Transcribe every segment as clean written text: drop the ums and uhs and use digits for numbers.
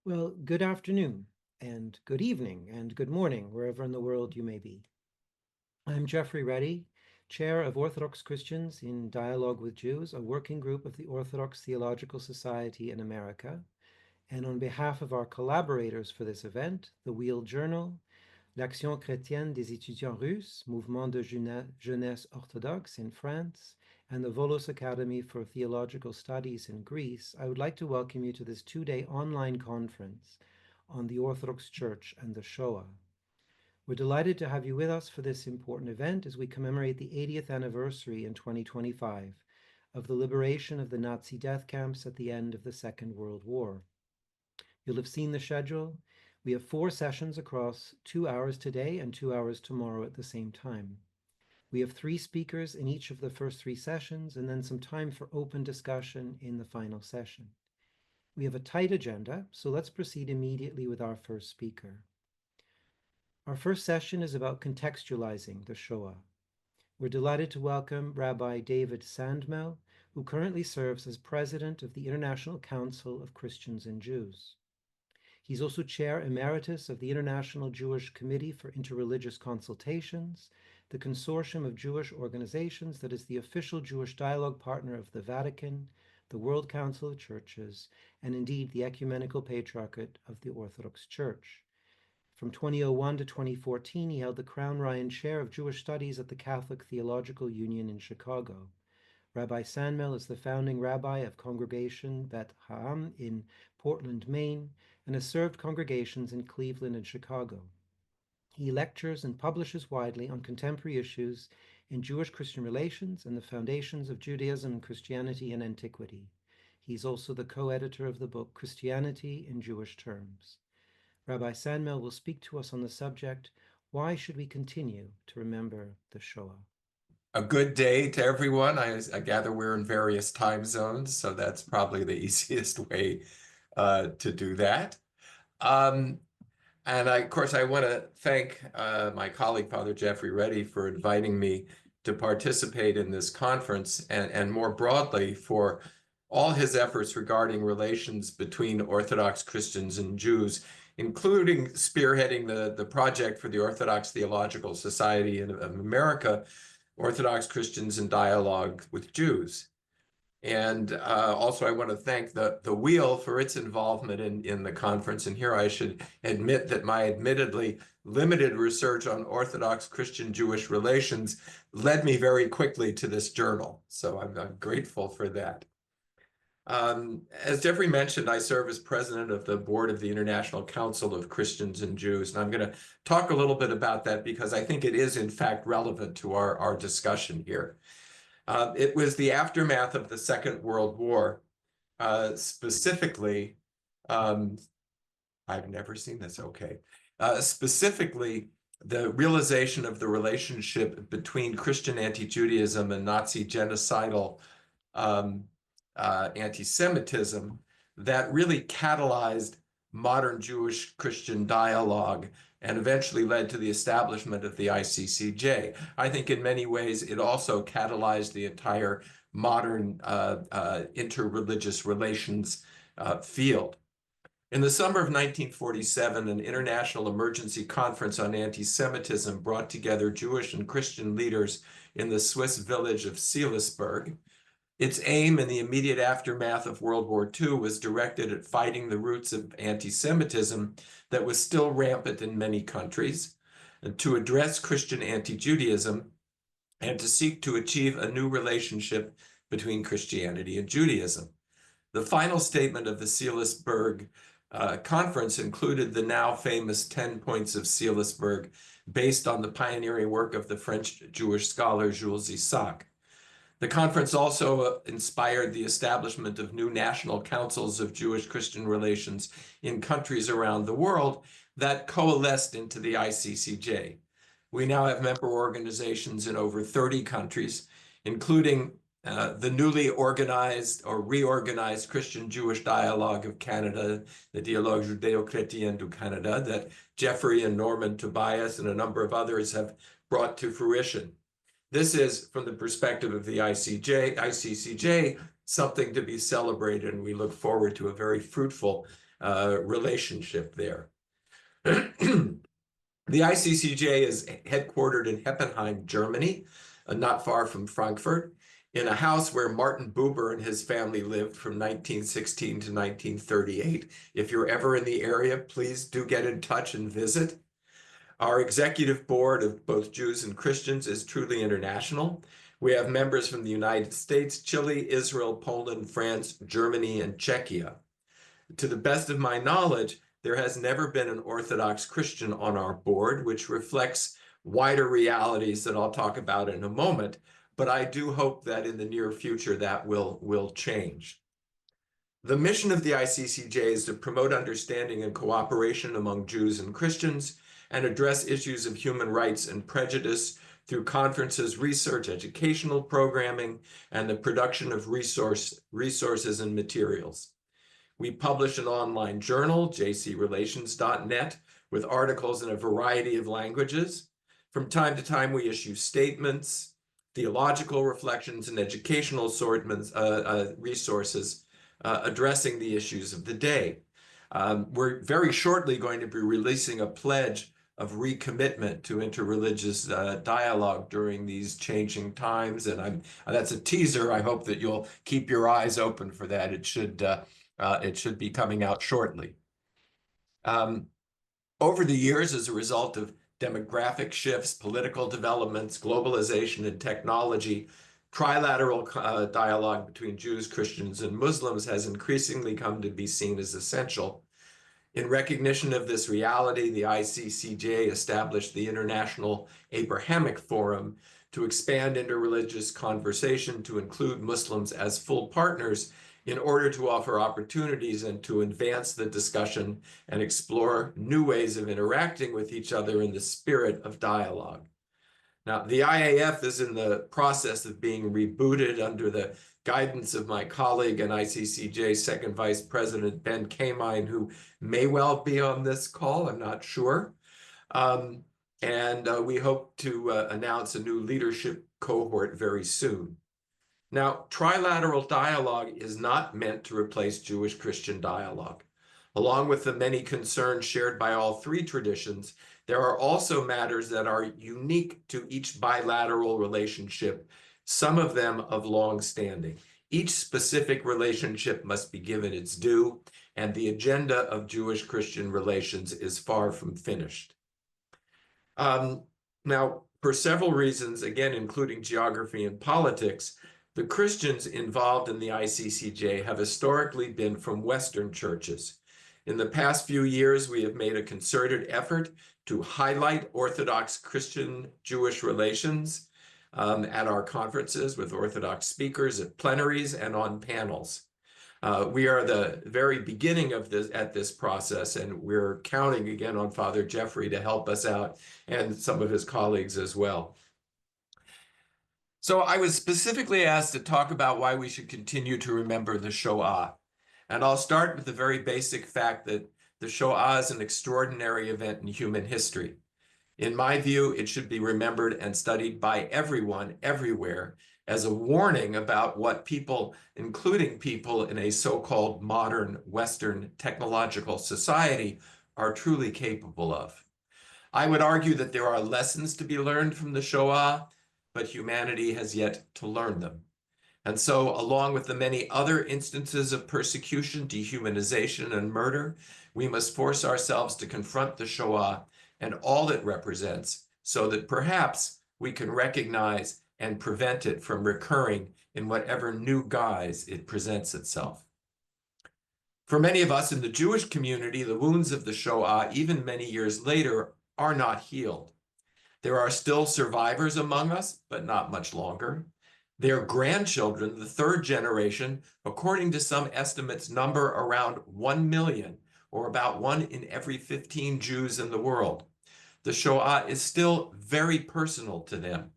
Well, good afternoon, and good evening, and good morning, wherever in the world you may be. I'm Geoffrey Ready, Chair of Orthodox Christians in Dialogue with Jews, a working group of the Orthodox Theological Society in America. And on behalf of our collaborators for this event, the Wheel Journal, l'Action chrétienne des étudiants russes, Mouvement de jeunesse orthodoxe in France, and the Volos Academy for Theological Studies in Greece, I would like to welcome you to this two-day online conference on the Orthodox Church and the Shoah. We're delighted to have you with us for this important event as we commemorate the 80th anniversary in 2025 of the liberation of the Nazi death camps at the end of the Second World War. You'll have seen the schedule. We have 4 sessions across 2 hours today and 2 hours tomorrow at the same time. We have 3 speakers in each of the first 3 sessions and then some time for open discussion in the final session. We have a tight agenda, so let's proceed immediately with our first speaker. Our first session is about contextualizing the Shoah. We're delighted to welcome Rabbi David Sandmel, who currently serves as president of the International Council of Christians and Jews. He's also chair emeritus of the International Jewish Committee for Interreligious Consultations, the consortium of Jewish organizations that is the official Jewish dialogue partner of the Vatican, the World Council of Churches, and indeed the Ecumenical Patriarchate of the Orthodox Church. From 2001 to 2014, he held the Crown Ryan Chair of Jewish Studies at the Catholic Theological Union in Chicago. Rabbi Sandmel is the founding rabbi of Congregation Bet Ha'am in Portland, Maine, and has served congregations in Cleveland and Chicago. He lectures and publishes widely on contemporary issues in Jewish-Christian relations and the foundations of Judaism and Christianity in Antiquity. He's also the co-editor of the book Christianity in Jewish Terms. Rabbi Sandmel will speak to us on the subject, why should we continue to remember the Shoah? A good day to everyone. I gather we're in various time zones, so that's probably the easiest way to do that. And of course, I want to thank my colleague, Father Geoffrey Ready, for inviting me to participate in this conference and more broadly for all his efforts regarding relations between Orthodox Christians and Jews, including spearheading the project for the Orthodox Theological Society of America, Orthodox Christians in Dialogue with Jews. And also I want to thank the Wheel for its involvement in the conference. And here I should admit that my admittedly limited research on Orthodox Christian-Jewish relations led me very quickly to this journal. So I'm grateful for that. As Geoffrey mentioned, I serve as president of the board of the International Council of Christians and Jews. And I'm going to talk a little bit about that because I think it is in fact relevant to our discussion here. It was the aftermath of the Second World War, specifically, I've never seen this, okay. Specifically, the realization of the relationship between Christian anti-Judaism and Nazi genocidal anti-Semitism that really catalyzed modern Jewish-Christian dialogue and eventually led to the establishment of the ICCJ. I think in many ways it also catalyzed the entire modern interreligious relations field. In the summer of 1947, an international emergency conference on anti-Semitism brought together Jewish and Christian leaders in the Swiss village of Seelisberg. Its aim in the immediate aftermath of World War II was directed at fighting the roots of anti-Semitism that was still rampant in many countries, and to address Christian anti-Judaism, and to seek to achieve a new relationship between Christianity and Judaism. The final statement of the Seelisberg conference included the now famous 10 points of Seelisberg, based on the pioneering work of the French Jewish scholar Jules Isaac. The conference also inspired the establishment of new national councils of Jewish-Christian relations in countries around the world that coalesced into the ICCJ. We now have member organizations in over 30 countries, including the newly organized or reorganized Christian-Jewish Dialogue of Canada, the Dialogue Judéo-Chrétien du Canada, that Geoffrey and Norman Tobias and a number of others have brought to fruition. This is, from the perspective of the ICCJ, something to be celebrated, and we look forward to a very fruitful relationship there. The ICCJ is headquartered in Heppenheim, Germany, not far from Frankfurt, in a house where Martin Buber and his family lived from 1916 to 1938. If you're ever in the area, please do get in touch and visit. Our executive board of both Jews and Christians is truly international. We have members from the United States, Chile, Israel, Poland, France, Germany, and Czechia. To the best of my knowledge, there has never been an Orthodox Christian on our board, which reflects wider realities that I'll talk about in a moment, but I do hope that in the near future that will change. The mission of the ICCJ is to promote understanding and cooperation among Jews and Christians and address issues of human rights and prejudice through conferences, research, educational programming, and the production of resources and materials. We publish an online journal, jcrelations.net, with articles in a variety of languages. From time to time, we issue statements, theological reflections, and educational resources addressing the issues of the day. We're very shortly going to be releasing a pledge of recommitment to interreligious dialogue during these changing times, and that's a teaser. I hope that you'll keep your eyes open for that. It should be coming out shortly. Over the years, as a result of demographic shifts, political developments, globalization, and technology, trilateral dialogue between Jews, Christians, and Muslims has increasingly come to be seen as essential. In recognition of this reality, the ICCJ established the International Abrahamic Forum to expand interreligious conversation to include Muslims as full partners in order to offer opportunities and to advance the discussion and explore new ways of interacting with each other in the spirit of dialogue. Now, the IAF is in the process of being rebooted under the guidance of my colleague and ICCJ Second Vice President Ben Kamine, who may well be on this call, I'm not sure. We hope to announce a new leadership cohort very soon. Now, trilateral dialogue is not meant to replace Jewish-Christian dialogue. Along with the many concerns shared by all three traditions, there are also matters that are unique to each bilateral relationship, some of them of long standing. Each specific relationship must be given its due, and the agenda of Jewish-Christian relations is far from finished. Now, for several reasons, again, including geography and politics, the Christians involved in the ICCJ have historically been from Western churches. In the past few years, we have made a concerted effort to highlight Orthodox Christian-Jewish relations at our conferences with Orthodox speakers, at plenaries, and on panels. We are the very beginning of this process, and we're counting again on Father Geoffrey to help us out and some of his colleagues as well. So I was specifically asked to talk about why we should continue to remember the Shoah. And I'll start with the very basic fact that the Shoah is an extraordinary event in human history. In my view, it should be remembered and studied by everyone, everywhere, as a warning about what people, including people in a so-called modern Western technological society, are truly capable of. I would argue that there are lessons to be learned from the Shoah, but humanity has yet to learn them. And so, along with the many other instances of persecution, dehumanization, and murder, we must force ourselves to confront the Shoah and all it represents so that perhaps we can recognize and prevent it from recurring in whatever new guise it presents itself. For many of us in the Jewish community, the wounds of the Shoah, even many years later, are not healed. There are still survivors among us, but not much longer. Their grandchildren, the third generation, according to some estimates, number around 1 million, or about 1 in every 15 Jews in the world. The Shoah is still very personal to them.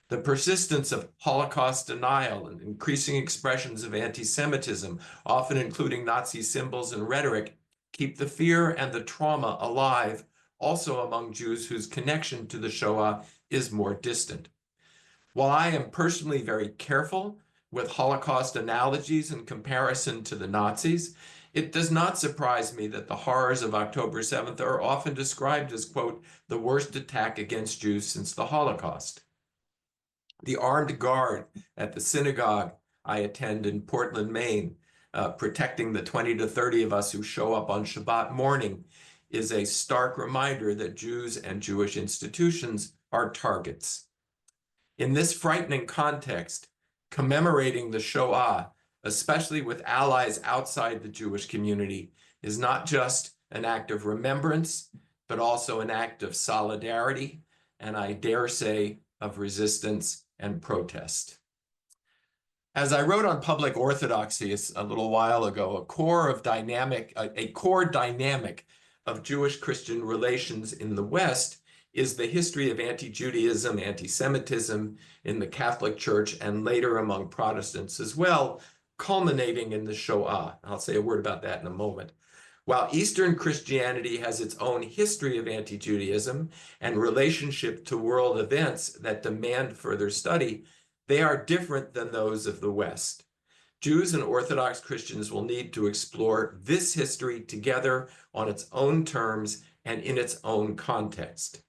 The persistence of Holocaust denial and increasing expressions of anti-Semitism, often including Nazi symbols and rhetoric, keep the fear and the trauma alive, also among Jews whose connection to the Shoah is more distant. While I am personally very careful with Holocaust analogies in comparison to the Nazis, it does not surprise me that the horrors of October 7th are often described as, quote, the worst attack against Jews since the Holocaust. The armed guard at the synagogue I attend in Portland, Maine, protecting the 20 to 30 of us who show up on Shabbat morning, is a stark reminder that Jews and Jewish institutions are targets. In this frightening context, commemorating the Shoah, especially with allies outside the Jewish community, is not just an act of remembrance, but also an act of solidarity, and I dare say, of resistance and protest. As I wrote on public orthodoxy a little while ago, a core dynamic of Jewish-Christian relations in the West is the history of anti-Judaism, anti-Semitism in the Catholic Church and later among Protestants as well, culminating in the Shoah. I'll say a word about that in a moment. While Eastern Christianity has its own history of anti-Judaism and relationship to world events that demand further study, they are different than those of the West. Jews and Orthodox Christians will need to explore this history together on its own terms and in its own context.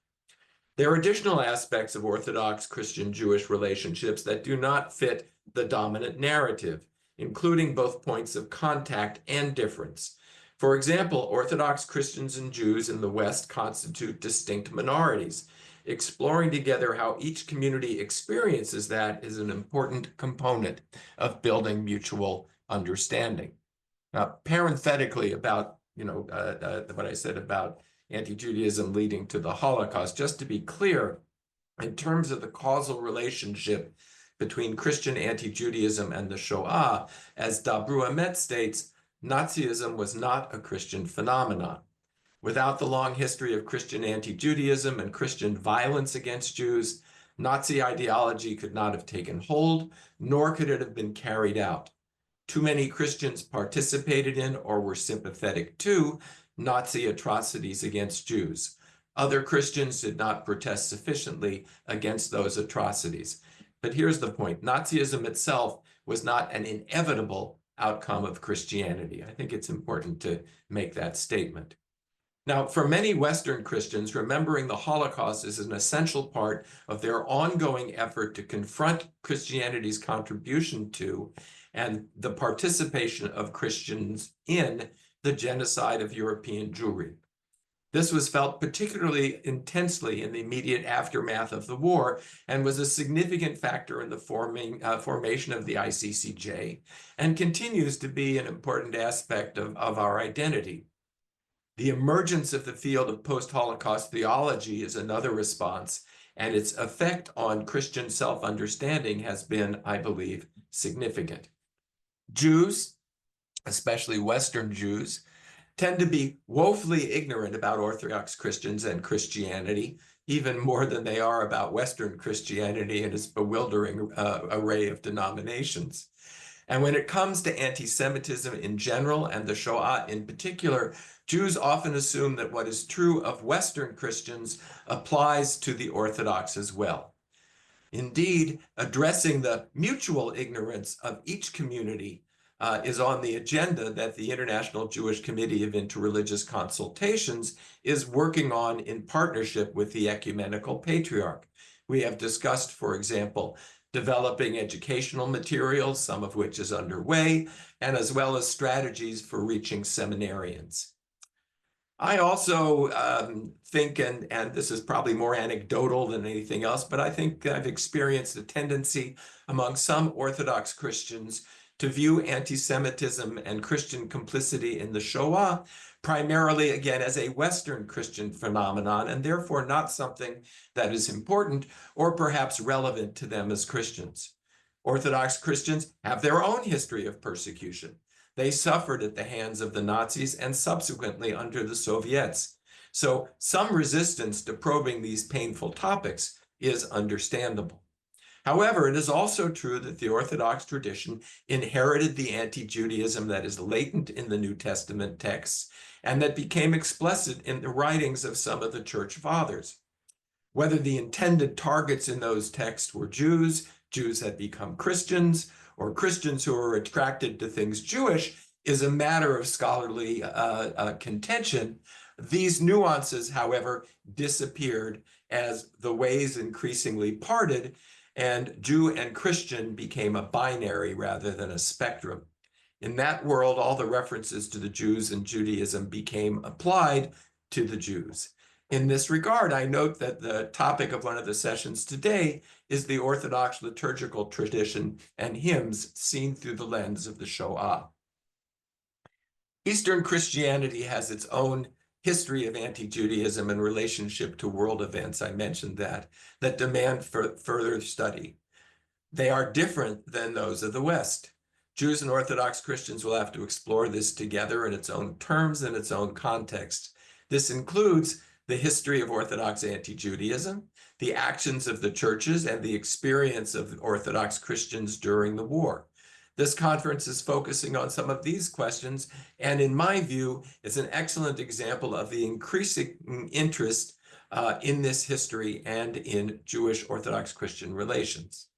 There are additional aspects of Orthodox Christian-Jewish relationships that do not fit the dominant narrative, including both points of contact and difference. For example, Orthodox Christians and Jews in the West constitute distinct minorities. Exploring together how each community experiences that is an important component of building mutual understanding. Now, parenthetically about what I said about anti-Judaism leading to the Holocaust, just to be clear, in terms of the causal relationship between Christian anti-Judaism and the Shoah, as Dabru Emet states, Nazism was not a Christian phenomenon. Without the long history of Christian anti-Judaism and Christian violence against Jews, Nazi ideology could not have taken hold, nor could it have been carried out. Too many Christians participated in or were sympathetic to Nazi atrocities against Jews. Other Christians did not protest sufficiently against those atrocities. But here's the point. Nazism itself was not an inevitable outcome of Christianity. I think it's important to make that statement. Now, for many Western Christians, remembering the Holocaust is an essential part of their ongoing effort to confront Christianity's contribution to and the participation of Christians in the genocide of European Jewry. This was felt particularly intensely in the immediate aftermath of the war and was a significant factor in the formation of the ICCJ and continues to be an important aspect of our identity. The emergence of the field of post-Holocaust theology is another response, and its effect on Christian self-understanding has been, I believe, significant. Jews, especially Western Jews, tend to be woefully ignorant about Orthodox Christians and Christianity, even more than they are about Western Christianity and its bewildering array of denominations. And when it comes to anti-Semitism in general and the Shoah in particular, Jews often assume that what is true of Western Christians applies to the Orthodox as well. Indeed, addressing the mutual ignorance of each community is on the agenda that the International Jewish Committee of Interreligious Consultations is working on in partnership with the Ecumenical Patriarch. We have discussed, for example, developing educational materials, some of which is underway, and as well as strategies for reaching seminarians. I also think, and this is probably more anecdotal than anything else, but I think I've experienced a tendency among some Orthodox Christians to view anti-Semitism and Christian complicity in the Shoah primarily, again, as a Western Christian phenomenon, and therefore not something that is important or perhaps relevant to them as Christians. Orthodox Christians have their own history of persecution. They suffered at the hands of the Nazis and subsequently under the Soviets. So some resistance to probing these painful topics is understandable. However, it is also true that the Orthodox tradition inherited the anti-Judaism that is latent in the New Testament texts and that became explicit in the writings of some of the church fathers. Whether the intended targets in those texts were Jews had become Christians, or Christians who are attracted to things Jewish is a matter of scholarly contention. These nuances, however, disappeared as the ways increasingly parted, and Jew and Christian became a binary rather than a spectrum. In that world, all the references to the Jews and Judaism became applied to the Jews. In this regard, I note that the topic of one of the sessions today is the Orthodox liturgical tradition and hymns seen through the lens of the Shoah. Eastern Christianity has its own history of anti-Judaism in relationship to world events, I mentioned that demand further study. They are different than those of the West. Jews and Orthodox Christians will have to explore this together in its own terms and its own context. This includes the history of Orthodox anti-Judaism, the actions of the churches, and the experience of Orthodox Christians during the war. This conference is focusing on some of these questions, and in my view, is an excellent example of the increasing interest in this history and in Jewish Orthodox Christian relations.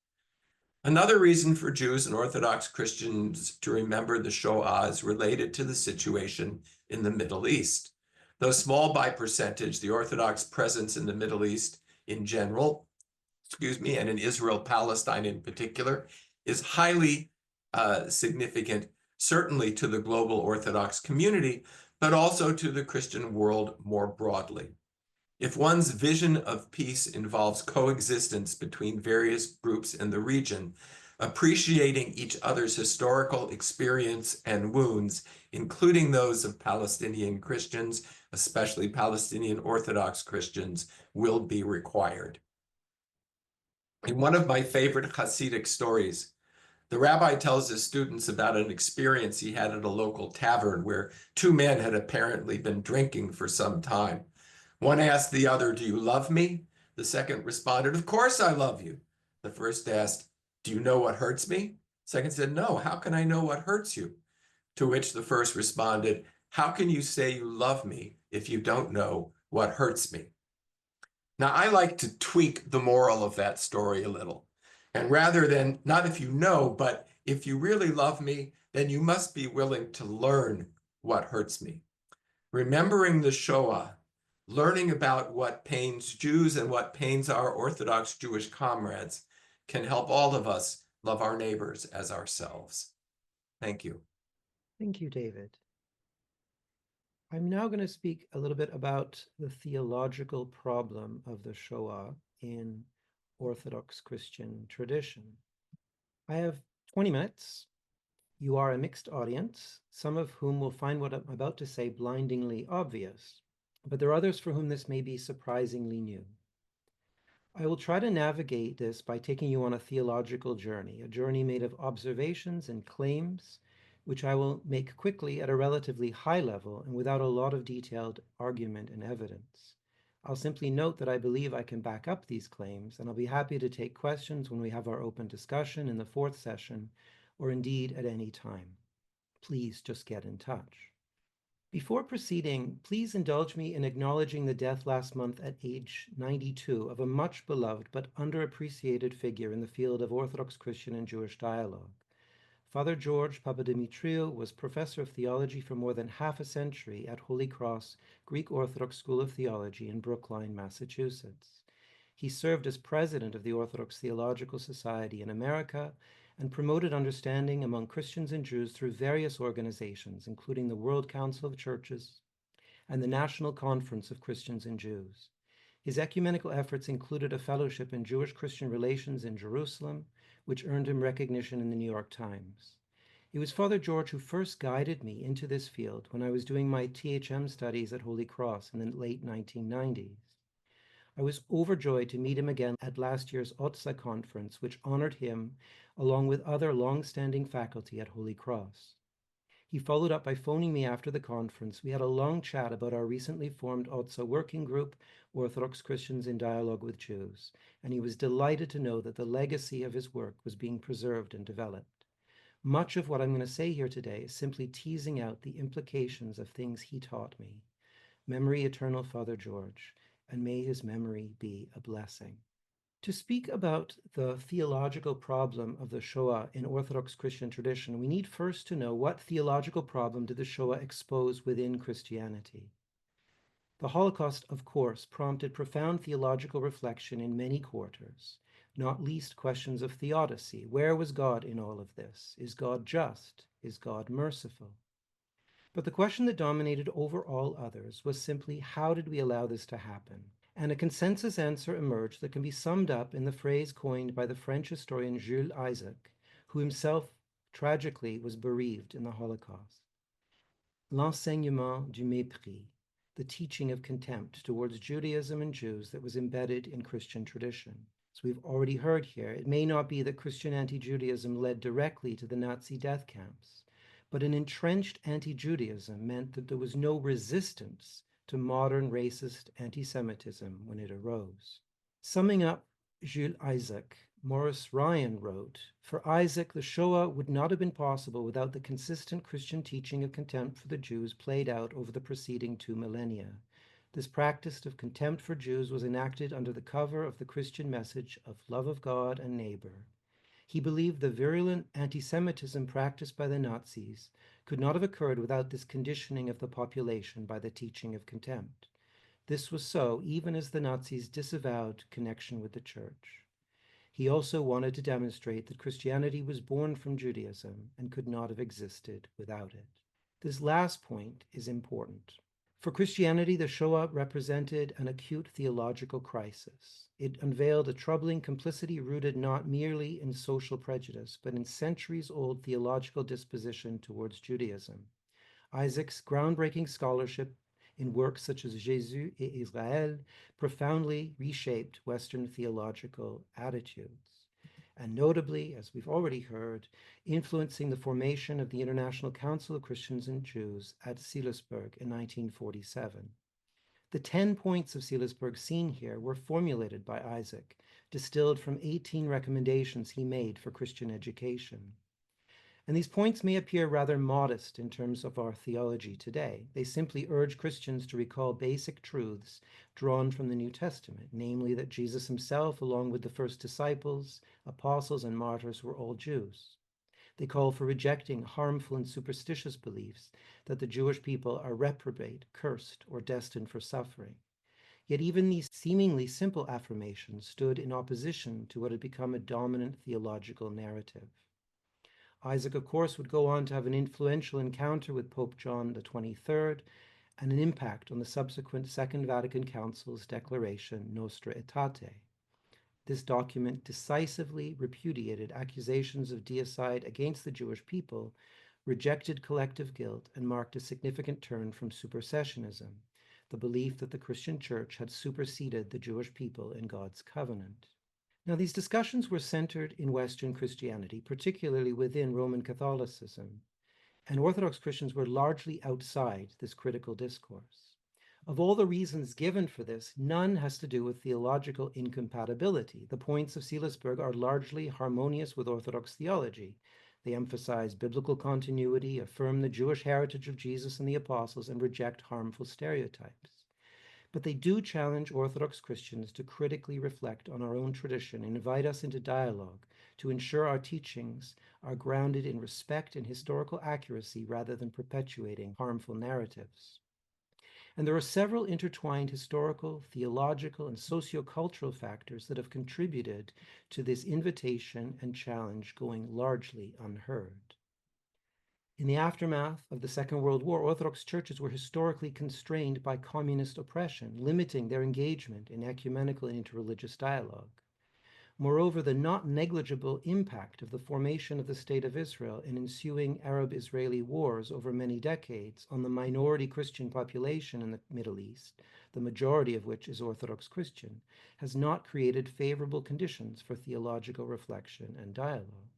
Another reason for Jews and Orthodox Christians to remember the Shoah is related to the situation in the Middle East. Though small by percentage, the Orthodox presence in the Middle East in general, and in Israel-Palestine in particular, is highly significant, certainly to the global Orthodox community, but also to the Christian world more broadly. If one's vision of peace involves coexistence between various groups in the region, appreciating each other's historical experience and wounds, including those of Palestinian Christians, especially Palestinian Orthodox Christians, will be required. In one of my favorite Hasidic stories, the rabbi tells his students about an experience he had at a local tavern where two men had apparently been drinking for some time. One asked the other, "Do you love me?" The second responded, "Of course I love you." The first asked, "Do you know what hurts me?" The second said, "No, how can I know what hurts you?" To which the first responded, "How can you say you love me if you don't know what hurts me?" Now, I like to tweak the moral of that story a little. And rather than, not if you know, but if you really love me, then you must be willing to learn what hurts me. Remembering the Shoah, learning about what pains Jews and what pains our Orthodox Jewish comrades can help all of us love our neighbors as ourselves. Thank you. Thank you, David. I'm now going to speak a little bit about the theological problem of the Shoah in Orthodox Christian tradition. I have 20 minutes. You are a mixed audience, some of whom will find what I'm about to say blindingly obvious, but there are others for whom this may be surprisingly new. I will try to navigate this by taking you on a theological journey, a journey made of observations and claims, which I will make quickly at a relatively high level and without a lot of detailed argument and evidence. I'll simply note that I believe I can back up these claims, and I'll be happy to take questions when we have our open discussion in the fourth session, or indeed at any time. Please just get in touch. Before proceeding, please indulge me in acknowledging the death last month at age 92 of a much beloved but underappreciated figure in the field of Orthodox Christian and Jewish dialogue. Father George Papadimitriou was professor of theology for more than half a century at Holy Cross Greek Orthodox School of Theology in Brookline, Massachusetts. He served as president of the Orthodox Theological Society in America and promoted understanding among Christians and Jews through various organizations, including the World Council of Churches and the National Conference of Christians and Jews. His ecumenical efforts included a fellowship in Jewish Christian relations in Jerusalem, which earned him recognition in the New York Times. It was Father George who first guided me into this field when I was doing my THM studies at Holy Cross in the late 1990s. I was overjoyed to meet him again at last year's OTSA conference, which honored him along with other long-standing faculty at Holy Cross. He followed up by phoning me after the conference. We had a long chat about our recently formed OTSA working group, Orthodox Christians in Dialogue with Jews, and he was delighted to know that the legacy of his work was being preserved and developed. Much of what I'm going to say here today is simply teasing out the implications of things he taught me. Memory eternal, Father George, and may his memory be a blessing. To speak about the theological problem of the Shoah in Orthodox Christian tradition, we need first to know what theological problem did the Shoah expose within Christianity. The Holocaust, of course, prompted profound theological reflection in many quarters, not least questions of theodicy. Where was God in all of this? Is God just? Is God merciful? But the question that dominated over all others was simply, how did we allow this to happen? And a consensus answer emerged that can be summed up in the phrase coined by the French historian Jules Isaac, who himself tragically was bereaved in the Holocaust. L'enseignement du mépris, the teaching of contempt towards Judaism and Jews that was embedded in Christian tradition. As we've already heard here, it may not be that Christian anti-Judaism led directly to the Nazi death camps, but an entrenched anti-Judaism meant that there was no resistance to modern racist anti-Semitism when it arose. Summing up Jules Isaac, Maurice Ryan wrote, "For Isaac, the Shoah would not have been possible without the consistent Christian teaching of contempt for the Jews played out over the preceding 2 millennia. This practice of contempt for Jews was enacted under the cover of the Christian message of love of God and neighbor. He believed the virulent anti-Semitism practiced by the Nazis could not have occurred without this conditioning of the population by the teaching of contempt. This was so even as the Nazis disavowed connection with the church. He also wanted to demonstrate that Christianity was born from Judaism and could not have existed without it." This last point is important. For Christianity, the Shoah represented an acute theological crisis. It unveiled a troubling complicity rooted not merely in social prejudice, but in centuries-old theological disposition towards Judaism. Isaac's groundbreaking scholarship in works such as Jésus et Israël profoundly reshaped Western theological attitudes, and notably, as we've already heard, influencing the formation of the International Council of Christians and Jews at Seelisberg in 1947. The 10 points of Seelisberg seen here were formulated by Isaac, distilled from 18 recommendations he made for Christian education. And these points may appear rather modest in terms of our theology today. They simply urge Christians to recall basic truths drawn from the New Testament, namely that Jesus himself, along with the first disciples, apostles, and martyrs, were all Jews. They call for rejecting harmful and superstitious beliefs that the Jewish people are reprobate, cursed, or destined for suffering. Yet even these seemingly simple affirmations stood in opposition to what had become a dominant theological narrative. Isaac, of course, would go on to have an influential encounter with Pope John XXIII and an impact on the subsequent Second Vatican Council's declaration Nostra Aetate. This document decisively repudiated accusations of deicide against the Jewish people, rejected collective guilt, and marked a significant turn from supersessionism, the belief that the Christian Church had superseded the Jewish people in God's covenant. Now, these discussions were centered in Western Christianity, particularly within Roman Catholicism, and Orthodox Christians were largely outside this critical discourse. Of all the reasons given for this, none has to do with theological incompatibility. The points of Seelisberg are largely harmonious with Orthodox theology. They emphasize biblical continuity, affirm the Jewish heritage of Jesus and the apostles, and reject harmful stereotypes. But they do challenge Orthodox Christians to critically reflect on our own tradition and invite us into dialogue to ensure our teachings are grounded in respect and historical accuracy rather than perpetuating harmful narratives. And there are several intertwined historical, theological, and sociocultural factors that have contributed to this invitation and challenge going largely unheard. In the aftermath of the Second World War, Orthodox churches were historically constrained by communist oppression, limiting their engagement in ecumenical and interreligious dialogue. Moreover, the not negligible impact of the formation of the State of Israel and ensuing Arab-Israeli wars over many decades on the minority Christian population in the Middle East, the majority of which is Orthodox Christian, has not created favorable conditions for theological reflection and dialogue.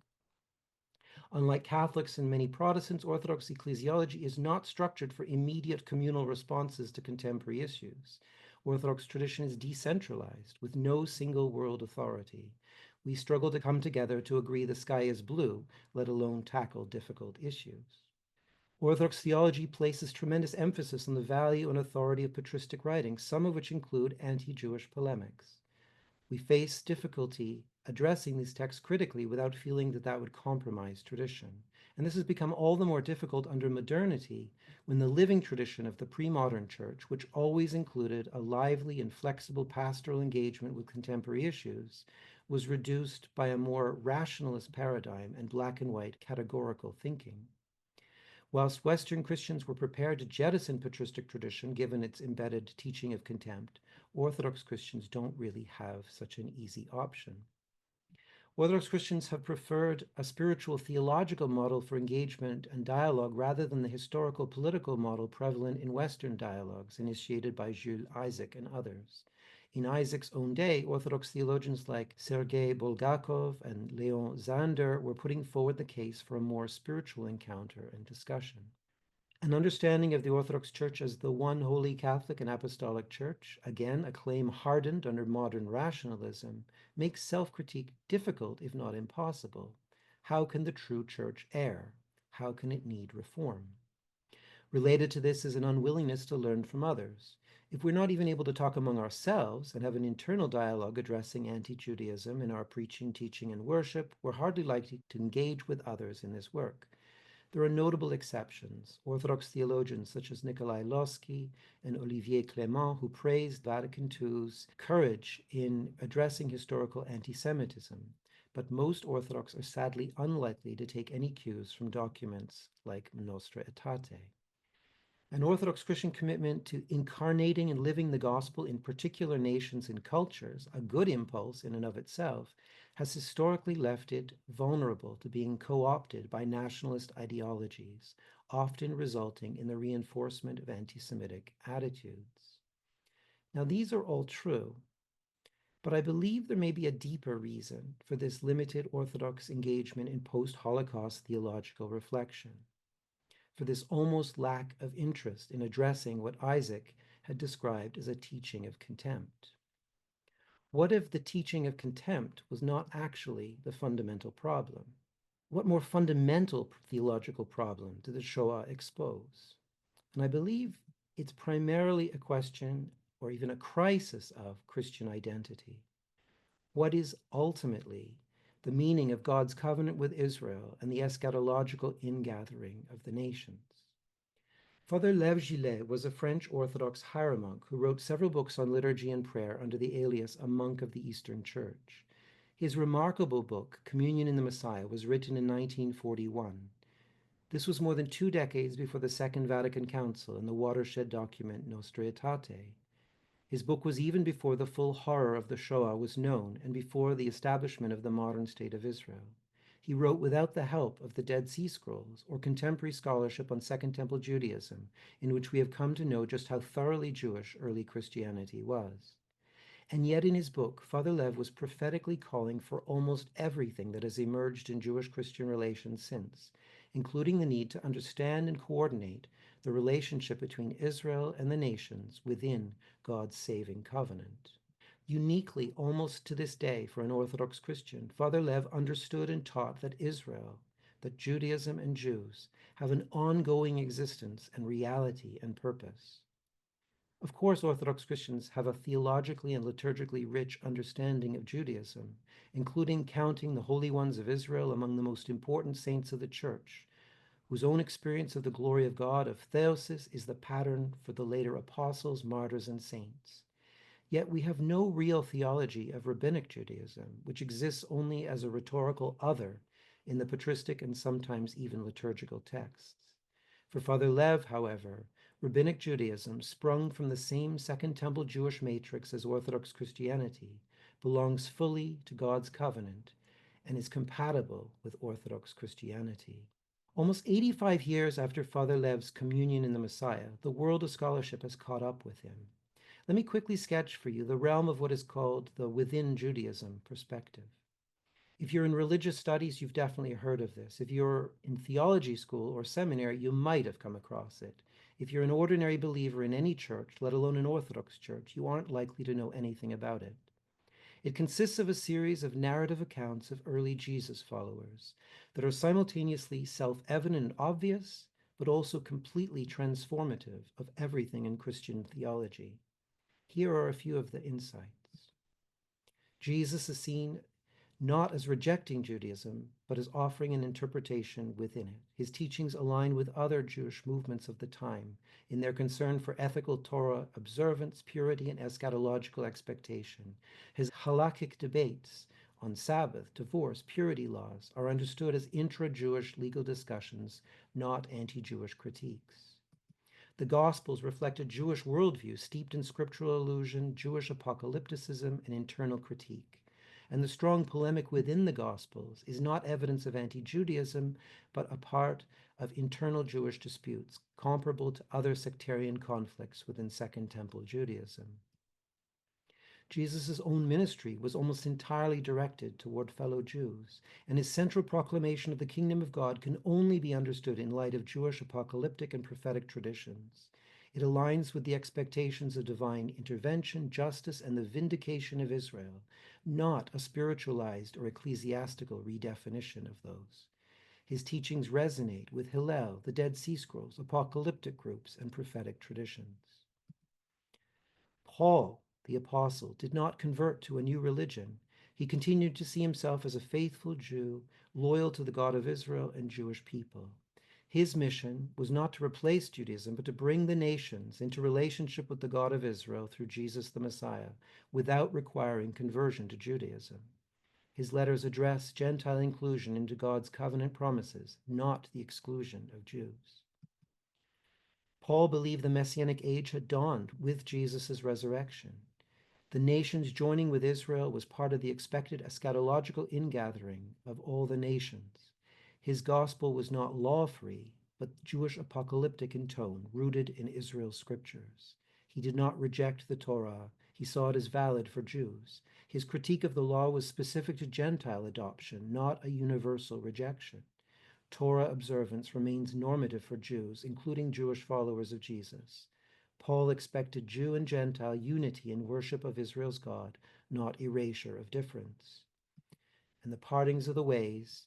Unlike Catholics and many Protestants, Orthodox ecclesiology is not structured for immediate communal responses to contemporary issues. Orthodox tradition is decentralized, with no single world authority. We struggle to come together to agree the sky is blue, let alone tackle difficult issues. Orthodox theology places tremendous emphasis on the value and authority of patristic writings, some of which include anti-Jewish polemics. We face difficulty addressing these texts critically without feeling that that would compromise tradition. And this has become all the more difficult under modernity when the living tradition of the pre-modern church, which always included a lively and flexible pastoral engagement with contemporary issues, was reduced by a more rationalist paradigm and black and white categorical thinking. Whilst Western Christians were prepared to jettison patristic tradition given its embedded teaching of contempt, Orthodox Christians don't really have such an easy option. Orthodox Christians have preferred a spiritual theological model for engagement and dialogue rather than the historical political model prevalent in Western dialogues initiated by Jules Isaac and others. In Isaac's own day, Orthodox theologians like Sergei Bulgakov and Leon Zander were putting forward the case for a more spiritual encounter and discussion. An understanding of the Orthodox Church as the one holy Catholic and Apostolic Church, again a claim hardened under modern rationalism, makes self-critique difficult, if not impossible. How can the true Church err? How can it need reform? Related to this is an unwillingness to learn from others. If we're not even able to talk among ourselves and have an internal dialogue addressing anti-Judaism in our preaching, teaching, and worship, we're hardly likely to engage with others in this work. There are notable exceptions. Orthodox theologians such as Nikolai Losky and Olivier Clément, who praised Vatican II's courage in addressing historical anti-Semitism. But most Orthodox are sadly unlikely to take any cues from documents like Nostra Aetate. An Orthodox Christian commitment to incarnating and living the gospel in particular nations and cultures, a good impulse in and of itself, has historically left it vulnerable to being co-opted by nationalist ideologies, often resulting in the reinforcement of anti-Semitic attitudes. Now, these are all true, but I believe there may be a deeper reason for this limited Orthodox engagement in post-Holocaust theological reflection, for this almost lack of interest in addressing what Isaac had described as a teaching of contempt. What if the teaching of contempt was not actually the fundamental problem? What more fundamental theological problem did the Shoah expose? And I believe it's primarily a question or even a crisis of Christian identity. What is ultimately the meaning of God's covenant with Israel and the eschatological ingathering of the nations? Father Lev Gillet was a French Orthodox hieromonk who wrote several books on liturgy and prayer under the alias A Monk of the Eastern Church. His remarkable book, Communion in the Messiah, was written in 1941. This was more than 2 decades before the Second Vatican Council and the watershed document Nostra Aetate. His book was even before the full horror of the Shoah was known and before the establishment of the modern state of Israel. He wrote without the help of the Dead Sea Scrolls or contemporary scholarship on Second Temple Judaism, in which we have come to know just how thoroughly Jewish early Christianity was. And yet in his book, Father Lev was prophetically calling for almost everything that has emerged in Jewish-Christian relations since, including the need to understand and coordinate the relationship between Israel and the nations within God's saving covenant. Uniquely, almost to this day, for an Orthodox Christian, Father Lev understood and taught that Israel, that Judaism and Jews, have an ongoing existence and reality and purpose. Of course, Orthodox Christians have a theologically and liturgically rich understanding of Judaism, including counting the holy ones of Israel among the most important saints of the Church, whose own experience of the glory of God, of theosis, is the pattern for the later apostles, martyrs, and saints. Yet we have no real theology of Rabbinic Judaism, which exists only as a rhetorical other in the patristic and sometimes even liturgical texts. For Father Lev, however, Rabbinic Judaism, sprung from the same Second Temple Jewish matrix as Orthodox Christianity, belongs fully to God's covenant and is compatible with Orthodox Christianity. Almost 85 years after Father Lev's Communion in the Messiah, the world of scholarship has caught up with him. Let me quickly sketch for you the realm of what is called the within Judaism perspective. If you're in religious studies, you've definitely heard of this. If you're in theology school or seminary, you might have come across it. If you're an ordinary believer in any church, let alone an Orthodox church, you aren't likely to know anything about it. It consists of a series of narrative accounts of early Jesus followers that are simultaneously self-evident and obvious, but also completely transformative of everything in Christian theology. Here are a few of the insights. Jesus is seen not as rejecting Judaism, but as offering an interpretation within it. His teachings align with other Jewish movements of the time in their concern for ethical Torah observance, purity, and eschatological expectation. His halakhic debates on Sabbath, divorce, purity laws are understood as intra-Jewish legal discussions, not anti-Jewish critiques. The Gospels reflect a Jewish worldview steeped in scriptural allusion, Jewish apocalypticism, and internal critique. And the strong polemic within the Gospels is not evidence of anti-Judaism, but a part of internal Jewish disputes, comparable to other sectarian conflicts within Second Temple Judaism. Jesus' own ministry was almost entirely directed toward fellow Jews, and his central proclamation of the kingdom of God can only be understood in light of Jewish apocalyptic and prophetic traditions. It aligns with the expectations of divine intervention, justice, and the vindication of Israel, not a spiritualized or ecclesiastical redefinition of those. His teachings resonate with Hillel, the Dead Sea Scrolls, apocalyptic groups, and prophetic traditions. Paul, the apostle, did not convert to a new religion. He continued to see himself as a faithful Jew, loyal to the God of Israel and Jewish people. His mission was not to replace Judaism, but to bring the nations into relationship with the God of Israel through Jesus the Messiah, without requiring conversion to Judaism. His letters address Gentile inclusion into God's covenant promises, not the exclusion of Jews. Paul believed the Messianic age had dawned with Jesus' resurrection. The nations joining with Israel was part of the expected eschatological ingathering of all the nations. His gospel was not law-free, but Jewish apocalyptic in tone, rooted in Israel's scriptures. He did not reject the Torah. He saw it as valid for Jews. His critique of the law was specific to Gentile adoption, not a universal rejection. Torah observance remains normative for Jews, including Jewish followers of Jesus. Paul expected Jew and Gentile unity in worship of Israel's God, not erasure of difference. And the partings of the ways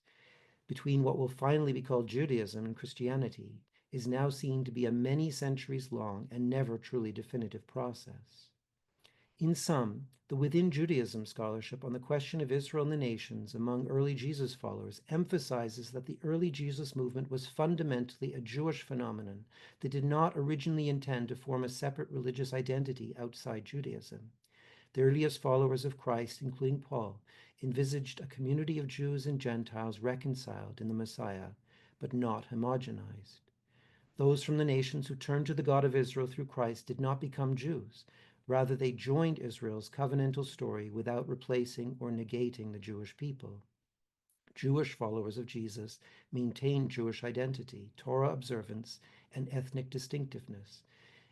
between what will finally be called Judaism and Christianity is now seen to be a many centuries long and never truly definitive process. In sum, the within Judaism scholarship on the question of Israel and the nations among early Jesus followers emphasizes that the early Jesus movement was fundamentally a Jewish phenomenon that did not originally intend to form a separate religious identity outside Judaism. The earliest followers of Christ, including Paul, envisaged a community of Jews and Gentiles reconciled in the Messiah, but not homogenized. Those from the nations who turned to the God of Israel through Christ did not become Jews. Rather, they joined Israel's covenantal story without replacing or negating the Jewish people. Jewish followers of Jesus maintained Jewish identity, Torah observance, and ethnic distinctiveness,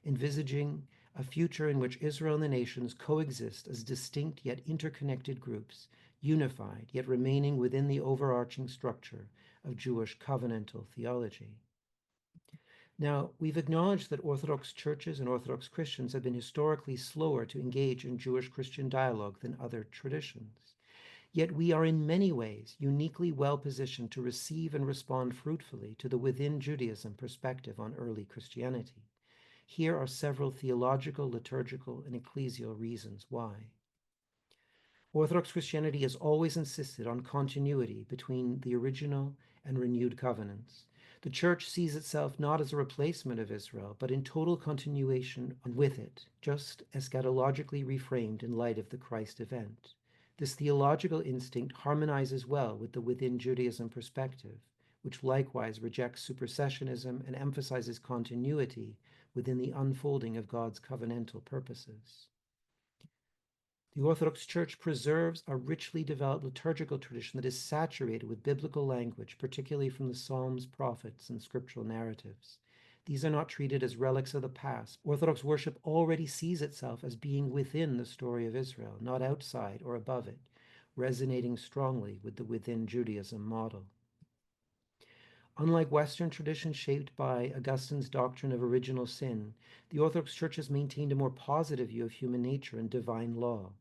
envisaging a future in which Israel and the nations coexist as distinct yet interconnected groups, unified yet remaining within the overarching structure of Jewish covenantal theology. Now, we've acknowledged that Orthodox churches and Orthodox Christians have been historically slower to engage in Jewish-Christian dialogue than other traditions. Yet we are in many ways uniquely well-positioned to receive and respond fruitfully to the within Judaism perspective on early Christianity. Here are several theological, liturgical, and ecclesial reasons why. Orthodox Christianity has always insisted on continuity between the original and renewed covenants. The Church sees itself not as a replacement of Israel, but in total continuation with it, just eschatologically reframed in light of the Christ event. This theological instinct harmonizes well with the within Judaism perspective, which likewise rejects supersessionism and emphasizes continuity within the unfolding of God's covenantal purposes. The Orthodox Church preserves a richly developed liturgical tradition that is saturated with biblical language, particularly from the Psalms, prophets, and scriptural narratives. These are not treated as relics of the past. Orthodox worship already sees itself as being within the story of Israel, not outside or above it, resonating strongly with the within Judaism model. Unlike Western traditions shaped by Augustine's doctrine of original sin, the Orthodox Church has maintained a more positive view of human nature and divine law.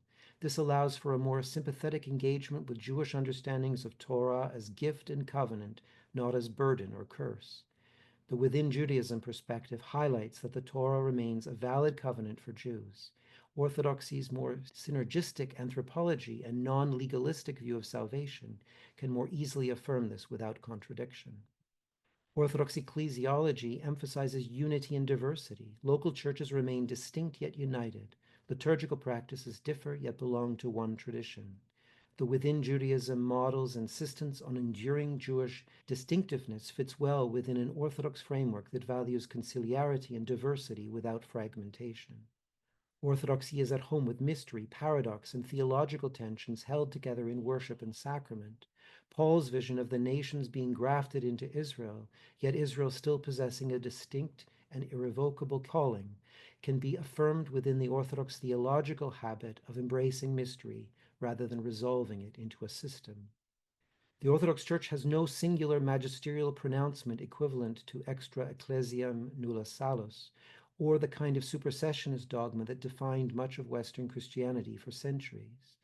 This allows for a more sympathetic engagement with Jewish understandings of Torah as gift and covenant, not as burden or curse. The within Judaism perspective highlights that the Torah remains a valid covenant for Jews. Orthodoxy's more synergistic anthropology and non-legalistic view of salvation can more easily affirm this without contradiction. Orthodox ecclesiology emphasizes unity and diversity. Local churches remain distinct yet united. Liturgical practices differ yet belong to one tradition. The Within Judaism model's insistence on enduring Jewish distinctiveness fits well within an Orthodox framework that values conciliarity and diversity without fragmentation. Orthodoxy is at home with mystery, paradox, and theological tensions held together in worship and sacrament. Paul's vision of the nations being grafted into Israel, yet Israel still possessing a distinct and irrevocable calling, can be affirmed within the Orthodox theological habit of embracing mystery rather than resolving it into a system. The Orthodox Church has no singular magisterial pronouncement equivalent to extra ecclesiam nulla salus, or the kind of supersessionist dogma that defined much of Western Christianity for centuries.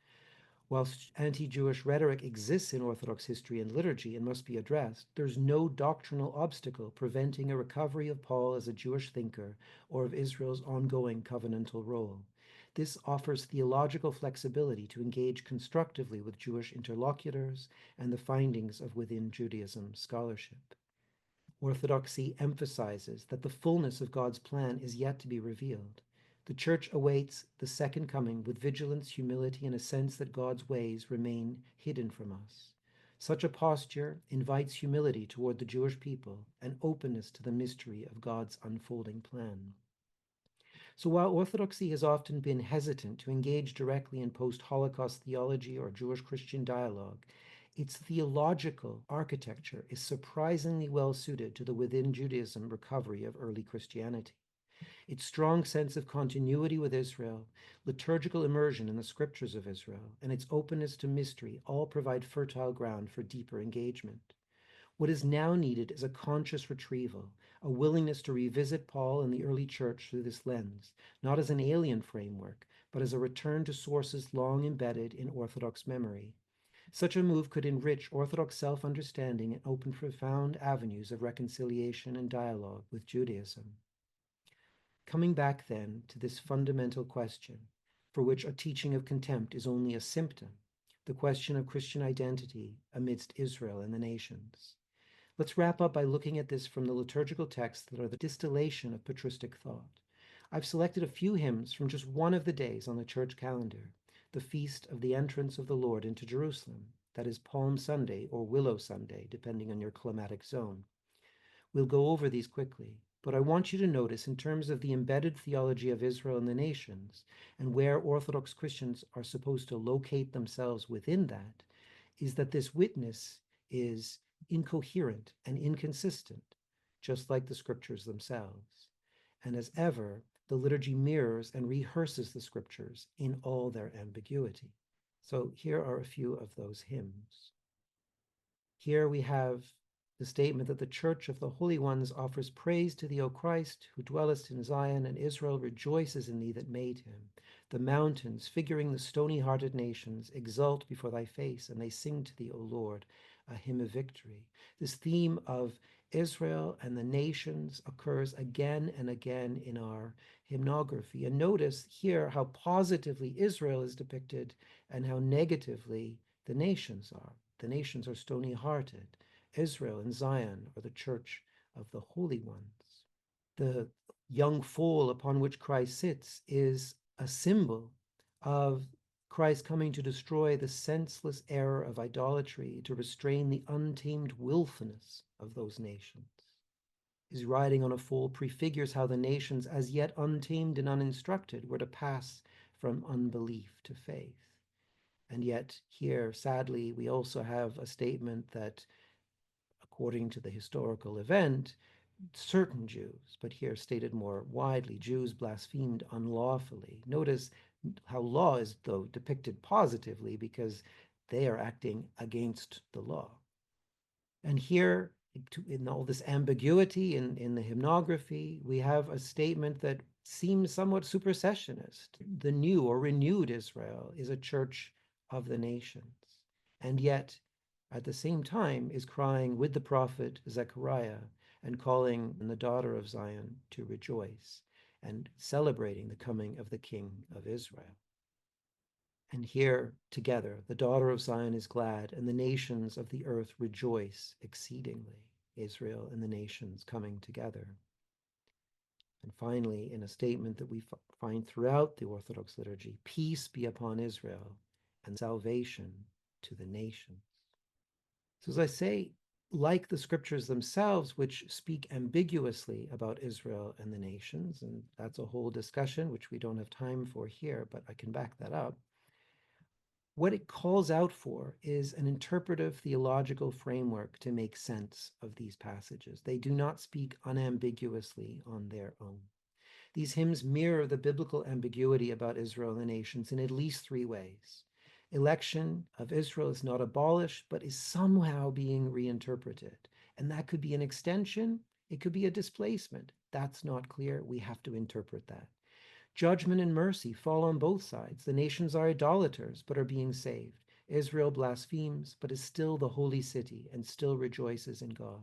Whilst anti-Jewish rhetoric exists in Orthodox history and liturgy and must be addressed, there's no doctrinal obstacle preventing a recovery of Paul as a Jewish thinker or of Israel's ongoing covenantal role. This offers theological flexibility to engage constructively with Jewish interlocutors and the findings of Within Judaism scholarship. Orthodoxy emphasizes that the fullness of God's plan is yet to be revealed. The Church awaits the second coming with vigilance, humility, and a sense that God's ways remain hidden from us. Such a posture invites humility toward the Jewish people and openness to the mystery of God's unfolding plan. So while Orthodoxy has often been hesitant to engage directly in post-Holocaust theology or Jewish-Christian dialogue, its theological architecture is surprisingly well suited to the Within Judaism recovery of early Christianity. Its strong sense of continuity with Israel, liturgical immersion in the scriptures of Israel, and its openness to mystery all provide fertile ground for deeper engagement. What is now needed is a conscious retrieval, a willingness to revisit Paul and the early church through this lens, not as an alien framework, but as a return to sources long embedded in Orthodox memory. Such a move could enrich Orthodox self-understanding and open profound avenues of reconciliation and dialogue with Judaism. Coming back then to this fundamental question, for which a teaching of contempt is only a symptom, the question of Christian identity amidst Israel and the nations. Let's wrap up by looking at this from the liturgical texts that are the distillation of patristic thought. I've selected a few hymns from just one of the days on the church calendar, the feast of the entrance of the Lord into Jerusalem, that is Palm Sunday or Willow Sunday, depending on your climatic zone. We'll go over these quickly, but I want you to notice in terms of the embedded theology of Israel and the nations, and where Orthodox Christians are supposed to locate themselves within that, is that this witness is incoherent and inconsistent, just like the scriptures themselves. And as ever, the liturgy mirrors and rehearses the scriptures in all their ambiguity. So here are a few of those hymns. Here we have the statement that the Church of the Holy Ones offers praise to thee, O Christ, who dwellest in Zion, and Israel rejoices in thee that made him. The mountains, figuring the stony-hearted nations, exult before thy face, and they sing to thee, O Lord, a hymn of victory. This theme of Israel and the nations occurs again and again in our hymnography. And notice here how positively Israel is depicted and how negatively the nations are. The nations are stony-hearted. Israel and Zion are the church of the holy ones. The young foal upon which Christ sits is a symbol of Christ coming to destroy the senseless error of idolatry, to restrain the untamed willfulness of those nations. His riding on a foal prefigures how the nations, as yet untamed and uninstructed, were to pass from unbelief to faith. And yet here, sadly, we also have a statement that according to the historical event, certain Jews, but here stated more widely, Jews blasphemed unlawfully. Notice how law is, though, depicted positively because they are acting against the law. And here, in all this ambiguity in the hymnography, we have a statement that seems somewhat supersessionist. The new or renewed Israel is a church of the nations. And yet, at the same time, is crying with the prophet Zechariah and calling the daughter of Zion to rejoice. and celebrating the coming of the King of Israel. And here together, the daughter of Zion is glad, and the nations of the earth rejoice exceedingly. Israel and the nations coming together. And finally, in a statement that we find throughout the Orthodox liturgy, peace be upon Israel and salvation to the nations. So as I say, like the scriptures themselves, which speak ambiguously about Israel and the nations, and that's a whole discussion which we don't have time for here, but I can back that up. What it calls out for is an interpretive theological framework to make sense of these passages. They do not speak unambiguously on their own. These hymns mirror the biblical ambiguity about Israel and the nations in at least three ways. Election of Israel is not abolished, but is somehow being reinterpreted. And that could be an extension, it could be a displacement. That's not clear. We have to interpret that. Judgment and mercy fall on both sides. The nations are idolaters, but are being saved. Israel blasphemes, but is still the holy city and still rejoices in God.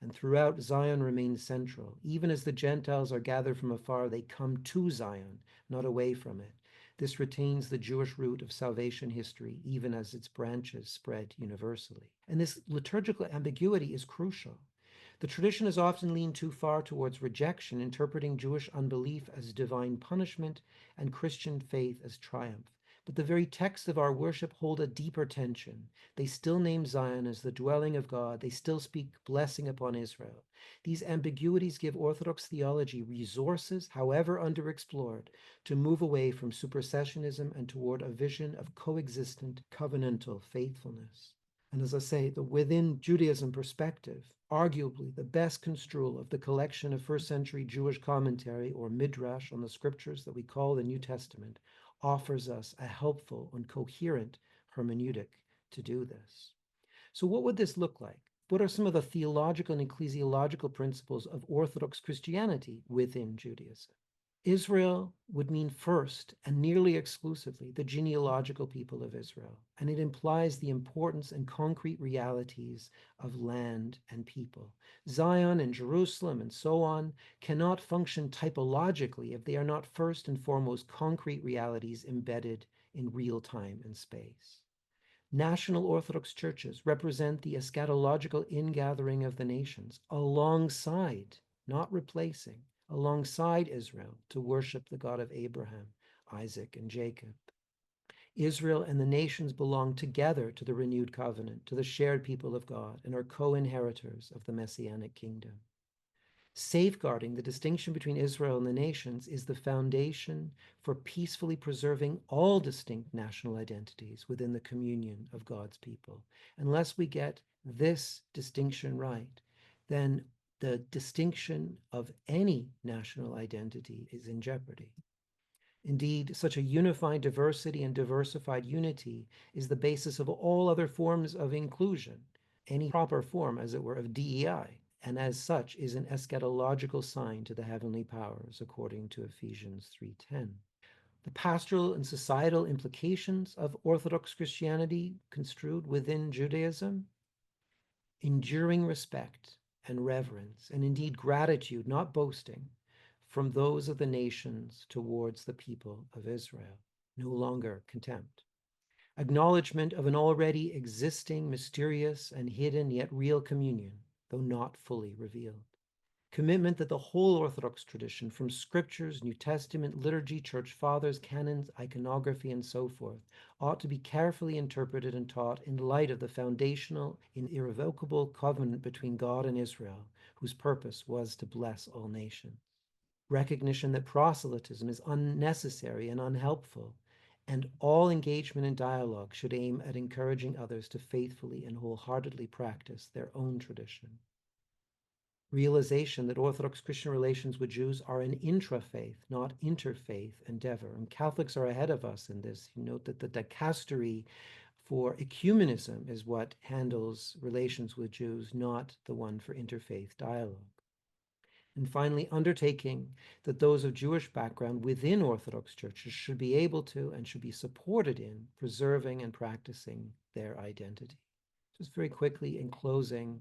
And throughout, Zion remains central. Even as the Gentiles are gathered from afar, they come to Zion, not away from it. This retains the Jewish root of salvation history, even as its branches spread universally. And this liturgical ambiguity is crucial. The tradition has often leaned too far towards rejection, interpreting Jewish unbelief as divine punishment and Christian faith as triumph. But the very texts of our worship hold a deeper tension. They still name Zion as the dwelling of God. They still speak blessing upon Israel. These ambiguities give Orthodox theology resources, however underexplored, to move away from supersessionism and toward a vision of coexistent covenantal faithfulness. And as I say, the within Judaism perspective, arguably the best construal of the collection of first century Jewish commentary or midrash on the scriptures that we call the New Testament, offers us a helpful and coherent hermeneutic to do this. So what would this look like? What are some of the theological and ecclesiological principles of Orthodox Christianity within Judaism? Israel would mean first and nearly exclusively the genealogical people of Israel, and it implies the importance and concrete realities of land and people. Zion and Jerusalem and so on cannot function typologically if they are not first and foremost concrete realities embedded in real time and space. National Orthodox churches represent the eschatological ingathering of the nations alongside, not replacing, alongside Israel to worship the God of Abraham, Isaac, and Jacob. Israel and the nations belong together to the renewed covenant, to the shared people of God, and are co-inheritors of the Messianic kingdom. Safeguarding the distinction between Israel and the nations is the foundation for peacefully preserving all distinct national identities within the communion of God's people. Unless we get this distinction right, then the distinction of any national identity is in jeopardy. Indeed, such a unified diversity and diversified unity is the basis of all other forms of inclusion, any proper form, as it were, of DEI, and as such is an eschatological sign to the heavenly powers, according to Ephesians 3:10. The pastoral and societal implications of Orthodox Christianity construed within Judaism: enduring respect and reverence, and indeed gratitude, not boasting, from those of the nations towards the people of Israel, no longer contempt. Acknowledgement of an already existing, mysterious, and hidden yet real communion, though not fully revealed. Commitment that the whole Orthodox tradition, from scriptures, New Testament, liturgy, church fathers, canons, iconography, and so forth, ought to be carefully interpreted and taught in light of the foundational and irrevocable covenant between God and Israel, whose purpose was to bless all nations. Recognition that proselytism is unnecessary and unhelpful, and all engagement in dialogue should aim at encouraging others to faithfully and wholeheartedly practice their own tradition. Realization that Orthodox Christian relations with Jews are an intra-faith, not interfaith endeavor. And Catholics are ahead of us in this. You note that the dicastery for ecumenism is what handles relations with Jews, not the one for interfaith dialogue. And finally, undertaking that those of Jewish background within Orthodox churches should be able to and should be supported in preserving and practicing their identity. Just very quickly in closing,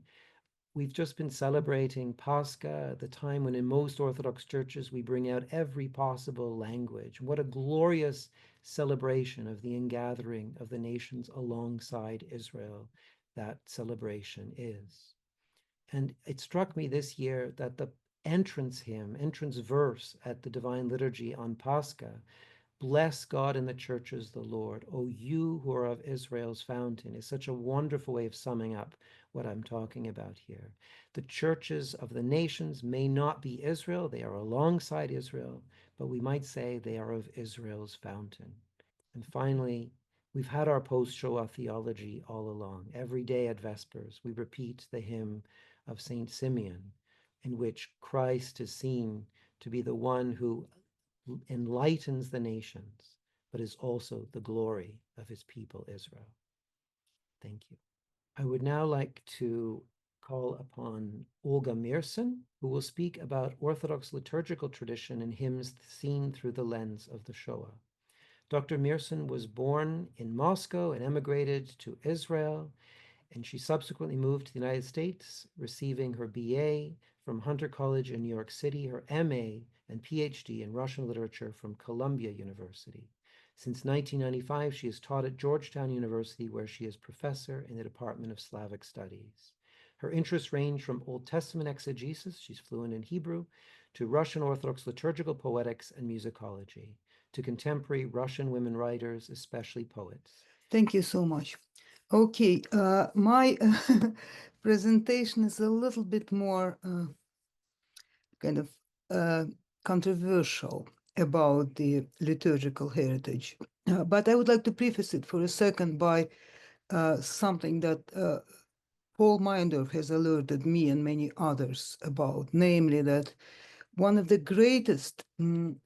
We've just been celebrating Pascha, the time when in most Orthodox churches we bring out every possible language. What a glorious celebration of the ingathering of the nations alongside Israel that celebration is. And it struck me this year that the entrance hymn, entrance verse at the Divine Liturgy on Pascha, "Bless God in the churches, the Lord, O you who are of Israel's fountain," is such a wonderful way of summing up what I'm talking about here. The churches of the nations may not be Israel, they are alongside Israel, but we might say they are of Israel's fountain. And finally, we've had our post-Shoah theology all along. Every day at Vespers, we repeat the hymn of Saint Simeon, in which Christ is seen to be the one who enlightens the nations, but is also the glory of his people Israel. Thank you. I would now like to call upon Olga Meerson, who will speak about Orthodox liturgical tradition and hymns seen through the lens of the Shoah. Dr. Meerson was born in Moscow and emigrated to Israel, and she subsequently moved to the United States, receiving her BA from Hunter College in New York City, her MA and PhD in Russian literature from Columbia University. Since 1995, she has taught at Georgetown University, where she is professor in the Department of Slavic Studies. Her interests range from Old Testament exegesis, she's fluent in Hebrew, to Russian Orthodox liturgical poetics and musicology, to contemporary Russian women writers, especially poets. Thank you so much. Okay, my presentation is a little bit more kind of controversial about the liturgical heritage, but I would like to preface it for a second by something that Paul Meindorf has alerted me and many others about, namely that one of the greatest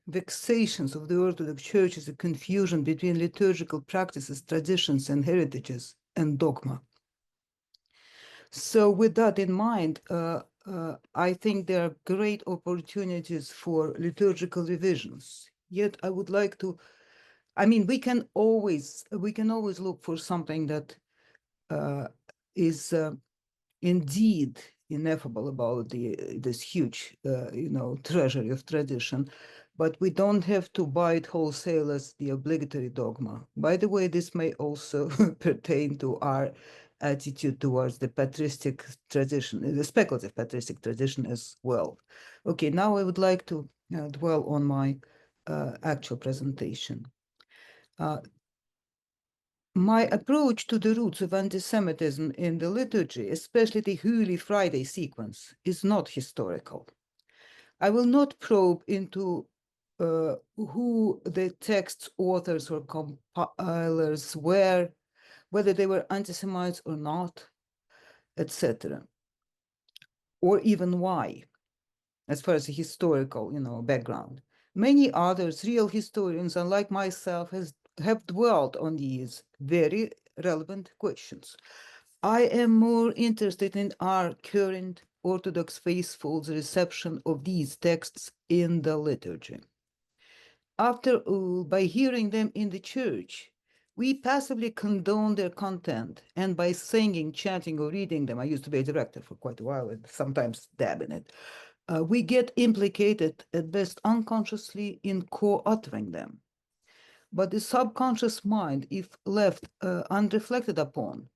vexations of the Orthodox Church is a confusion between liturgical practices, traditions, and heritages, and dogma. So with that in mind, I think there are great opportunities for liturgical revisions. Yet I would like to, I mean, we can always look for something that is indeed ineffable about this huge, treasury of tradition, but we don't have to buy it wholesale as the obligatory dogma. By the way, this may also pertain to our attitude towards the patristic tradition, the speculative patristic tradition as well. Okay, now I would like to dwell on my actual presentation. My approach to the roots of anti-Semitism in the liturgy, especially the Holy Friday sequence, is not historical. I will not probe into who the text's authors or compilers were, whether they were anti-Semites or not, etc., or even why, as far as the historical, background. Many others, real historians, unlike myself, have dwelt on these very relevant questions. I am more interested in our current Orthodox faithful's reception of these texts in the liturgy. After all, by hearing them in the church, we passively condone their content, and by singing, chanting, or reading them, I used to be a director for quite a while and sometimes dab in it, we get implicated, at best unconsciously, in co-authoring them. But the subconscious mind, if left unreflected upon,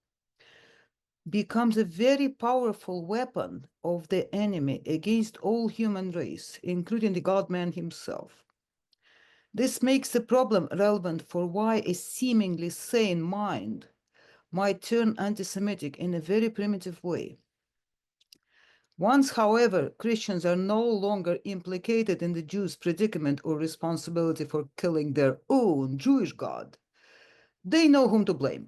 becomes a very powerful weapon of the enemy against all human race, including the God-man himself. This makes the problem relevant for why a seemingly sane mind might turn anti-Semitic in a very primitive way. Once, however, Christians are no longer implicated in the Jews' predicament or responsibility for killing their own Jewish God, they know whom to blame,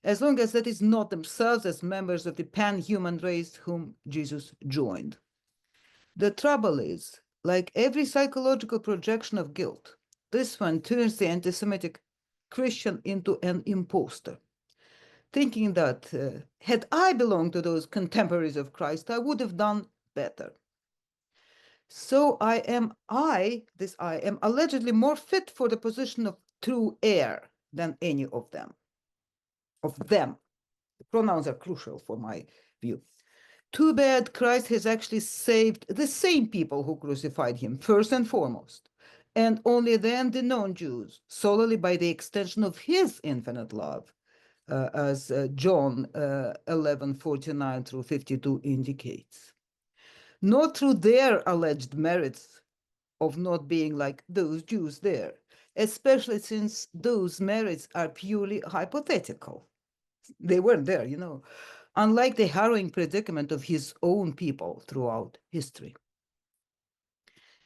as long as that is not themselves as members of the pan-human race whom Jesus joined. The trouble is, like every psychological projection of guilt, this one turns the anti-Semitic Christian into an imposter, thinking that had I belonged to those contemporaries of Christ, I would have done better. So I am allegedly more fit for the position of true heir than any of them. The pronouns are crucial for my view. Too bad Christ has actually saved the same people who crucified him, first and foremost, and only then the non-Jews, solely by the extension of his infinite love, as John 11:49 through 52 indicates. Not through their alleged merits of not being like those Jews there, especially since those merits are purely hypothetical. They weren't there, you know, unlike the harrowing predicament of his own people throughout history.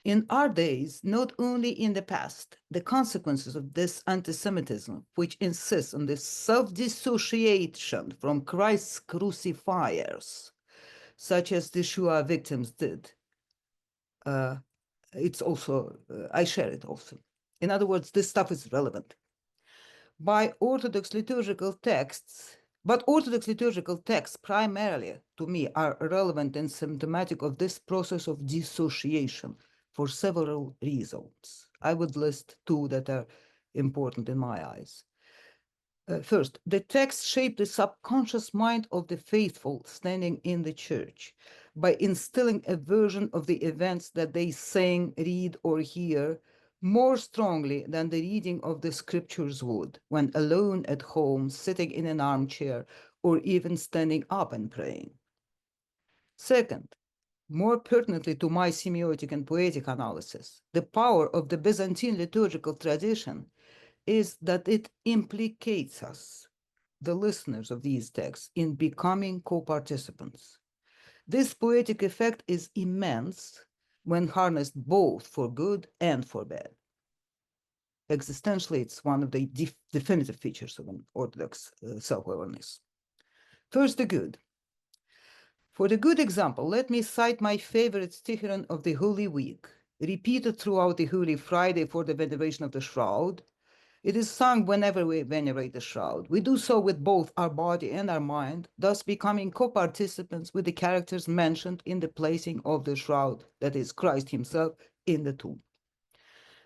In our days, not only in the past, the consequences of this anti-Semitism, which insists on the self-dissociation from Christ's crucifiers, such as the Shoah victims did, it's also, I share it also. In other words, this stuff is relevant. By Orthodox liturgical texts, but Orthodox liturgical texts primarily, to me, are relevant and symptomatic of this process of dissociation for several reasons. I would list two that are important in my eyes. First, the text shaped the subconscious mind of the faithful standing in the church by instilling a version of the events that they sing, read, or hear more strongly than the reading of the scriptures would when alone at home, sitting in an armchair, or even standing up and praying. Second, more pertinently to my semiotic and poetic analysis, the power of the Byzantine liturgical tradition is that it implicates us, the listeners of these texts, in becoming co-participants. This poetic effect is immense when harnessed both for good and for bad. Existentially, it's one of the definitive features of an Orthodox self-awareness. First, the good. For the good example, let me cite my favorite sticheron of the Holy Week, repeated throughout the Holy Friday for the veneration of the shroud. It is sung whenever we venerate the shroud. We do so with both our body and our mind, thus becoming co-participants with the characters mentioned in the placing of the shroud, that is, Christ himself, in the tomb.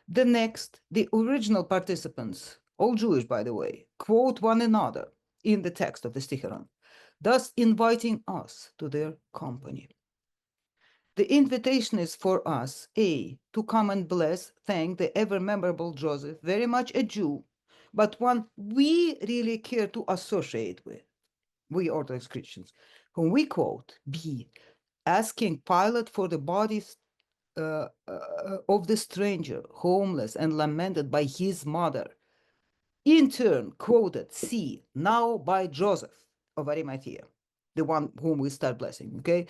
The next, the original participants, all Jewish by the way, quote one another in the text of the sticheron, thus inviting us to their company. The invitation is for us, A, to come and bless, thank the ever-memorable Joseph, very much a Jew, but one we really care to associate with, we Orthodox Christians, whom we quote, B, asking Pilate for the bodies of the stranger, homeless and lamented by his mother, in turn quoted, C, now by Joseph of Arimathea, the one whom we start blessing, okay,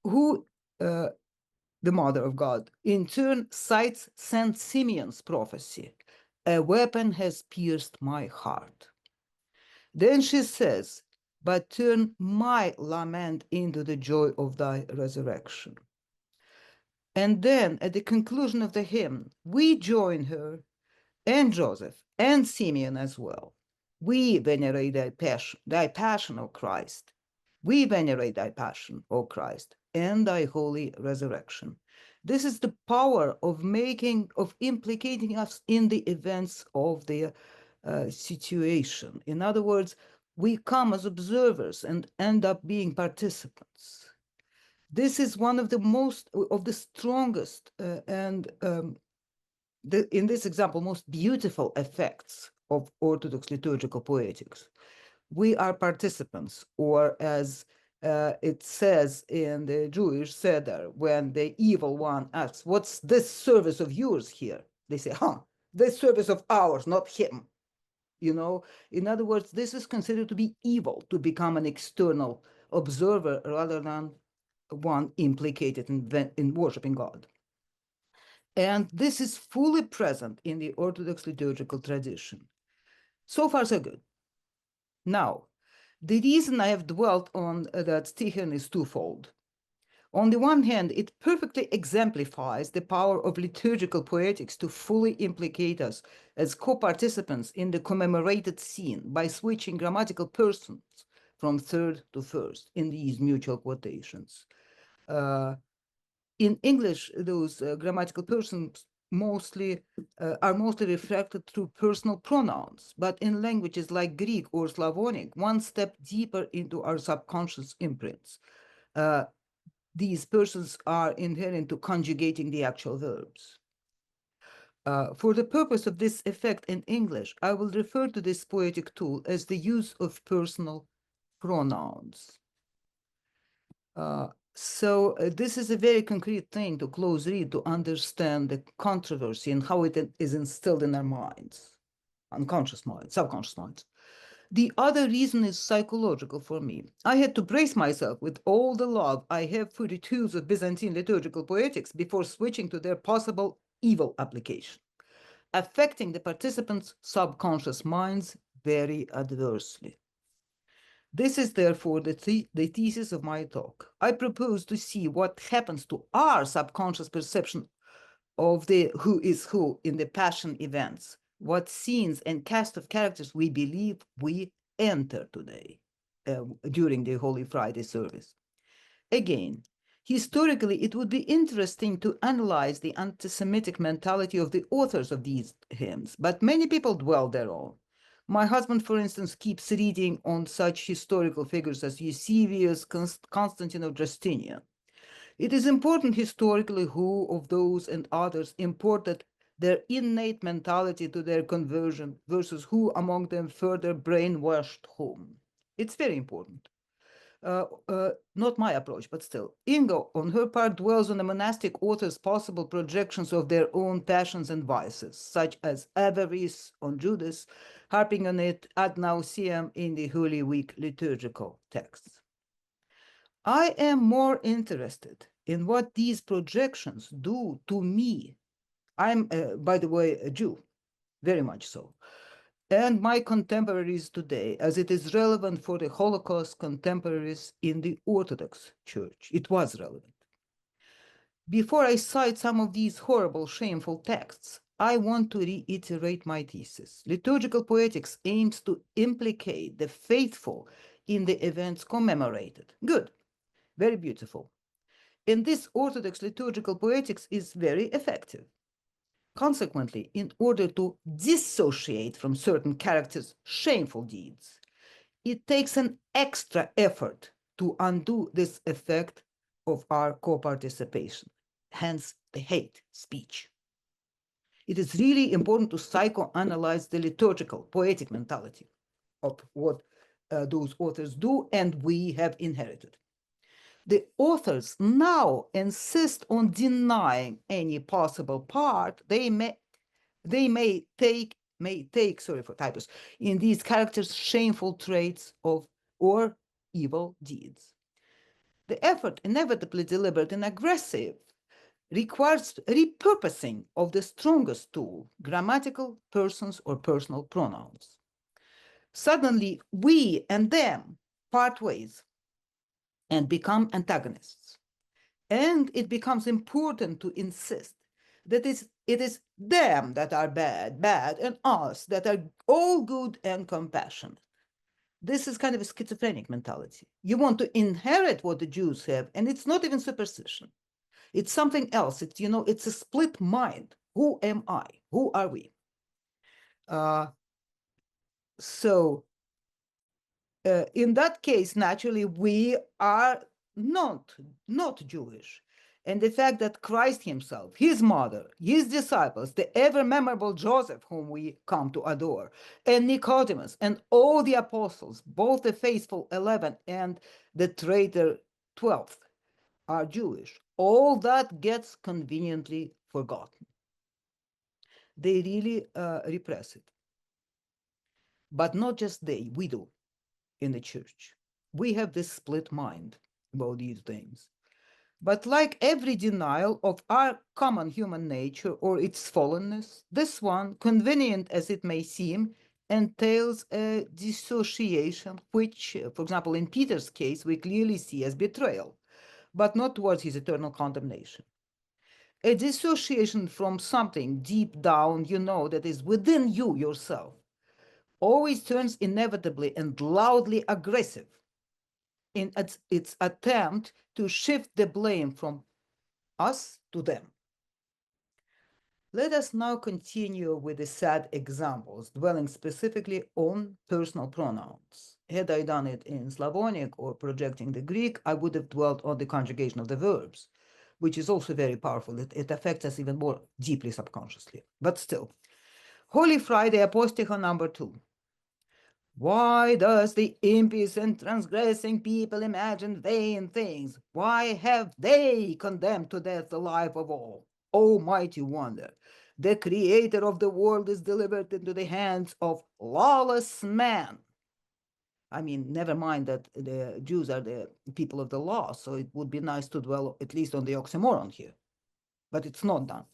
who the Mother of God, in turn cites Saint Simeon's prophecy, a weapon has pierced my heart. Then she says, but turn my lament into the joy of thy resurrection. And then at the conclusion of the hymn, we join her and Joseph and Simeon as well. We venerate thy passion, O Christ. We venerate thy passion, O Christ, and thy holy resurrection. This is the power of implicating us in the events of the situation. In other words, we come as observers and end up being participants. This is one of the strongest and in this example, most beautiful effects of Orthodox liturgical poetics. We are participants, or as it says in the Jewish Seder, when the evil one asks, what's this service of yours here? They say, this service of ours, not him. You know, in other words, this is considered to be evil, to become an external observer rather than one implicated in worshiping God. And this is fully present in the Orthodox liturgical tradition. So far, so good. Now, the reason I have dwelt on that sticheron is twofold. On the one hand, it perfectly exemplifies the power of liturgical poetics to fully implicate us as co-participants in the commemorated scene by switching grammatical persons from third to first in these mutual quotations. In English, those grammatical persons are mostly reflected through personal pronouns, but in languages like Greek or Slavonic, one step deeper into our subconscious imprints. these persons are inherent to conjugating the actual verbs. For the purpose of this effect in English, I will refer to this poetic tool as the use of personal pronouns. This is a very concrete thing to close read to understand the controversy and how it is instilled in our minds, unconscious minds, subconscious minds. The other reason is psychological for me. I had to brace myself with all the love I have for the tools of Byzantine liturgical poetics before switching to their possible evil application, affecting the participants' subconscious minds very adversely. This is therefore the thesis of my talk. I propose to see what happens to our subconscious perception of the who is who in the Passion events, what scenes and cast of characters we believe we enter today during the Holy Friday service. Again, historically, it would be interesting to analyze the anti-Semitic mentality of the authors of these hymns, but many people dwell thereon. My husband, for instance, keeps reading on such historical figures as Eusebius, Constantine, or Justinian. It is important historically who of those and others imported their innate mentality to their conversion versus who among them further brainwashed whom. It's very important. Not my approach, but still. Ingo, on her part, dwells on the monastic authors' possible projections of their own passions and vices, such as avarice on Judas, harping on it ad nauseam in the Holy Week liturgical texts. I am more interested in what these projections do to me. I'm, by the way, a Jew, very much so, and my contemporaries today, as it is relevant for the Holocaust contemporaries in the Orthodox Church. It was relevant. Before I cite some of these horrible, shameful texts, I want to reiterate my thesis. Liturgical poetics aims to implicate the faithful in the events commemorated. Good, very beautiful. And this Orthodox liturgical poetics is very effective. Consequently, in order to dissociate from certain characters' shameful deeds, it takes an extra effort to undo this effect of our co-participation, hence the hate speech. It is really important to psychoanalyze the liturgical, poetic mentality of what those authors do and we have inherited. The authors now insist on denying any possible part they may take, sorry for typos, in these characters' shameful traits of or evil deeds. The effort, inevitably deliberate and aggressive, requires repurposing of the strongest tool, grammatical, persons, or personal pronouns. Suddenly, we and them part ways and become antagonists. And it becomes important to insist that it is them that are bad, and us that are all good and compassionate. This is kind of a schizophrenic mentality. You want to inherit what the Jews have, and it's not even superstition. It's something else. It's a split mind. Who am I? Who are we? In that case, naturally, we are not Jewish. And the fact that Christ himself, his mother, his disciples, the ever memorable Joseph, whom we come to adore, and Nicodemus, and all the apostles, both the faithful 11 and the traitor 12th, are Jewish. All that gets conveniently forgotten. They really repress it. But not just they, we do in the church. We have this split mind about these things. But like every denial of our common human nature or its fallenness, this one, convenient as it may seem, entails a dissociation, which, for example, in Peter's case, we clearly see as betrayal, but not towards his eternal condemnation. A dissociation from something deep down, that is within you yourself, always turns inevitably and loudly aggressive in its attempt to shift the blame from us to them. Let us now continue with the sad examples, dwelling specifically on personal pronouns. Had I done it in Slavonic or projecting the Greek, I would have dwelt on the conjugation of the verbs, which is also very powerful. It affects us even more deeply subconsciously. But still, Holy Friday, apostrophe number 2. Why does the impious and transgressing people imagine vain things? Why have they condemned to death the life of all? O mighty wonder! The creator of the world is delivered into the hands of lawless men. I mean, never mind that the Jews are the people of the law, so it would be nice to dwell at least on the oxymoron here. But it's not done.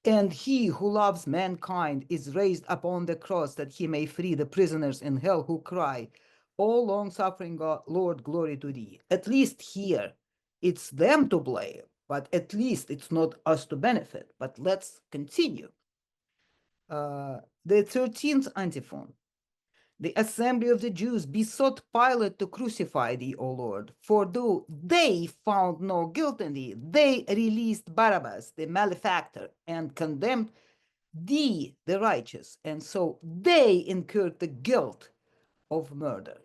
And he who loves mankind is raised upon the cross that he may free the prisoners in hell who cry, O long-suffering God, Lord, glory to thee. At least here, it's them to blame, but at least it's not us to benefit. But let's continue. The 13th antiphon. The assembly of the Jews besought Pilate to crucify thee, O Lord, for though they found no guilt in thee, they released Barabbas, the malefactor, and condemned thee, the righteous, and so they incurred the guilt of murder.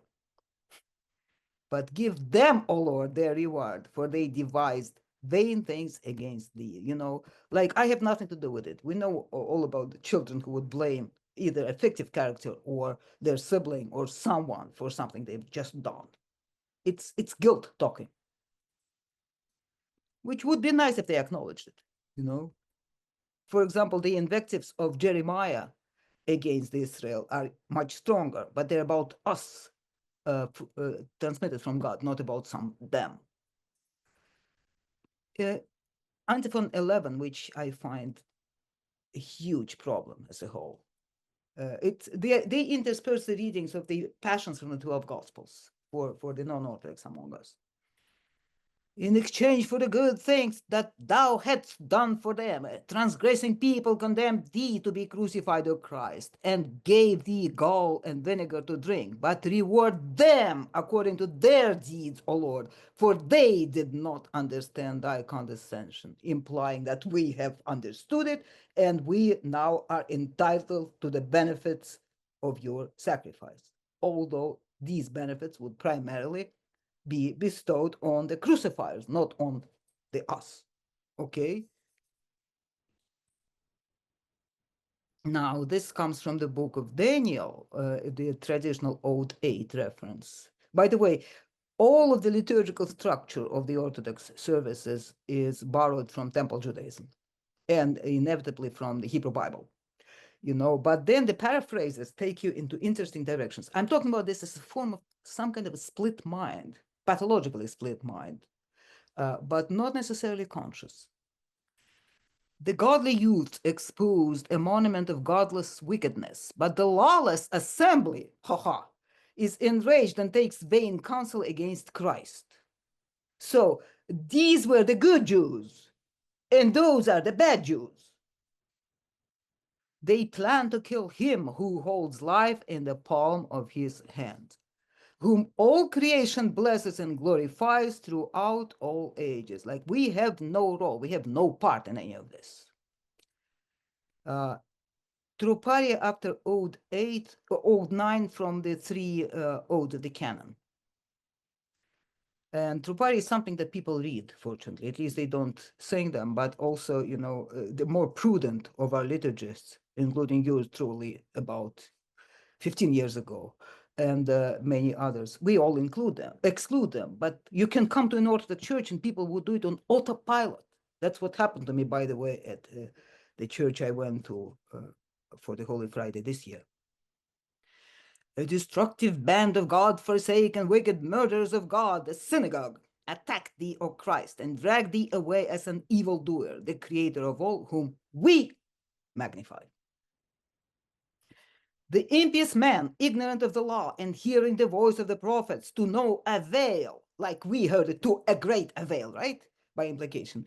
But give them, O Lord, their reward, for they devised vain things against thee. You know, like I have nothing to do with it. We know all about the children who would blame either a fictive character or their sibling or someone for something they've just done. It's guilt talking, which would be nice if they acknowledged it, you know. For example, the invectives of Jeremiah against Israel are much stronger, but they're about us, transmitted from God, not about some them. Antiphon 11, which I find a huge problem as a whole. They intersperse the readings of the passions from the 12 Gospels for the non-Orthodox among us. In exchange for the good things that thou hadst done for them, transgressing people condemned thee to be crucified, O Christ, and gave thee gall and vinegar to drink, but reward them according to their deeds, O Lord, for they did not understand thy condescension, implying that we have understood it, and we now are entitled to the benefits of your sacrifice, although these benefits would primarily be bestowed on the crucifiers, not on the us. Okay? Now, this comes from the book of Daniel, the traditional Ode 8 reference. By the way, all of the liturgical structure of the Orthodox services is borrowed from Temple Judaism and inevitably from the Hebrew Bible. You know, but then the paraphrases take you into interesting directions. I'm talking about this as a form of some kind of a split mind, pathologically split mind, but not necessarily conscious. The godly youth exposed a monument of godless wickedness, but the lawless assembly, is enraged and takes vain counsel against Christ. So these were the good Jews, and those are the bad Jews. They plan to kill him who holds life in the palm of his hand, whom all creation blesses and glorifies throughout all ages. Like we have no role, we have no part in any of this. Trupari after Ode 8, Ode 9 from the 3 Ode of the canon. And Trupari is something that people read, fortunately. At least they don't sing them, but also, you know, the more prudent of our liturgists, including yours truly about 15 years ago, and many others, we all exclude them. But you can come to an Orthodox church and people will do it on autopilot. That's what happened to me, by the way, at the church I went to for the Holy Friday this year. A destructive band of God-forsaken wicked murderers of God, the synagogue, attacked thee, O Christ, and dragged thee away as an evildoer, the creator of all whom we magnify. The impious man, ignorant of the law and hearing the voice of the prophets to no avail, like we heard it, to a great avail, right? By implication,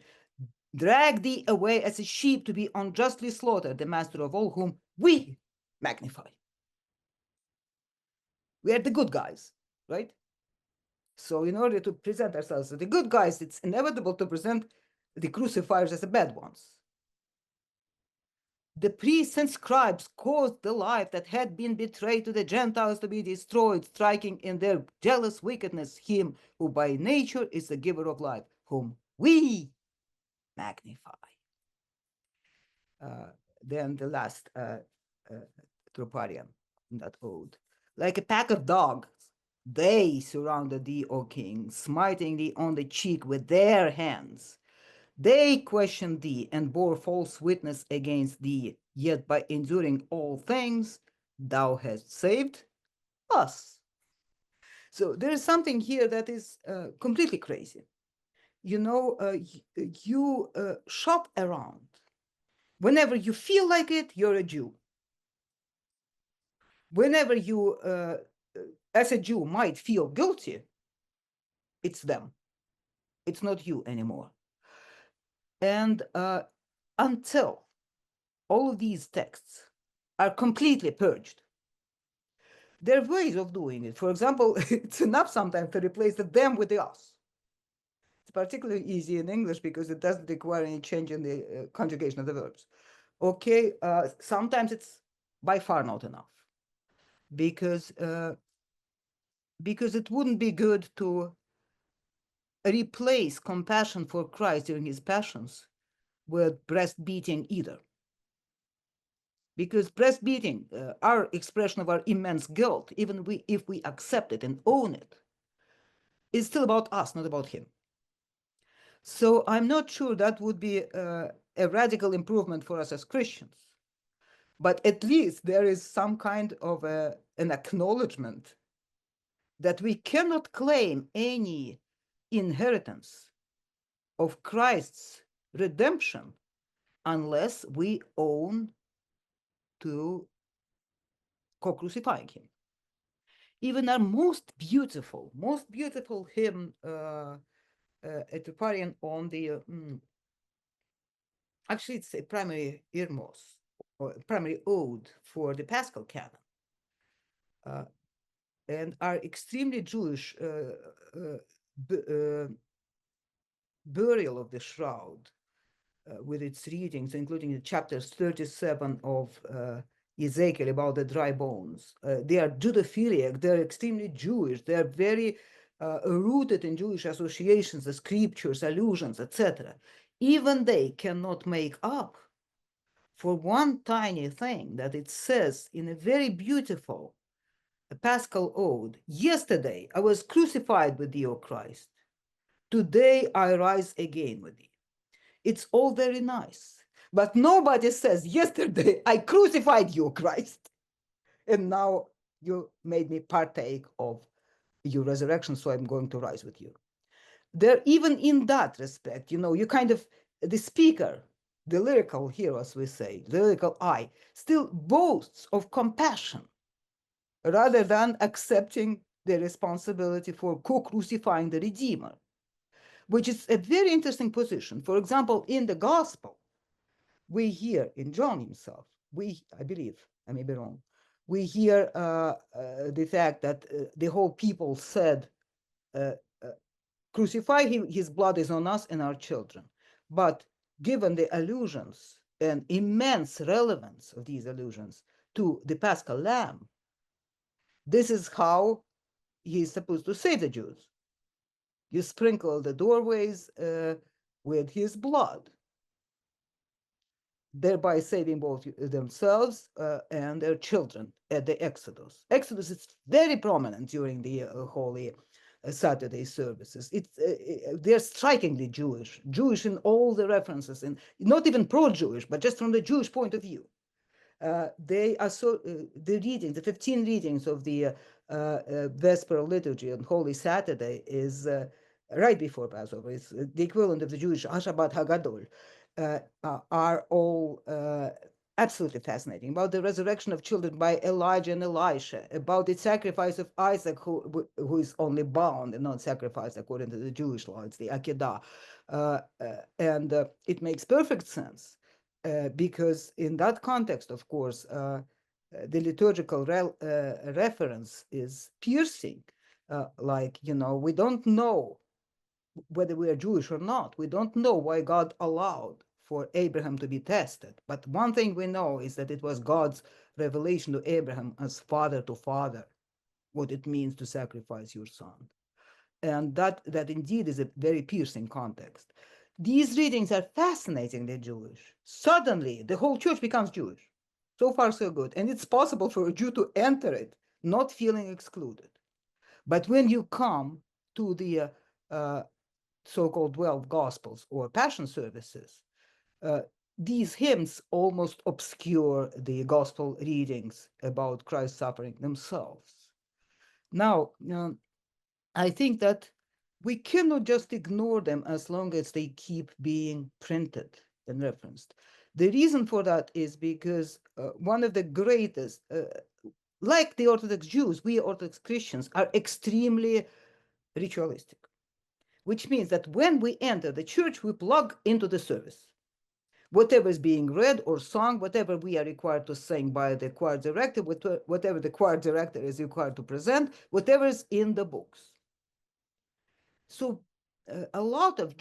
drag thee away as a sheep to be unjustly slaughtered, the master of all whom we magnify. We are the good guys, right? So in order to present ourselves as the good guys, it's inevitable to present the crucifiers as the bad ones. The priests and scribes caused the life that had been betrayed to the Gentiles to be destroyed, striking in their jealous wickedness him who by nature is the giver of life, whom we magnify. Then the last troparion in that ode. Like a pack of dogs, they surrounded thee, O king, smiting thee on the cheek with their hands. They questioned thee and bore false witness against thee, yet by enduring all things, thou hast saved us. So there is something here that is completely crazy. You know, you shop around. Whenever you feel like it, you're a Jew. Whenever you, as a Jew, might feel guilty, it's them. It's not you anymore. And until all of these texts are completely purged, there are ways of doing it. For example, it's enough sometimes to replace the them with the us. It's particularly easy in English because it doesn't require any change in the conjugation of the verbs. Okay, sometimes it's by far not enough because it wouldn't be good to replace compassion for Christ during his passions with breast beating either. Because breast beating, our expression of our immense guilt, even if we accept it and own it, is still about us, not about him. So I'm not sure that would be a radical improvement for us as Christians. But at least there is some kind of an acknowledgement that we cannot claim any inheritance of Christ's redemption unless we own to co-crucifying him. Even our most beautiful hymn, a troparion on the, actually it's a primary irmos, or primary ode for the Paschal canon, and our extremely Jewish burial of the shroud, with its readings, including the chapters 37 of Ezekiel about the dry bones. They are Judophiliac, they're extremely Jewish, they're very rooted in Jewish associations, the scriptures, allusions, etc. Even they cannot make up for one tiny thing that it says in a very beautiful Paschal ode. Yesterday I was crucified with thee, O Christ. Today I rise again with thee. It's all very nice, but nobody says, yesterday I crucified you, Christ, and now you made me partake of your resurrection, so I'm going to rise with you. There, even in that respect, you know, you kind of, the speaker, the lyrical hero, as we say, the lyrical I, still boasts of compassion rather than accepting the responsibility for co-crucifying the Redeemer, which is a very interesting position. For example, in the Gospel, we hear in John himself, I believe, I may be wrong, we hear the fact that the whole people said, crucify him, his blood is on us and our children. But given the allusions and immense relevance of these allusions to the Paschal Lamb, this is how he is supposed to save the Jews. You sprinkle the doorways with his blood, thereby saving both themselves and their children at the Exodus. Exodus is very prominent during the Holy Saturday services. They're strikingly Jewish in all the references, and not even pro-Jewish, but just from the Jewish point of view. They are the readings, the 15 readings of the Vesper liturgy on Holy Saturday is right before Passover. It's the equivalent of the Jewish Hashabbat Hagadol. Are all absolutely fascinating, about the resurrection of children by Elijah and Elisha, about the sacrifice of Isaac, who is only bound and not sacrificed according to the Jewish law. It's the Akedah. And it makes perfect sense because in that context, of course, the liturgical reference is piercing. Like, you know, we don't know whether we are Jewish or not. We don't know why God allowed for Abraham to be tested. But one thing we know is that it was God's revelation to Abraham as father to father, what it means to sacrifice your son. And that indeed is a very piercing context. These readings are fascinatingly Jewish. Suddenly, the whole church becomes Jewish. So far, so good. And it's possible for a Jew to enter it, not feeling excluded. But when you come to the so-called 12 Gospels or Passion services, these hymns almost obscure the Gospel readings about Christ's suffering themselves. Now, I think that we cannot just ignore them as long as they keep being printed and referenced. The reason for that is because one of the greatest, like the Orthodox Jews, we Orthodox Christians are extremely ritualistic, which means that when we enter the church, we plug into the service. Whatever is being read or sung, whatever we are required to sing by the choir director, whatever the choir director is required to present, whatever is in the books. So a lot of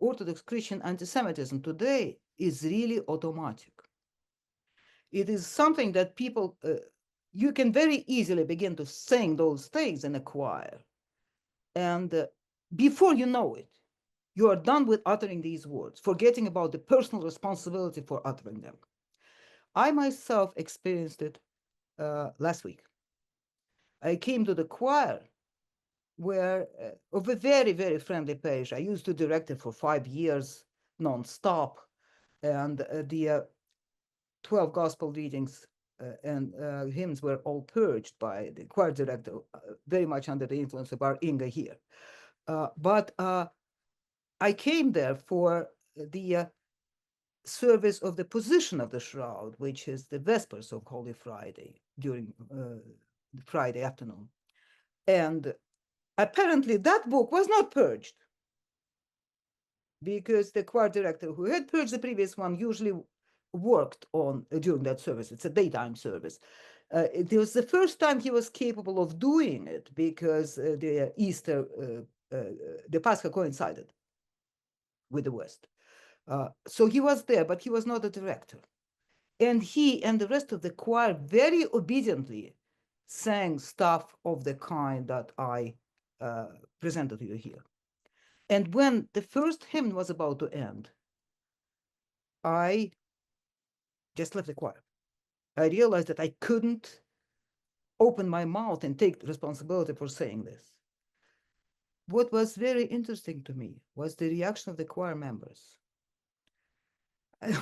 Orthodox Christian anti-Semitism today is really automatic. It is something that people, you can very easily begin to sing those things in a choir. And before you know it, you are done with uttering these words, forgetting about the personal responsibility for uttering them. I myself experienced it last week. I came to the choir where of a very, very friendly parish. I used to direct it for 5 years, nonstop. And the 12 gospel readings and hymns were all purged by the choir director, very much under the influence of our Inga here. But I came there for the service of the position of the shroud, which is the Vespers of Holy Friday during Friday afternoon. And apparently that book was not purged because the choir director who had purged the previous one usually worked on during that service. It's a daytime service. It was the first time he was capable of doing it because the Easter, the Pascha coincided with the West. So he was there, but he was not a director. And he and the rest of the choir very obediently sang stuff of the kind that I presented to you here. And when the first hymn was about to end, I just left the choir. I realized that I couldn't open my mouth and take responsibility for saying this. What was very interesting to me was the reaction of the choir members.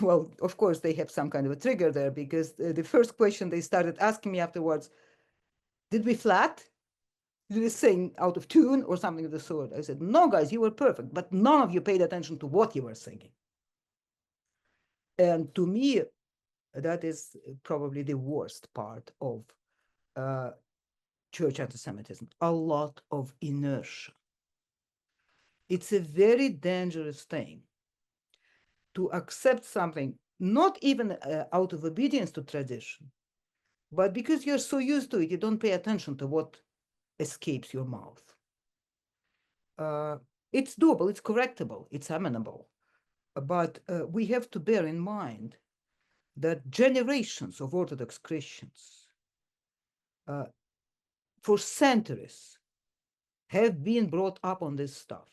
Well, of course, they have some kind of a trigger there because the first question they started asking me afterwards, did we flat? Did we sing out of tune or something of the sort? I said, no, guys, you were perfect, but none of you paid attention to what you were singing. And to me, that is probably the worst part of church anti-Semitism, a lot of inertia. It's a very dangerous thing to accept something, not even out of obedience to tradition, but because you're so used to it, you don't pay attention to what escapes your mouth. It's doable, it's correctable, it's amenable, but we have to bear in mind that generations of Orthodox Christians for centuries have been brought up on this stuff,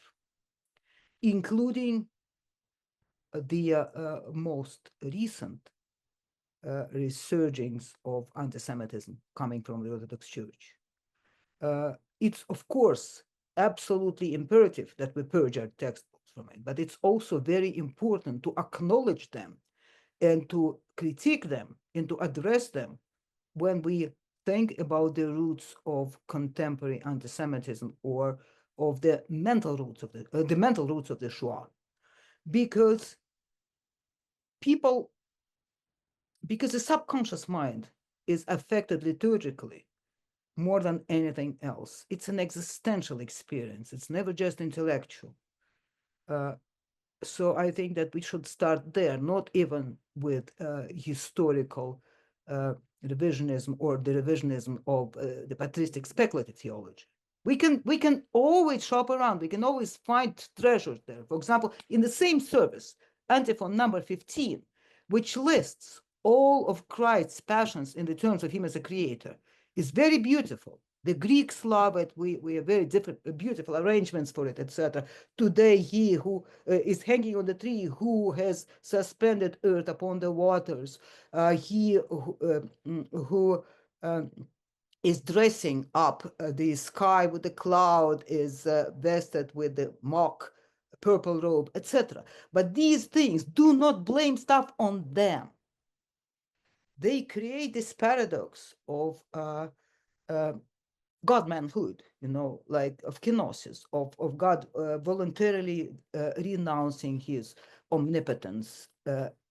including the most recent resurgings of anti-Semitism coming from the Orthodox Church. It's, of course, absolutely imperative that we purge our textbooks from it, but it's also very important to acknowledge them and to critique them and to address them when we think about the roots of contemporary anti-Semitism or of the mental roots of the Shoah, because the subconscious mind is affected liturgically more than anything else. It's an existential experience. It's never just intellectual. So I think that we should start there, not even with historical revisionism or the revisionism of the patristic speculative theology. We can always shop around. We can always find treasures there. For example, in the same service, antiphon number 15, which lists all of Christ's passions in the terms of him as a creator, is very beautiful. The Greeks love it. We have very different, beautiful arrangements for it, etc. Today, he who is hanging on the tree, who has suspended earth upon the waters, he who is dressing up the sky with the cloud, is vested with the mock purple robe, etc. But these things, do not blame stuff on them. They create this paradox of God-manhood, like of kenosis, of God voluntarily renouncing his omnipotence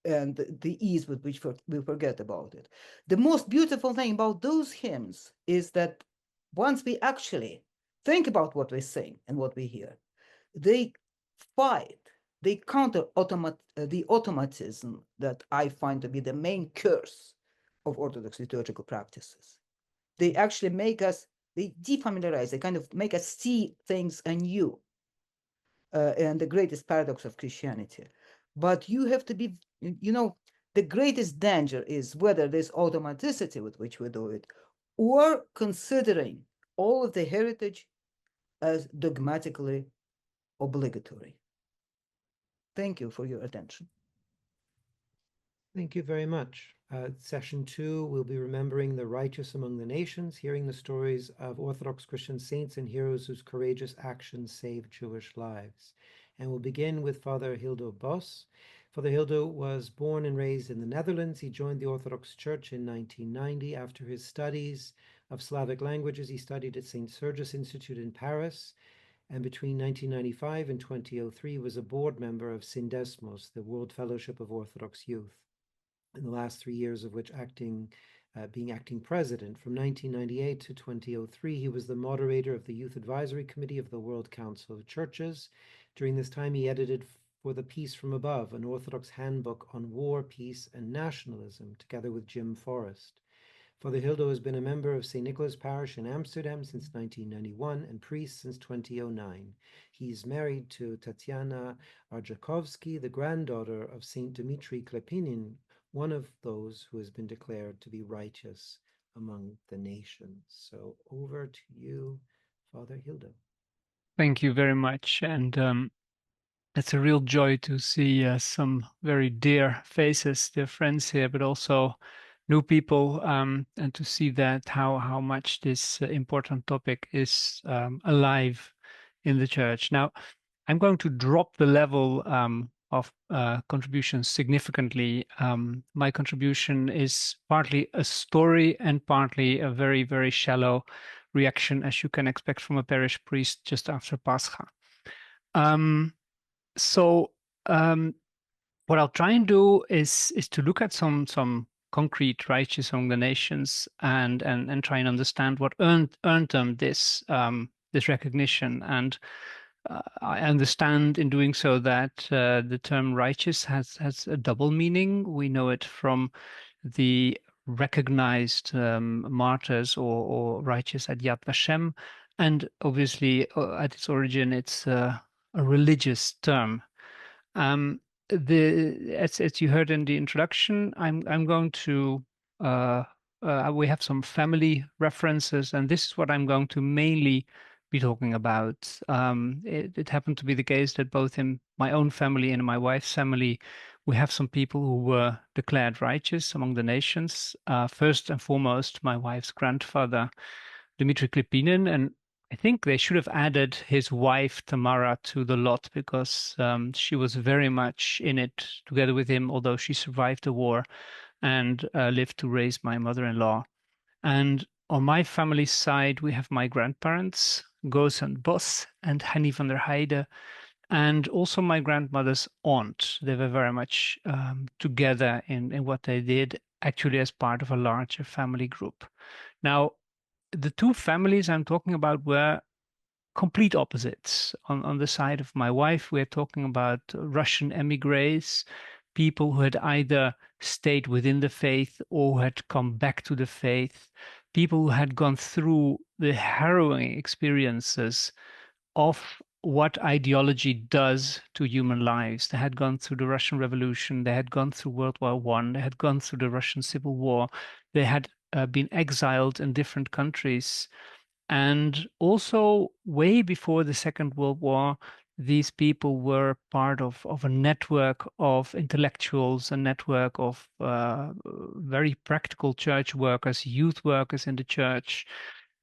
and the ease with which we forget about it. The most beautiful thing about those hymns is that once we actually think about what we sing and what we hear, they counter the automatism that I find to be the main curse of Orthodox liturgical practices. They actually they defamiliarize, they kind of make us see things anew, and the greatest paradox of Christianity. But you have to be, the greatest danger is whether there's automaticity with which we do it, or considering all of the heritage as dogmatically obligatory. Thank you for your attention. Thank you very much. Session 2, we'll be remembering the righteous among the nations, hearing the stories of Orthodox Christian saints and heroes whose courageous actions saved Jewish lives. And we'll begin with Father Hildo Bos. Father Hildo was born and raised in the Netherlands. He joined the Orthodox Church in 1990. After his studies of Slavic languages, he studied at St. Sergius Institute in Paris. And between 1995 and 2003 was a board member of Syndesmos, the World Fellowship of Orthodox Youth, in the last 3 years of which being acting president. From 1998 to 2003, he was the moderator of the Youth Advisory Committee of the World Council of Churches. During this time, he edited For the Peace from Above, an Orthodox handbook on war, peace, and nationalism, together with Jim Forrest. Father Hildo has been a member of St. Nicholas Parish in Amsterdam since 1991 and priest since 2009. He's married to Tatiana Arjakovsky, the granddaughter of St. Dmitry Klepinin, one of those who has been declared to be righteous among the nations. So over to you, Father Hildo. Thank you very much. And it's a real joy to see some very dear faces, dear friends here, but also new people, and to see that how much this important topic is alive in the church. Now, I'm going to drop the level of contributions significantly. My contribution is partly a story and partly a very, very shallow reaction, as you can expect from a parish priest just after Pascha. What I'll try and do is to look at some concrete righteous among the nations and try and understand what earned them this recognition. And I understand in doing so that the term righteous has a double meaning. We know it from the recognized martyrs or righteous at Yad Vashem, and obviously at its origin it's a religious term. As you heard in the introduction, I'm going to we have some family references, and this is what I'm going to mainly be talking about. It happened to be the case that both in my own family and in my wife's family, we have some people who were declared righteous among the nations. First and foremost, my wife's grandfather, Dmitry Klepinin, and I think they should have added his wife, Tamara, to the lot, because she was very much in it together with him, although she survived the war and lived to raise my mother-in-law. And on my family side, we have my grandparents, Goos and Bos, and Henny van der Heide, and also my grandmother's aunt. They were very much together in what they did, actually as part of a larger family group. Now, the two families I'm talking about were complete opposites. On the side of my wife, we're talking about Russian emigres, people who had either stayed within the faith or had come back to the faith, people who had gone through the harrowing experiences of what ideology does to human lives. They had gone through the Russian Revolution, they had gone through World War I, they had gone through the Russian Civil War, they had been exiled in different countries. And also, way before the Second World War, these people were part of a network of intellectuals, a network of very practical church workers, youth workers in the church,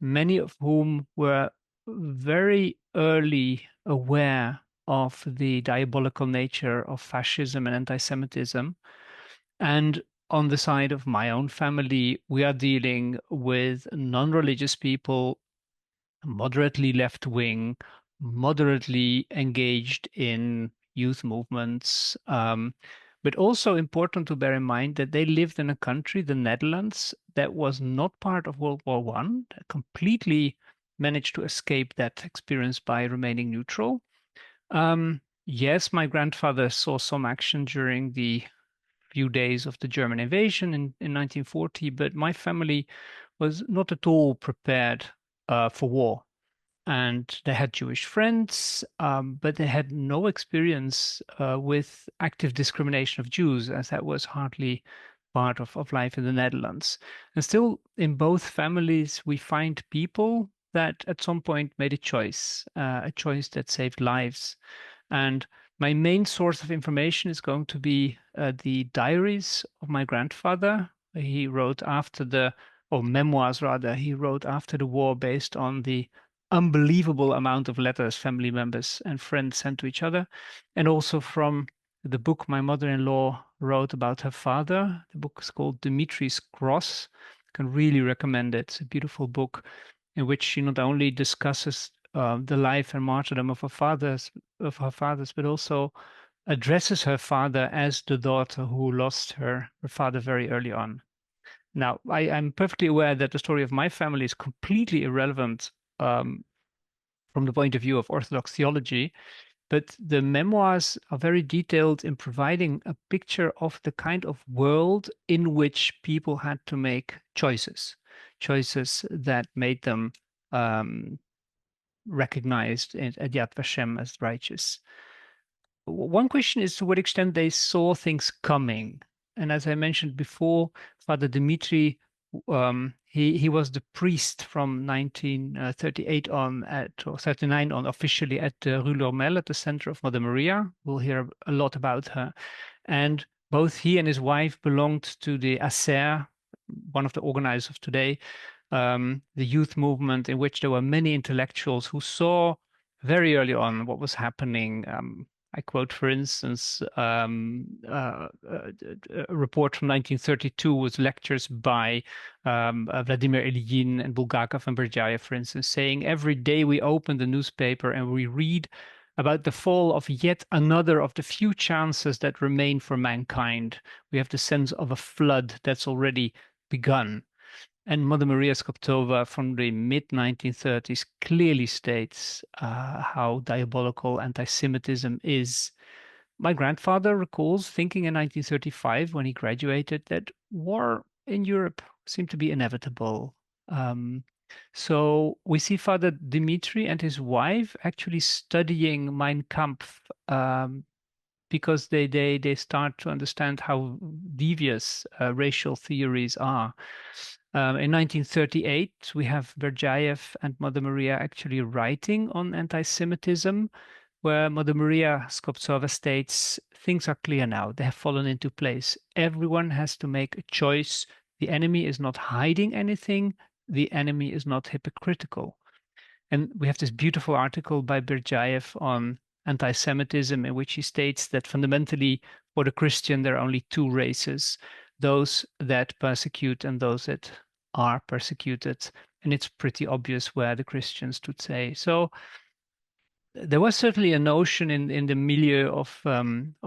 many of whom were very early aware of the diabolical nature of fascism and anti-Semitism. And on the side of my own family, we are dealing with non-religious people, moderately left-wing, moderately engaged in youth movements, but also important to bear in mind that they lived in a country, the Netherlands, that was not part of World War I, completely managed to escape that experience by remaining neutral. Yes, my grandfather saw some action during the few days of the German invasion in 1940, but my family was not at all prepared for war. And they had Jewish friends, but they had no experience with active discrimination of Jews, as that was hardly part of life in the Netherlands. And still, in both families, we find people that at some point made a choice that saved lives. And my main source of information is going to be the diaries of my grandfather. He wrote or memoirs rather, he wrote after the war based on the unbelievable amount of letters family members and friends sent to each other, and also from the book my mother-in-law wrote about her father. The book is called Dimitri's Cross. I can really recommend it. It's a beautiful book in which she not only discusses the life and martyrdom of her fathers, but also addresses her father as the daughter who lost her father very early on. Now, I'm perfectly aware that the story of my family is completely irrelevant from the point of view of Orthodox theology, but the memoirs are very detailed in providing a picture of the kind of world in which people had to make choices that made them recognized at Yad Vashem as righteous. One question is to what extent they saw things coming. And as I mentioned before, Father Dimitri, he was the priest from 1938 on or 39 on officially at Rue Lormel at the Center of Mother Maria. We'll hear a lot about her. And both he and his wife belonged to the ACER, one of the organizers of today, the youth movement in which there were many intellectuals who saw very early on what was happening. I quote, for instance, a report from 1932 with lectures by Vladimir Ilyin and Bulgakov and Berdyaev, for instance, saying every day we open the newspaper and we read about the fall of yet another of the few chances that remain for mankind. We have the sense of a flood that's already begun. And Mother Maria Skoptova from the mid-1930s clearly states how diabolical anti-Semitism is. My grandfather recalls thinking in 1935 when he graduated that war in Europe seemed to be inevitable. So we see Father Dimitri and his wife actually studying Mein Kampf because they start to understand how devious racial theories are. In 1938, we have Berdyaev and Mother Maria actually writing on anti-Semitism, where Mother Maria Skoptsova states, things are clear now. They have fallen into place. Everyone has to make a choice. The enemy is not hiding anything. The enemy is not hypocritical. And we have this beautiful article by Berdyaev on anti-Semitism in which he states that fundamentally for the Christian, there are only two races, those that persecute and those that are persecuted. And it's pretty obvious where the Christians would say. So there was certainly a notion in the milieu of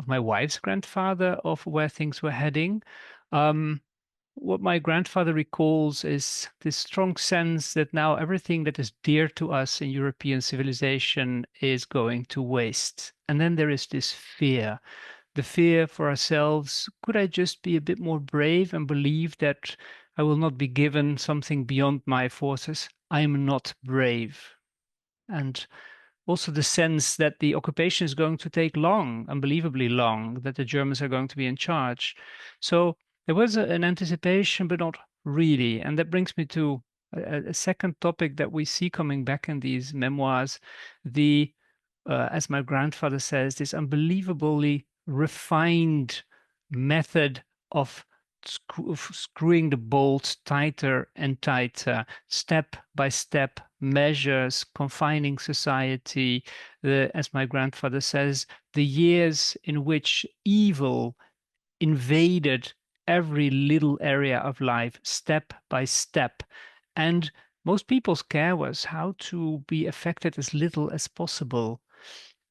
my wife's grandfather of where things were heading. What my grandfather recalls is this strong sense that now everything that is dear to us in European civilization is going to waste. And then there is this fear, the fear for ourselves. Could I just be a bit more brave and believe that I will not be given something beyond my forces. I am not brave. And also the sense that the occupation is going to take long, unbelievably long, that the Germans are going to be in charge. So there was an anticipation, but not really. And that brings me to a second topic that we see coming back in these memoirs, as my grandfather says, this unbelievably refined method of screwing the bolts tighter and tighter, step by step measures, confining society, as my grandfather says, the years in which evil invaded every little area of life, step by step. And most people's care was how to be affected as little as possible.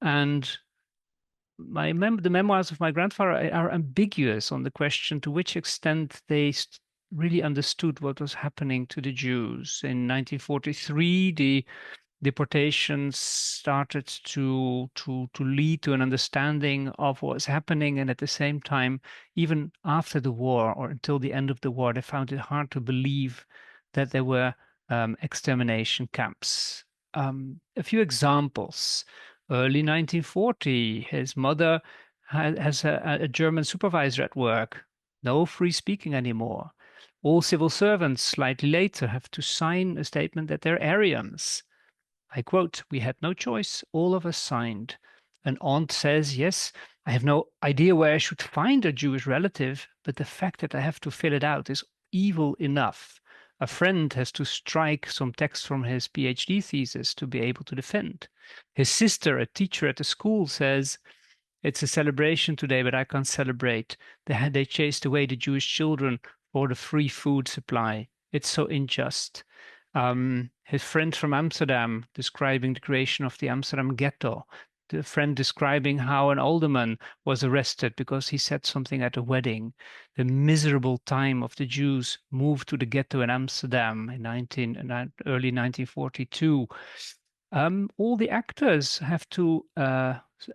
And the memoirs of my grandfather are ambiguous on the question to which extent they really understood what was happening to the Jews. In 1943, the deportations started to lead to an understanding of what was happening, and at the same time, even after the war or until the end of the war, they found it hard to believe that there were extermination camps. A few examples. Early 1940, his mother has a German supervisor at work. No free speaking anymore. All civil servants slightly later have to sign a statement that they're Aryans. I quote, "We had no choice, all of us signed." An aunt says, "Yes, I have no idea where I should find a Jewish relative, but the fact that I have to fill it out is evil enough." A friend has to strike some text from his PhD thesis to be able to defend. His sister, a teacher at the school, says, "It's a celebration today, but I can't celebrate. They chased away the Jewish children for the free food supply. It's so unjust." His friend from Amsterdam describing the creation of the Amsterdam ghetto. The friend describing how an alderman was arrested because he said something at a wedding. The miserable time of the Jews moved to the ghetto in Amsterdam in early 1942. All the actors have to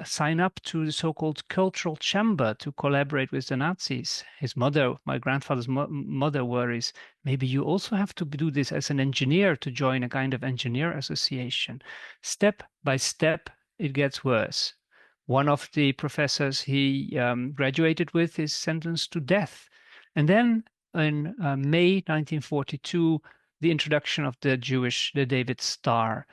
sign up to the so-called cultural chamber to collaborate with the Nazis. His mother, my grandfather's mother, worries, maybe you also have to do this as an engineer to join a kind of engineer association. Step by step, it gets worse. One of the professors he graduated with is sentenced to death. And then in May 1942, the introduction of the David Star.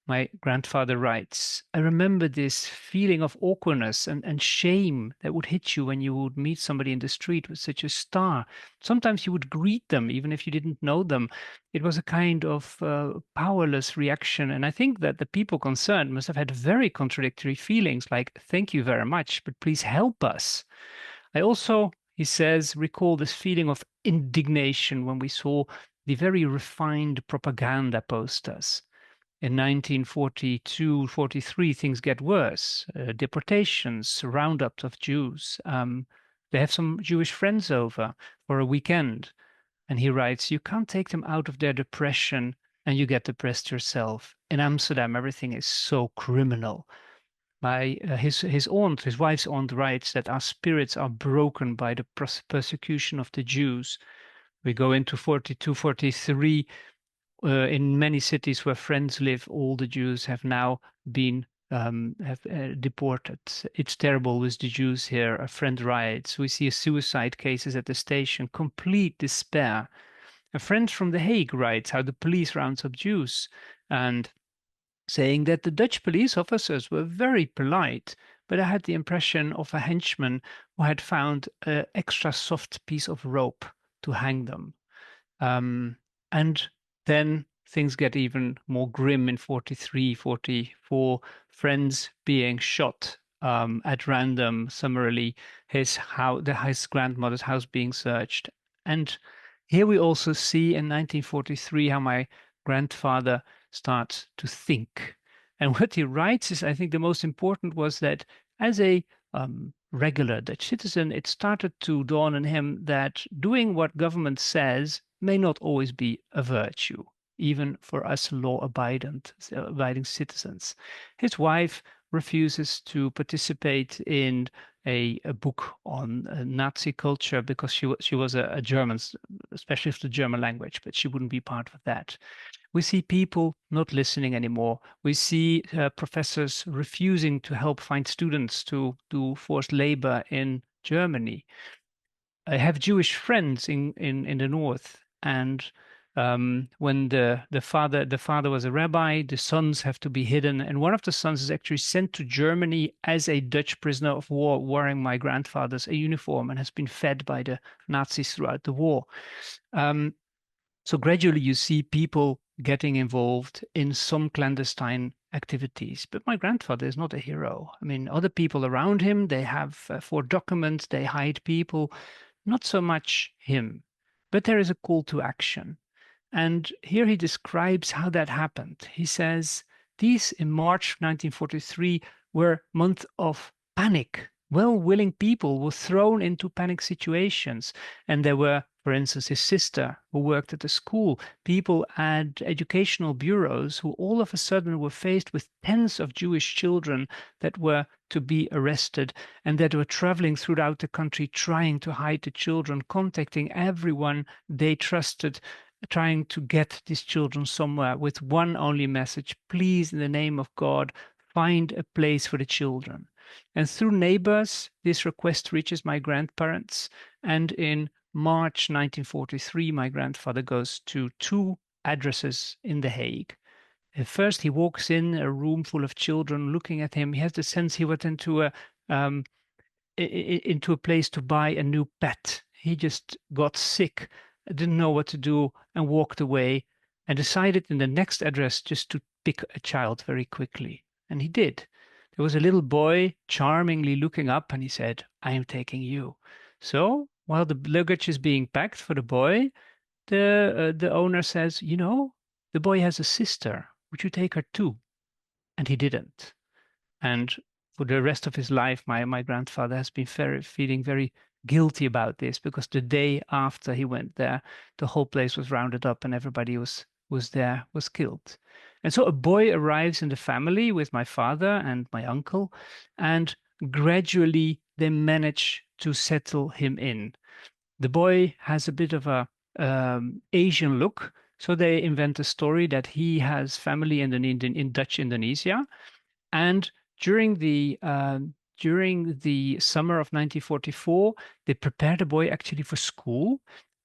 My grandfather writes, "I remember this feeling of awkwardness and shame that would hit you when you would meet somebody in the street with such a star. Sometimes you would greet them even if you didn't know them. It was a kind of powerless reaction. And I think that the people concerned must have had very contradictory feelings like, thank you very much, but please help us. I also," he says, "recall this feeling of indignation when we saw the very refined propaganda posters. In 1942-43, things get worse. Deportations, roundups of Jews. They have some Jewish friends over for a weekend." And he writes, "You can't take them out of their depression and you get depressed yourself. In Amsterdam, everything is so criminal." His wife's aunt writes that our spirits are broken by the persecution of the Jews. We go into 42-43. In many cities where Friends live, all the Jews have now been deported. It's terrible with the Jews here. A friend writes, "We see suicide cases at the station, complete despair." A friend from The Hague writes how the police rounds up Jews and saying that the Dutch police officers were very polite, but I had the impression of a henchman who had found an extra soft piece of rope to hang them. And then things get even more grim in 43-44, friends being shot at random, summarily, his grandmother's house being searched. And here we also see in 1943 how my grandfather starts to think. And what he writes is, I think the most important was that as a regular Dutch citizen, it started to dawn on him that doing what government says may not always be a virtue, even for us law-abiding citizens. His wife refuses to participate in a book on Nazi culture because she was a German, especially of the German language, but she wouldn't be part of that. We see people not listening anymore. We see professors refusing to help find students to do forced labor in Germany. I have Jewish friends in the north, and when the father was a rabbi, the sons have to be hidden, and one of the sons is actually sent to Germany as a Dutch prisoner of war, wearing my grandfather's uniform, and has been fed by the Nazis throughout the war. So gradually you see people getting involved in some clandestine activities. But my grandfather is not a hero. I mean, other people around him, they have for documents, they hide people, not so much him. But there is a call to action. And here he describes how that happened. He says, these in March 1943 were months of panic. Well-willing people were thrown into panic situations. And there were, for instance, his sister who worked at the school, people at educational bureaus who all of a sudden were faced with tens of Jewish children that were to be arrested and that were traveling throughout the country trying to hide the children, contacting everyone they trusted, trying to get these children somewhere with one only message: please, in the name of God, find a place for the children. And through neighbors, this request reaches my grandparents. And in March 1943, my grandfather goes to 2 addresses in The Hague. At first, he walks in a room full of children looking at him. He has the sense he went into a place to buy a new pet. He just got sick, didn't know what to do, and walked away, and decided in the next address just to pick a child very quickly. And he did. There was a little boy charmingly looking up, and he said, "I am taking you." So while the luggage is being packed for the boy, the owner says, "You know, the boy has a sister. Would you take her too?" And he didn't. And for the rest of his life, my grandfather has been feeling very guilty about this, because the day after he went there, the whole place was rounded up and everybody was killed. And so a boy arrives in the family with my father and my uncle, and gradually they manage to settle him in. The boy has a bit of a Asian look, so they invent a story that he has family in Dutch Indonesia, and during the summer of 1944, they prepare the boy actually for school.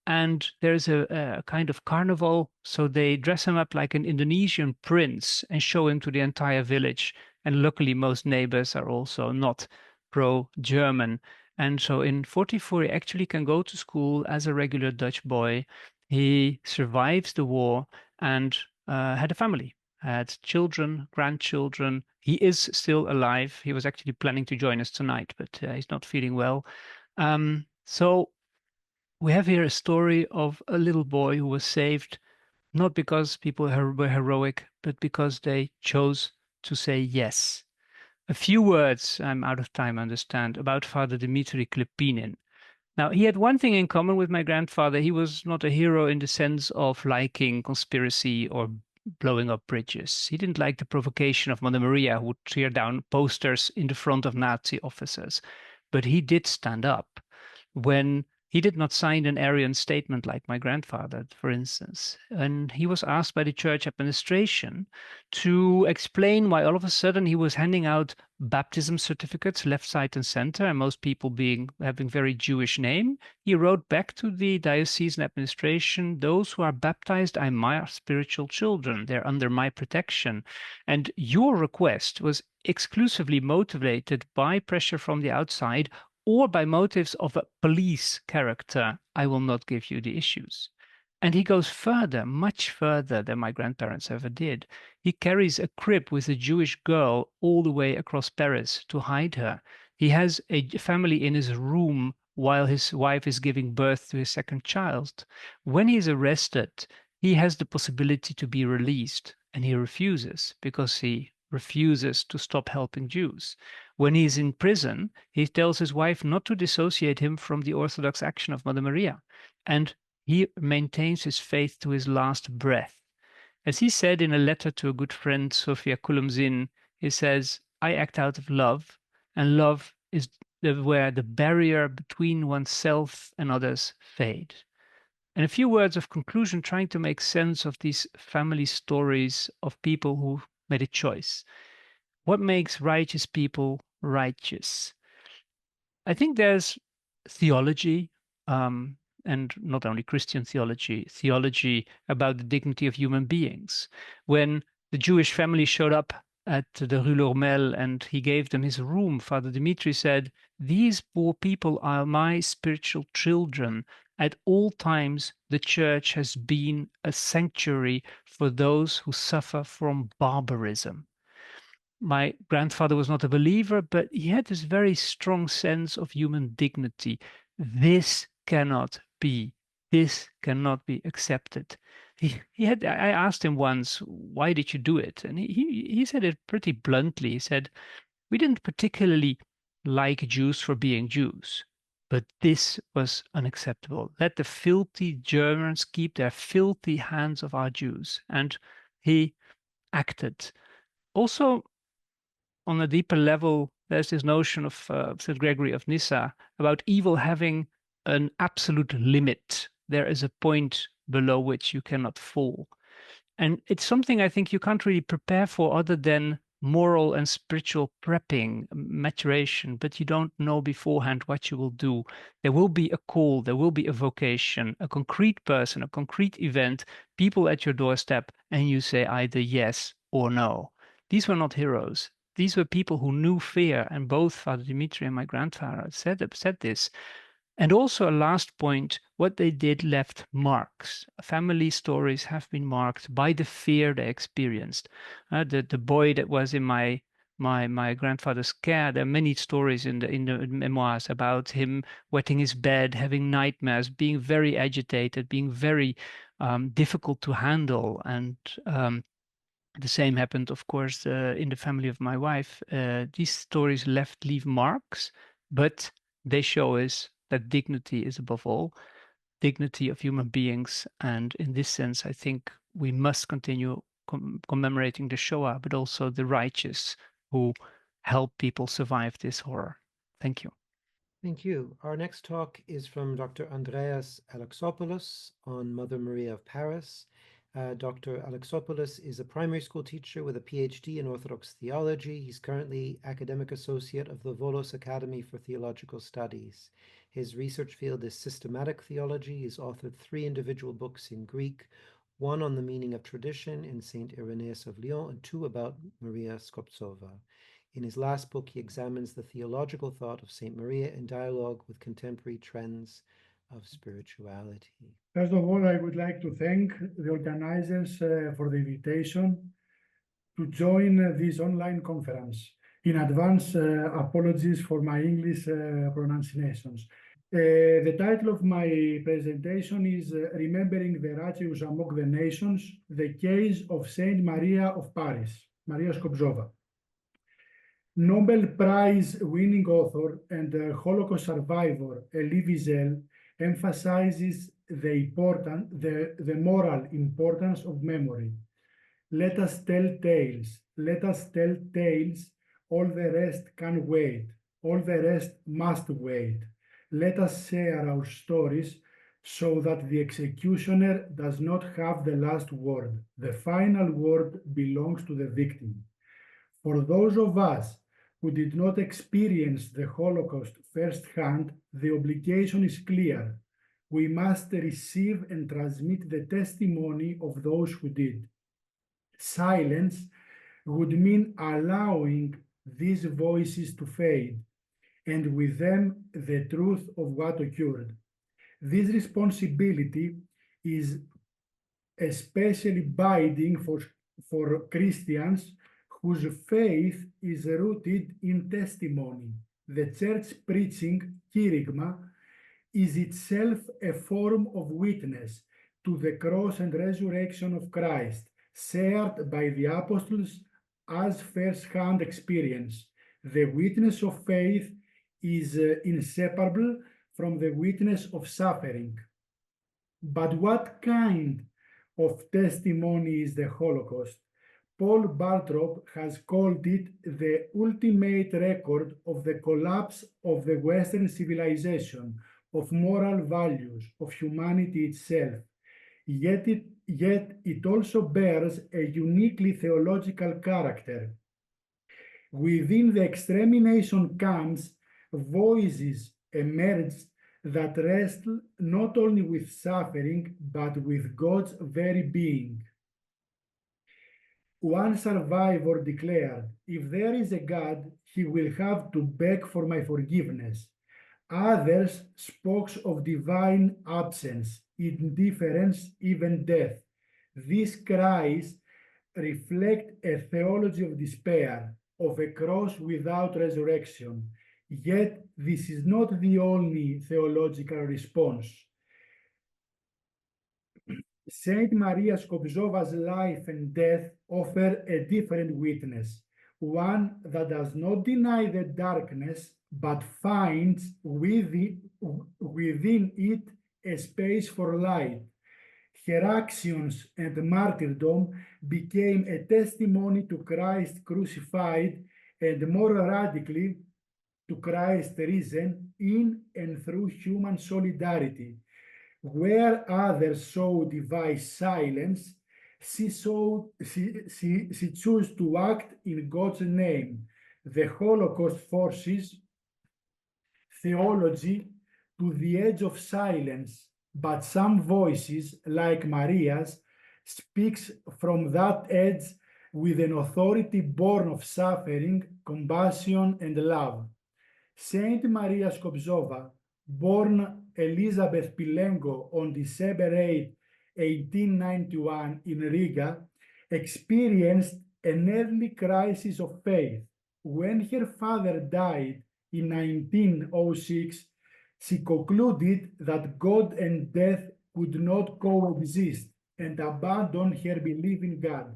And there's a kind of carnival, so they dress him up like an Indonesian prince and show him to the entire village. And luckily, most neighbors are also not pro-German. And so in 44, he actually can go to school as a regular Dutch boy. He survives the war and had a family, had children, grandchildren. He is still alive. He was actually planning to join us tonight, but he's not feeling well. So we have here a story of a little boy who was saved, not because people were heroic, but because they chose to say yes. A few words, I'm out of time, I understand, about Father Dimitri Klepinin. Now, he had one thing in common with my grandfather. He was not a hero in the sense of liking conspiracy or blowing up bridges. He didn't like the provocation of Mother Maria, who would tear down posters in the front of Nazi offices. But he did stand up when he did not sign an Aryan statement like my grandfather, for instance. And he was asked by the church administration to explain why all of a sudden he was handing out baptism certificates left, side, and center, and most people having very Jewish name. He wrote back to the diocesan administration, "Those who are baptized are my spiritual children. They're under my protection. And your request was exclusively motivated by pressure from the outside or by motives of a police character. I will not give you the issues." And he goes further, much further than my grandparents ever did. He carries a crib with a Jewish girl all the way across Paris to hide her. He has a family in his room while his wife is giving birth to his second child. When he's arrested, he has the possibility to be released, and he refuses because he refuses to stop helping Jews. When he's in prison, he tells his wife not to dissociate him from the Orthodox action of Mother Maria, and he maintains his faith to his last breath. As he said in a letter to a good friend, Sofia Kulumzin, he says, I act out of love, and love is where the barrier between oneself and others fade. And a few words of conclusion, trying to make sense of these family stories of people who made a choice. What makes righteous people righteous? I think there's theology, and not only Christian theology, theology about the dignity of human beings. When the Jewish family showed up at the Rue Lourmel and he gave them his room, Father Dimitri said, "These poor people are my spiritual children. At all times, the church has been a sanctuary for those who suffer from barbarism." My grandfather was not a believer, but he had this very strong sense of human dignity. This cannot be. This cannot be accepted. I asked him once, why did you do it? And he said it pretty bluntly. He said, we didn't particularly like Jews for being Jews, but this was unacceptable. Let the filthy Germans keep their filthy hands of our Jews. And he acted. Also, on a deeper level, there's this notion of St. Gregory of Nyssa about evil having an absolute limit. There is a point below which you cannot fall. And it's something I think you can't really prepare for other than moral and spiritual prepping, maturation, but you don't know beforehand what you will do. There will be a call, there will be a vocation, a concrete person, a concrete event, people at your doorstep, and you say either yes or no. These were not heroes. These were people who knew fear, and both Father Dimitri and my grandfather said this. And also a last point, what they did left marks. Family stories have been marked by the fear they experienced. The boy that was in my grandfather's care, there are many stories in the memoirs about him wetting his bed, having nightmares, being very agitated, being very difficult to handle. And the same happened, of course, in the family of my wife. These stories leave marks, but they show us that dignity is above all, dignity of human beings. And in this sense, I think we must continue commemorating the Shoah, but also the righteous who help people survive this horror. Thank you. Thank you. Our next talk is from Dr. Andreas Alexopoulos on Mother Maria of Paris. Dr. Alexopoulos is a primary school teacher with a PhD in Orthodox theology. He's currently academic associate of the Volos Academy for Theological Studies. His research field is systematic theology. He's authored 3 individual books in Greek, 1 on the meaning of tradition in St. Irenaeus of Lyon, and 2 about Maria Skoptsova. In his last book, he examines the theological thought of St. Maria in dialogue with contemporary trends of spirituality. First of all, I would like to thank the organizers for the invitation to join this online conference. In advance, apologies for my English pronunciations. The title of my presentation is Remembering the Righteous Among the Nations, the Case of Saint Maria of Paris, Maria Skoptsova. Nobel Prize winning author and Holocaust survivor Elie Wiesel emphasizes the moral importance of memory. Let us tell tales. Let us tell tales. All the rest can wait. All the rest must wait. Let us share our stories so that the executioner does not have the last word. The final word belongs to the victim. For those of us who did not experience the Holocaust firsthand, the obligation is clear. We must receive and transmit the testimony of those who did. Silence would mean allowing these voices to fade, and with them the truth of what occurred. This responsibility is especially binding for Christians whose faith is rooted in testimony. The church preaching, kerygma, is itself a form of witness to the cross and resurrection of Christ, shared by the apostles as first-hand experience. The witness of faith is inseparable from the witness of suffering. But what kind of testimony is the Holocaust? Paul Bartrop has called it the ultimate record of the collapse of the Western civilization, of moral values, of humanity itself. Yet it also bears a uniquely theological character. Within the extermination camps, voices emerged that wrestle not only with suffering, but with God's very being. One survivor declared, "If there is a God, he will have to beg for my forgiveness." Others spoke of divine absence, indifference, even death. These cries reflect a theology of despair, of a cross without resurrection. Yet this is not the only theological response. Saint Maria Skobzova's life and death offer a different witness, one that does not deny the darkness, but finds within it a space for light. Her actions and martyrdom became a testimony to Christ crucified, and more radically, to Christ risen in and through human solidarity. Where others saw device silence, she chose to act in God's name. The Holocaust forces theology to the edge of silence, but some voices, like Maria's, speaks from that edge with an authority born of suffering, compassion, and love. Saint Maria Skobzova, born Elizabeth Pilengo on December 8, 1891 in Riga, experienced an early crisis of faith. When her father died in 1906, she concluded that God and death could not coexist and abandoned her belief in God.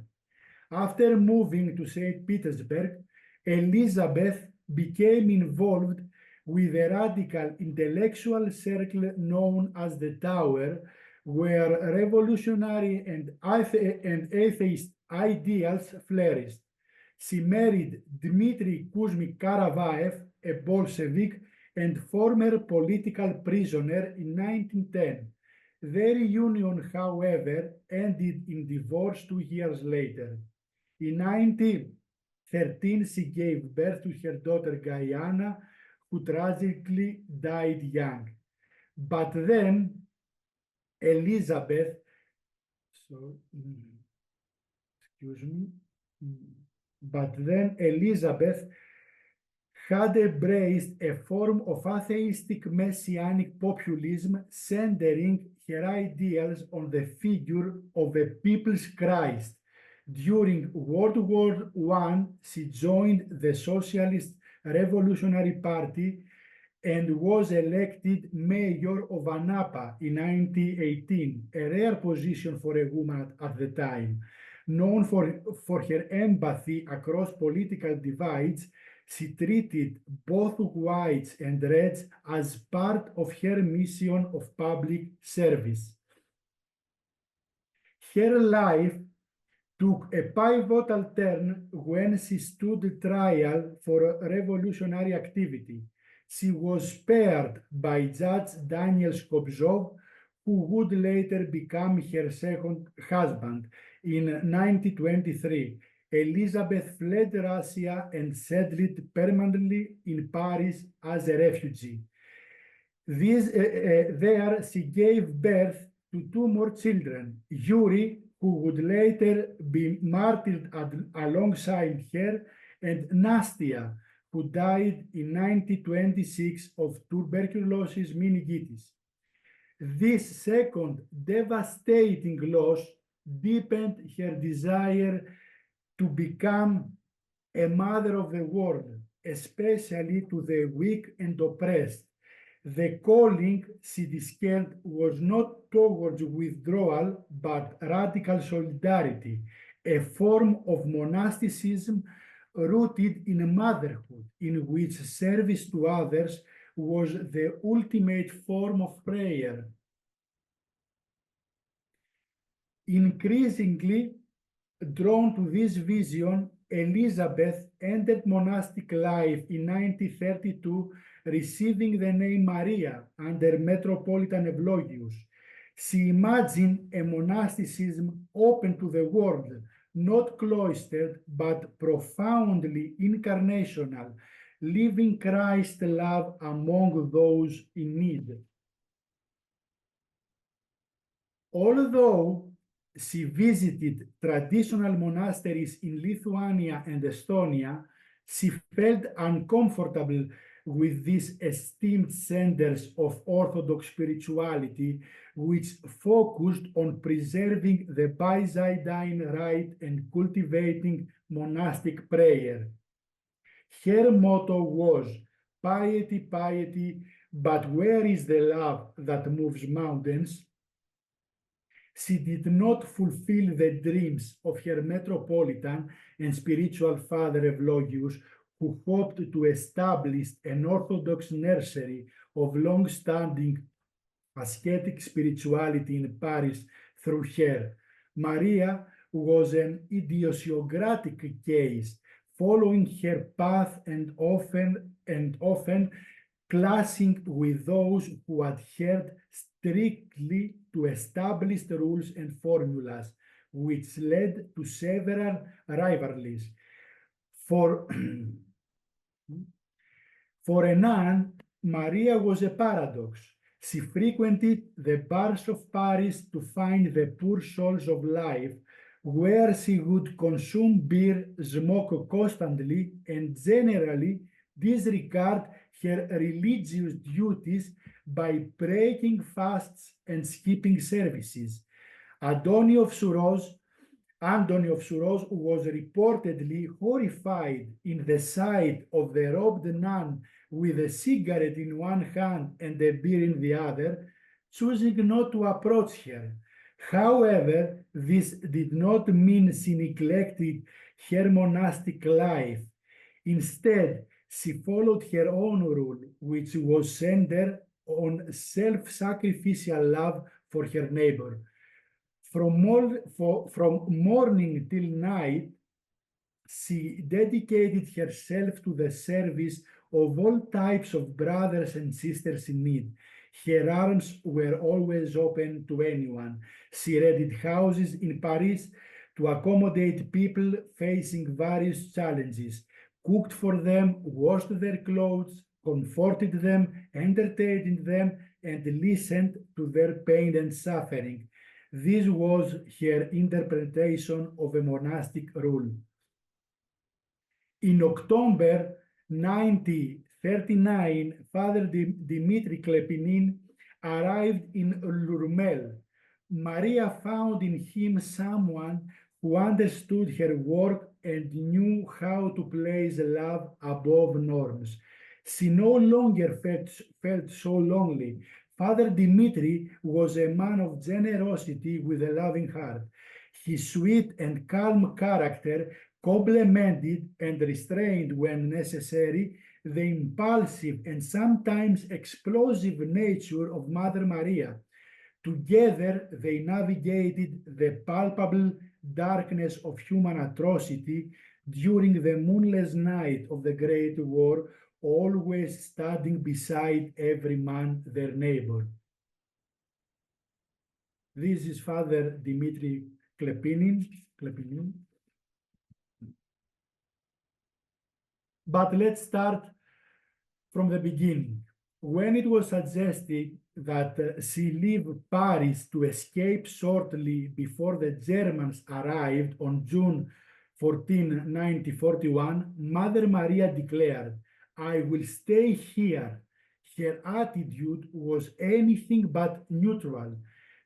After moving to St. Petersburg, Elizabeth became involved with a radical intellectual circle known as the Tower, where revolutionary and atheist ideals flourished. She married Dmitry Kuzmich Karavayev, a Bolshevik and former political prisoner, in 1910. Their union, however, ended in divorce 2 years later. In 1913, she gave birth to her daughter Guyana, who tragically died young. But then Elizabeth, had embraced a form of atheistic messianic populism centering her ideals on the figure of a people's Christ. During World War I, she joined the Socialist Revolutionary Party and was elected mayor of Anapa in 1918, a rare position for a woman at the time. Known for her empathy across political divides, she treated both whites and reds as part of her mission of public service. Her life took a pivotal turn when she stood trial for revolutionary activity. She was spared by Judge Daniel Skobzov, who would later become her second husband. In 1923, Elizabeth fled Russia and settled permanently in Paris as a refugee. There she gave birth to 2 more children, Yuri, who would later be martyred alongside her, and Nastia, who died in 1926 of tuberculosis meningitis. This second devastating loss deepened her desire to become a mother of the world, especially to the weak and oppressed. The calling she discerned was not towards withdrawal, but radical solidarity, a form of monasticism rooted in motherhood, in which service to others was the ultimate form of prayer. Increasingly, Drawn to this vision, Elizabeth ended monastic life in 1932, receiving the name Maria under Metropolitan Evlogius. She imagined a monasticism open to the world, not cloistered, but profoundly incarnational, living Christ's love among those in need. Although she visited traditional monasteries in Lithuania and Estonia, she felt uncomfortable with these esteemed centers of Orthodox spirituality, which focused on preserving the Byzantine rite and cultivating monastic prayer. Her motto was, "Piety, piety, but where is the love that moves mountains?" She did not fulfill the dreams of her metropolitan and spiritual father Evlogius, who hoped to establish an Orthodox nursery of long-standing ascetic spirituality in Paris through her. Maria was an idiosyncratic case, following her path and often clashing with those who adhered strictly to established rules and formulas, which led to several rivalries. For a nun, Maria was a paradox. She frequented the bars of Paris to find the poor souls of life, where she would consume beer, smoke constantly, and generally disregard her religious duties by breaking fasts and skipping services. Antony of Souros was reportedly horrified in the sight of the robed nun with a cigarette in one hand and a beer in the other, choosing not to approach her. However, this did not mean she neglected her monastic life. Instead, she followed her own rule, which was centered on self-sacrificial love for her neighbor. From morning till night, she dedicated herself to the service of all types of brothers and sisters in need. Her arms were always open to anyone. She rented houses in Paris to accommodate people facing various challenges, cooked for them, washed their clothes, comforted them, entertained them, and listened to their pain and suffering. This was her interpretation of a monastic rule. In October 1939, Father Dimitri Klepinin arrived in Lourmel. Maria found in him someone who understood her work and knew how to place love above norms. She no longer felt so lonely. Father Dimitri was a man of generosity with a loving heart. His sweet and calm character complemented and restrained when necessary the impulsive and sometimes explosive nature of Mother Maria. Together, they navigated the palpable darkness of human atrocity during the moonless night of the Great War, always standing beside every man their neighbor. This is Father Dimitri Klepinin. But let's start from the beginning. When it was suggested that she leave Paris to escape shortly before the Germans arrived on June 14, 1941, Mother Maria declared, "I will stay here." Her attitude was anything but neutral.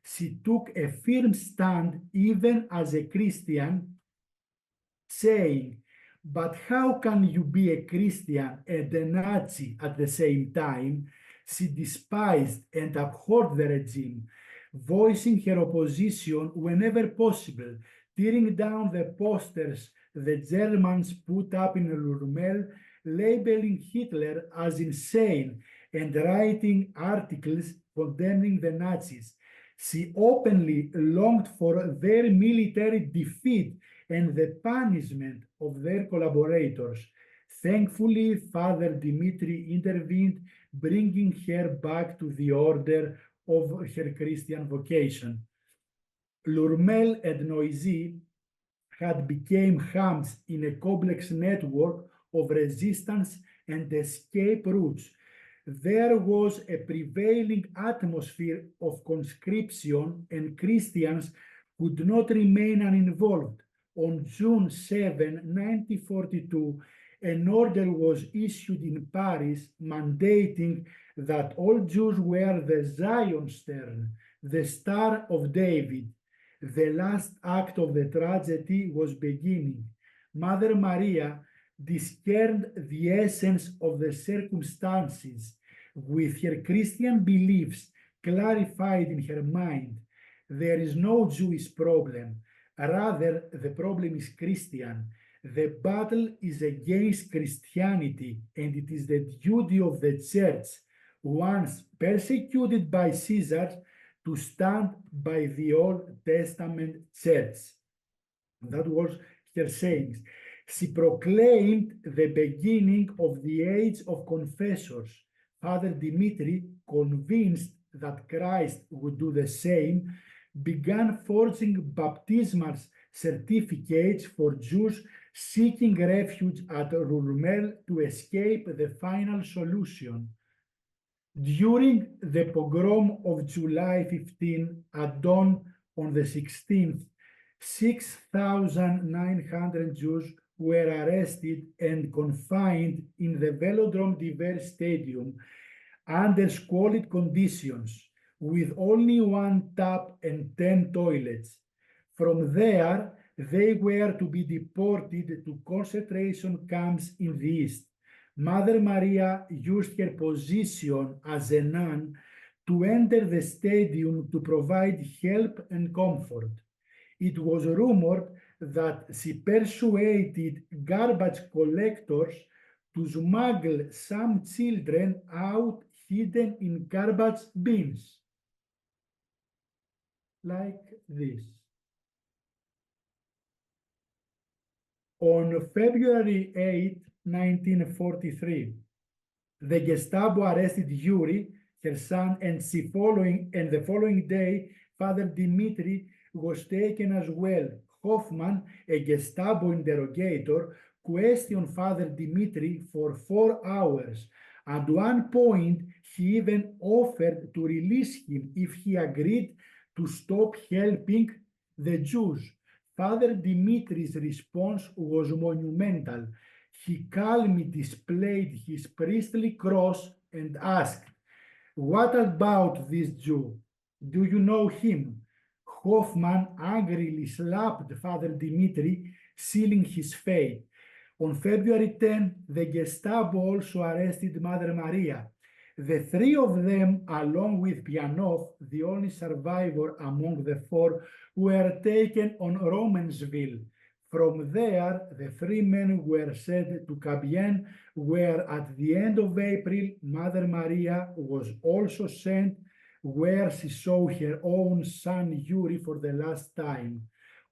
She took a firm stand even as a Christian, saying, "But how can you be a Christian and a Nazi at the same time?" She despised and abhorred the regime, voicing her opposition whenever possible, tearing down the posters the Germans put up in Lourmel, labeling Hitler as insane, and writing articles condemning the Nazis. She openly longed for their military defeat and the punishment of their collaborators. Thankfully, Father Dimitri intervened, bringing her back to the order of her Christian vocation. Lourmel and Noisy had become hubs in a complex network of resistance and escape routes. There was a prevailing atmosphere of conscription, and Christians could not remain uninvolved. On June 7, 1942, an order was issued in Paris mandating that all Jews wear the Zion Stern, the Star of David. The last act of the tragedy was beginning. Mother Maria discerned the essence of the circumstances. With her Christian beliefs clarified in her mind, there is no Jewish problem. Rather, the problem is Christian. The battle is against Christianity, and it is the duty of the Church, once persecuted by Caesar, to stand by the Old Testament Church. That was her sayings. She proclaimed the beginning of the age of confessors. Father Dimitri, convinced that Christ would do the same, began forging baptismal certificates for Jews seeking refuge at Lourmel to escape the final solution. During the pogrom of July 15 at dawn on the 16th, 6,900 Jews were arrested and confined in the Velodrome d'Hiver Stadium under squalid conditions, with only one tap and 10 toilets. From there, they were to be deported to concentration camps in the east. Mother Maria used her position as a nun to enter the stadium to provide help and comfort. It was rumored that she persuaded garbage collectors to smuggle some children out hidden in garbage bins, like this. On February 8, 1943, the Gestapo arrested Yuri, her son, and the following day, Father Dimitri was taken as well. Hoffman, a Gestapo interrogator, questioned Father Dimitri for 4 hours. At one point, he even offered to release him if he agreed to stop helping the Jews. Father Dimitri's response was monumental. He calmly displayed his priestly cross and asked, "What about this Jew? Do you know him?" Hoffman angrily slapped Father Dimitri, sealing his fate. On February 10, the Gestapo also arrested Mother Maria. The 3 of them, along with Pianov, the only survivor among the 4, were taken on Romensville. From there, the 3 men were sent to Cabienne, where at the end of April, Mother Maria was also sent, where she saw her own son Yuri for the last time.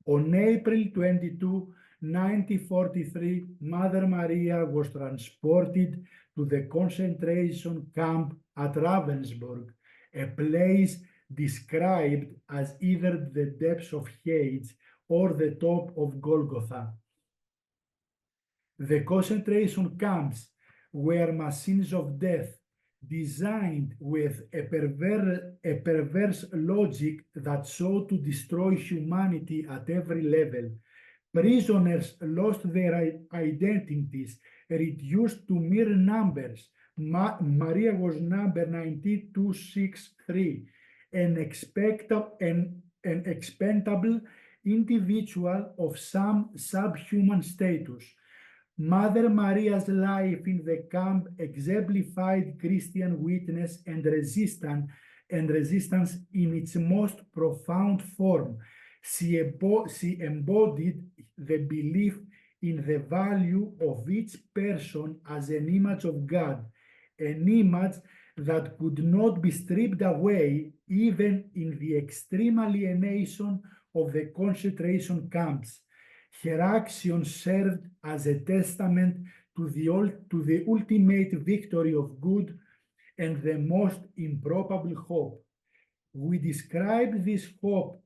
On April 22, 1943, Mother Maria was transported to the concentration camp at Ravensbrück, a place described as either the depths of Hades or the top of Golgotha. The concentration camps were machines of death, designed with a perverse logic that sought to destroy humanity at every level. Prisoners lost their identities, reduced to mere numbers. Maria was number 9263, an expendable individual of some subhuman status. Mother Maria's life in the camp exemplified Christian witness and resistance in its most profound form. She embodied the belief in the value of each person as an image of God, an image that could not be stripped away, even in the extreme alienation of the concentration camps. Her actions served as a testament to the ultimate victory of good and the most improbable hope. We describe this hope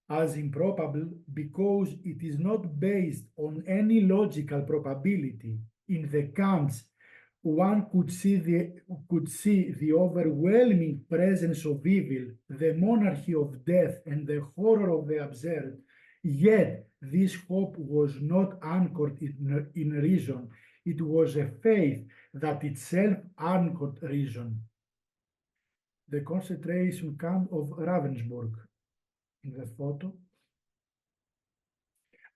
as improbable because it is not based on any logical probability. In the camps, one could see the overwhelming presence of evil, the monarchy of death, and the horror of the absurd. Yet, this hope was not anchored in reason. It was a faith that itself anchored reason. The concentration camp of Ravensbrück, in the photo.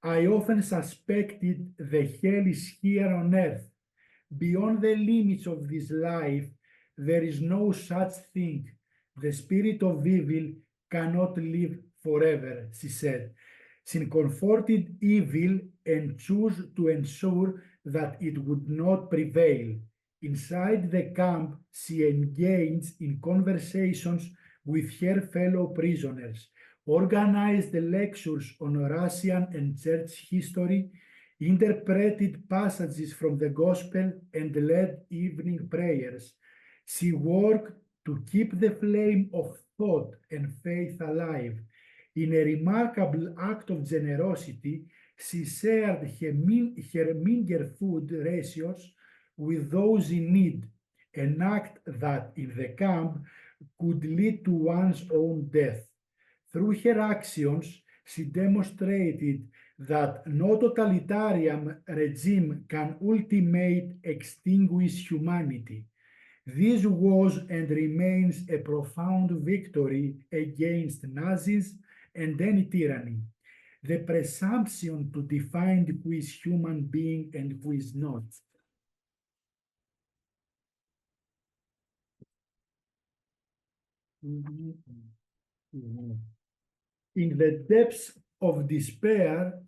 I often suspected the hell is here on earth. Beyond the limits of this life, there is no such thing. The spirit of evil cannot live forever, she said. She comforted evil and chose to ensure that it would not prevail. Inside the camp, she engaged in conversations with her fellow prisoners, organized lectures on Russian and church history, interpreted passages from the gospel, and led evening prayers. She worked to keep the flame of thought and faith alive. In a remarkable act of generosity, she shared her meager food ratios with those in need, an act that in the camp could lead to one's own death. Through her actions, she demonstrated that no totalitarian regime can ultimately extinguish humanity. This was and remains a profound victory against Nazis and any tyranny. The presumption to define who is human being and who is not. In the depths of despair,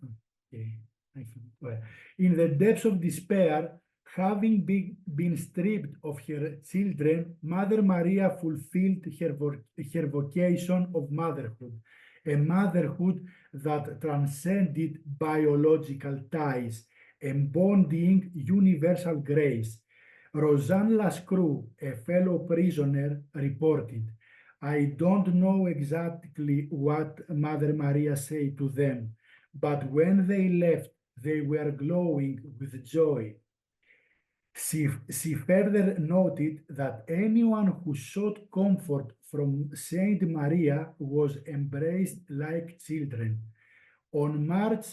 having been stripped of her children, Mother Maria fulfilled her vocation of motherhood, a motherhood that transcended biological ties, embodying universal grace. Rosanne Lascru, a fellow prisoner, reported, "I don't know exactly what Mother Maria said to them, but when they left, they were glowing with joy." She further noted that anyone who sought comfort from Saint Maria was embraced like children. On March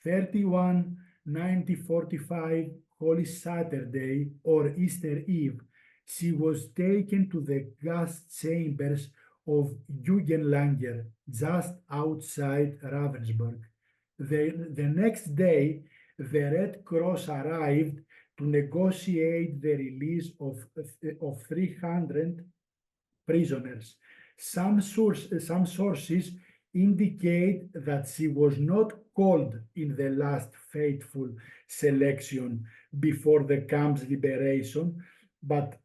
31, 1945, Holy Saturday or Easter Eve, she was taken to the gas chambers of Jugendlager just outside Ravensbrück. The next day, the Red Cross arrived to negotiate the release of 300 prisoners. Some sources indicate that she was not called in the last fateful selection before the camp's liberation, but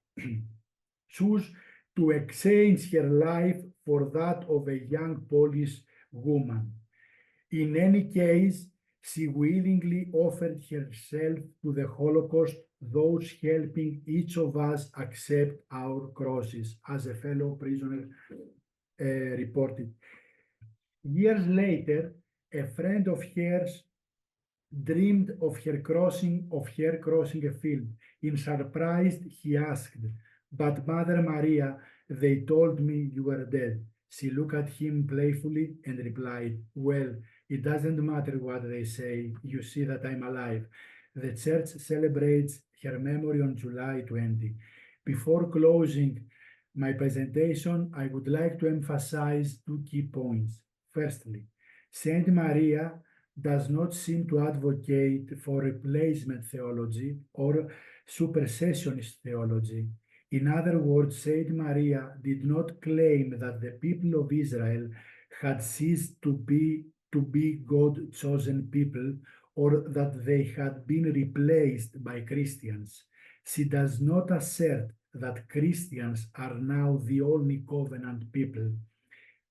chose to exchange her life for that of a young Polish woman. In any case, she willingly offered herself to the Holocaust, thus helping each of us accept our crosses, as a fellow prisoner reported. Years later, a friend of hers dreamed of her crossing a field. In surprise, he asked, "But Mother Maria, they told me you were dead." She looked at him playfully and replied, "Well, it doesn't matter what they say. You see that I'm alive." The church celebrates her memory on July 20. Before closing my presentation, I would like to emphasize two key points. Firstly, Saint Maria does not seem to advocate for replacement theology or supersessionist theology. In other words, Saint Maria did not claim that the people of Israel had ceased to be God's chosen people, or that they had been replaced by Christians. She does not assert that Christians are now the only covenant people.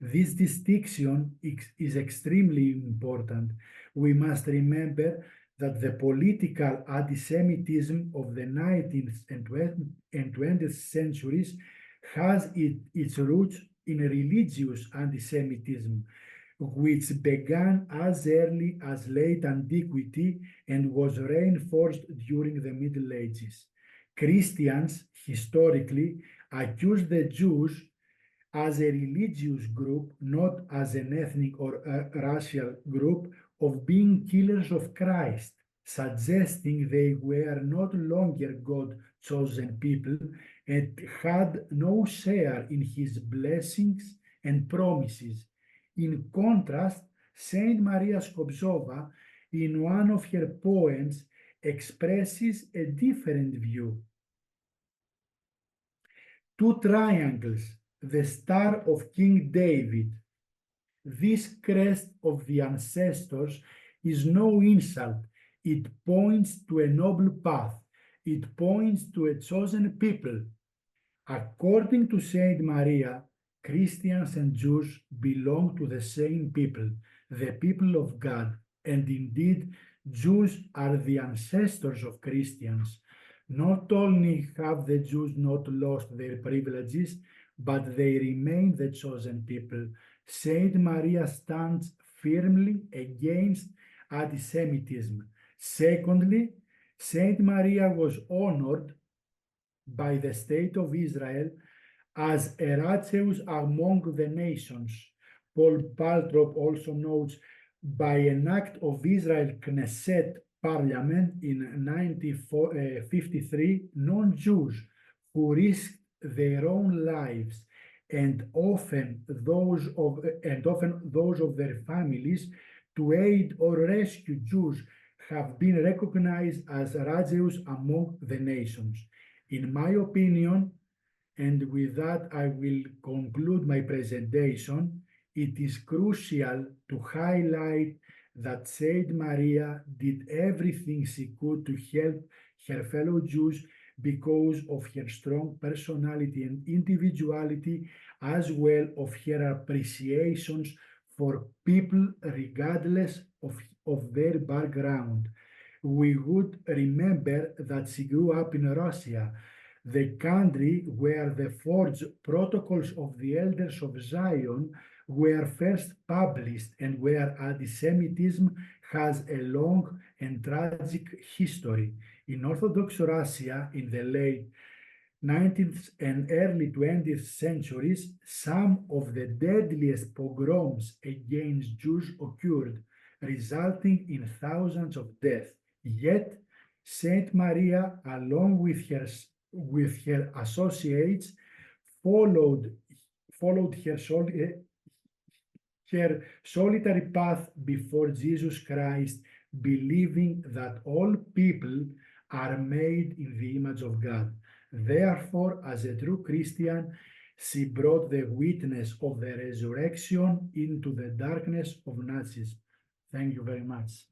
This distinction is extremely important. We must remember that the political anti-Semitism of the 19th and 20th centuries has its roots in religious anti-Semitism, which began as early as late antiquity and was reinforced during the Middle Ages. Christians historically accused the Jews as a religious group, not as an ethnic or racial group, of being killers of Christ, suggesting they were not longer God-chosen people and had no share in his blessings and promises. In contrast, Saint Maria Skobtsova, in one of her poems, expresses a different view. Two triangles, the star of King David. This crest of the ancestors is no insult. It points to a noble path. It points to a chosen people. According to Saint Maria, Christians and Jews belong to the same people, the people of God, and indeed, Jews are the ancestors of Christians. Not only have the Jews not lost their privileges, but they remain the chosen people. Saint Maria stands firmly against anti-Semitism. Secondly, Saint Maria was honored by the state of Israel as a Ratzeus among the nations. Paul Paltrop also notes, by an act of Israel Knesset parliament in 1953, non-Jews who risked their own lives and often those of their families to aid or rescue Jews have been recognized as Ratzeus among the nations. In my opinion, and with that I will conclude my presentation, it is crucial to highlight that Saint Maria did everything she could to help her fellow Jews because of her strong personality and individuality, as well of her appreciations for people regardless of their background. We would remember that she grew up in Russia, the country where the forged protocols of the elders of Zion were first published and where anti-Semitism has a long and tragic history. In Orthodox Russia, in the late 19th and early 20th centuries, some of the deadliest pogroms against Jews occurred, resulting in thousands of deaths. Yet, Saint Maria, along with her associates, followed her solitary path before Jesus Christ, believing that all people are made in the image of God. Therefore, as a true Christian, she brought the witness of the resurrection into the darkness of Nazism. Thank you very much.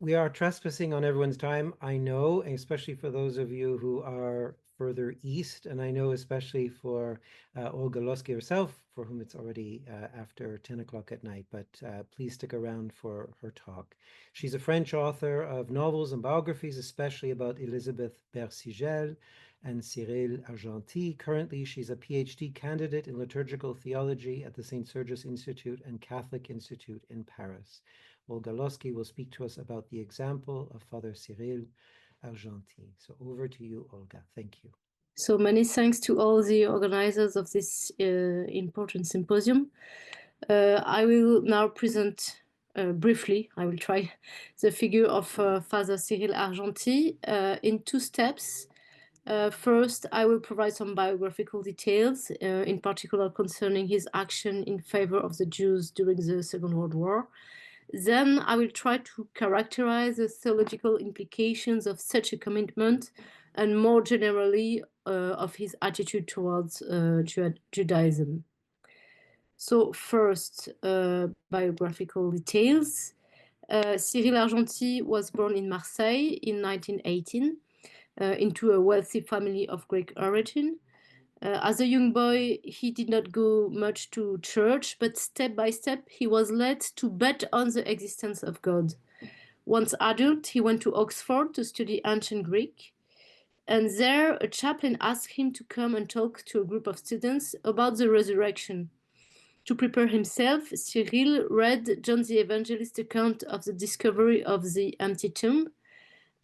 We are trespassing on everyone's time, I know, especially for those of you who are further east, and I know especially for Olga Meerson herself, for whom it's already after 10 o'clock at night, but please stick around for her talk. She's a French author of novels and biographies, especially about Elisabeth Bersigel and Cyril Argenty. Currently, she's a PhD candidate in liturgical theology at the St. Sergius Institute and Catholic Institute in Paris. Olga Meerson will speak to us about the example of Father Cyril Argenty. So over to you, Olga. Thank you. So many thanks to all the organizers of this important symposium. I will now present briefly, I will try, the figure of Father Cyril Argenty in two steps. First, I will provide some biographical details, in particular concerning his action in favor of the Jews during the Second World War. Then I will try to characterize the theological implications of such a commitment and more generally of his attitude towards Judaism. So first, biographical details. Cyril Argenty was born in Marseille in 1918. into a wealthy family of Greek origin. As a young boy, he did not go much to church, but step by step, he was led to bet on the existence of God. Once adult, he went to Oxford to study ancient Greek. And there, a chaplain asked him to come and talk to a group of students about the resurrection. To prepare himself, Cyril read John the Evangelist's account of the discovery of the empty tomb.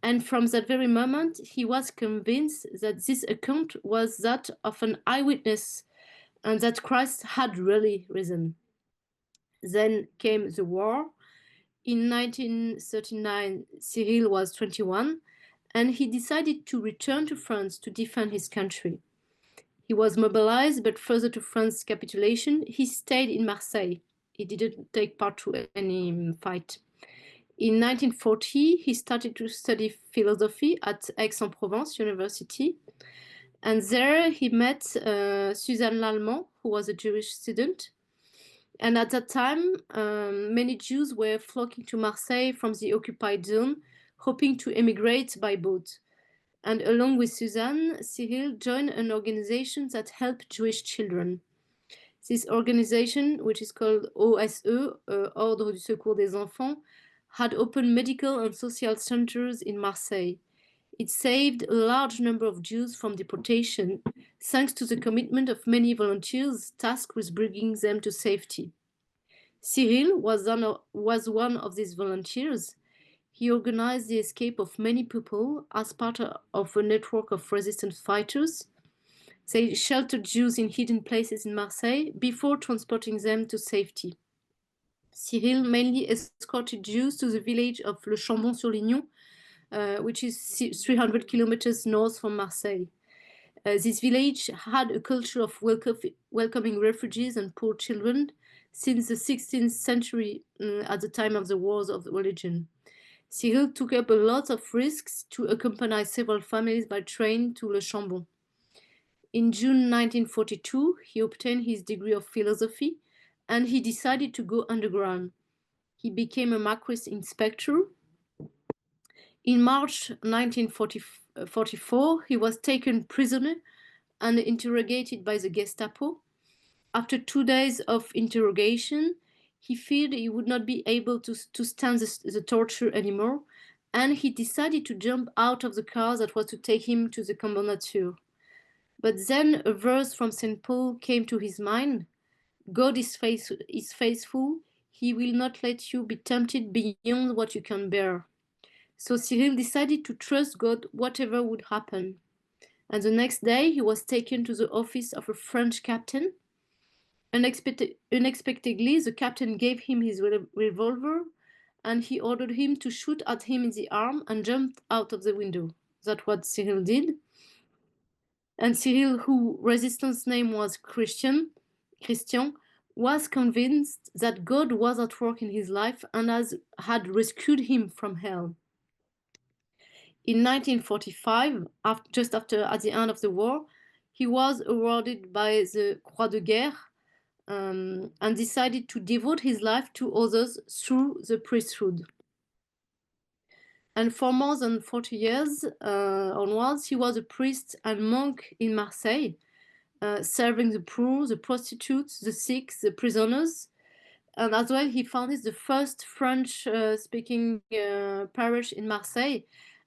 And from that very moment, he was convinced that this account was that of an eyewitness and that Christ had really risen. Then came the war. In 1939, Cyril was 21, and he decided to return to France to defend his country. He was mobilized, but further to France's capitulation, he stayed in Marseille. He didn't take part to any fight. In 1940, he started to study philosophy at Aix-en-Provence University. And there he met Suzanne Lallemand, who was a Jewish student. And at that time, many Jews were flocking to Marseille from the occupied zone, hoping to emigrate by boat. And along with Suzanne, Cyril joined an organization that helped Jewish children. This organization, which is called OSE, Ordre du Secours des Enfants, had opened medical and social centers in Marseille. It saved a large number of Jews from deportation, thanks to the commitment of many volunteers tasked with bringing them to safety. Cyril was one of these volunteers. He organized the escape of many people as part of a network of resistance fighters. They sheltered Jews in hidden places in Marseille before transporting them to safety. Cyril mainly escorted Jews to the village of Le Chambon-sur-Lignon, which is 300 kilometers north from Marseille. This village had a culture of welcoming refugees and poor children since the 16th century, at the time of the wars of religion. Cyril took up a lot of risks to accompany several families by train to Le Chambon. In June 1942, he obtained his degree of philosophy, and he decided to go underground. He became a Marquis inspector. In March 1944, he was taken prisoner and interrogated by the Gestapo. After 2 days of interrogation, he feared he would not be able to stand the torture anymore, and he decided to jump out of the car that was to take him to the Commemorating. But then a verse from St. Paul came to his mind. God is faithful. He will not let you be tempted beyond what you can bear. So Cyril decided to trust God whatever would happen. And the next day, he was taken to the office of a French captain. Unexpectedly, the captain gave him his revolver, and he ordered him to shoot at him in the arm and jumped out of the window. That's what Cyril did. And Cyril, whose resistance name was Christian, was convinced that God was at work in his life and had rescued him from hell. In 1945, just at the end of the war, he was awarded by the Croix de Guerre and decided to devote his life to others through the priesthood. And for more than 40 years onwards, he was a priest and monk in Marseille, serving the poor, the prostitutes, the sick, the prisoners. And as well, he founded the first French-speaking parish in Marseille.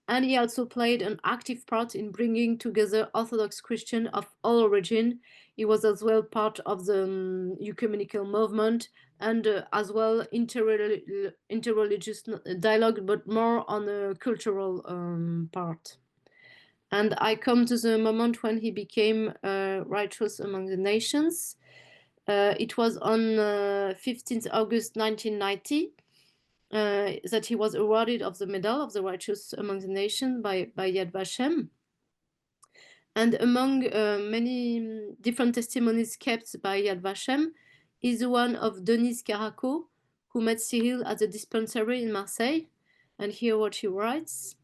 And he also played an active part in bringing together Orthodox Christians of all origin. He was as well part of the ecumenical movement and as well interreligious dialogue, but more on the cultural part. And I come to the moment when he became righteous among the nations. It was on 15th August 1990 that he was awarded of the Medal of the Righteous among the Nations by Yad Vashem. And among many different testimonies kept by Yad Vashem is the one of Denise Caraco, who met Cyril at the dispensary in Marseille. And here what she writes.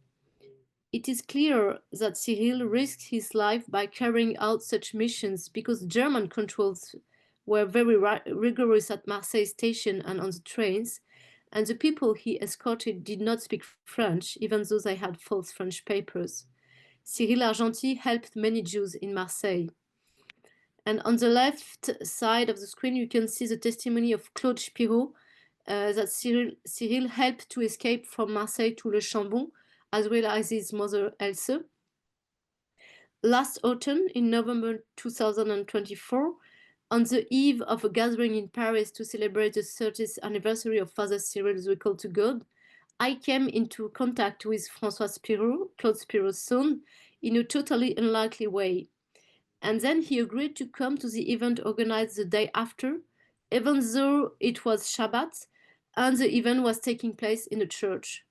It is clear that Cyril risked his life by carrying out such missions because German controls were very rigorous at Marseille station and on the trains, and the people he escorted did not speak French, even though they had false French papers. Cyril Argenty helped many Jews in Marseille. And on the left side of the screen, you can see the testimony of Claude Spiro, that Cyril helped to escape from Marseille to Le Chambon, as well as his mother Else. Last autumn, in November 2024, on the eve of a gathering in Paris to celebrate the 30th anniversary of Father Cyril's recall to God, I came into contact with François Spiro, Claude Spiro's son, in a totally unlikely way. And then he agreed to come to the event organized the day after, even though it was Shabbat, and the event was taking place in a church.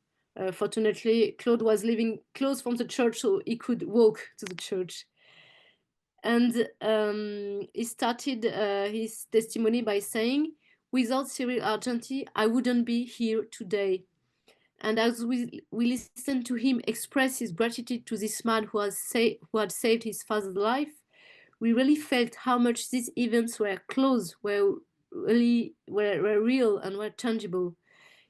Fortunately, Claude was living close from the church, so he could walk to the church. And he started his testimony by saying, "Without Cyril Argenty, I wouldn't be here today." And as we listened to him express his gratitude to this man who had saved his father's life, we really felt how much these events were close, were real and were tangible.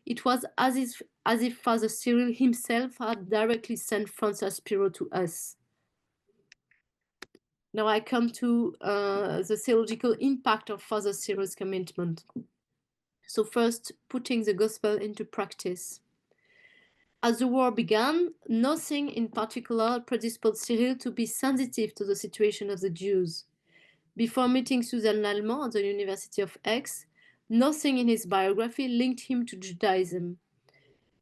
It was as if Father Cyril himself had directly sent François Spiro to us. Now I come to the theological impact of Father Cyril's commitment. So first, putting the gospel into practice. As the war began, nothing in particular predisposed Cyril to be sensitive to the situation of the Jews. Before meeting Suzanne Lallemand at the University of Aix, nothing in his biography linked him to Judaism.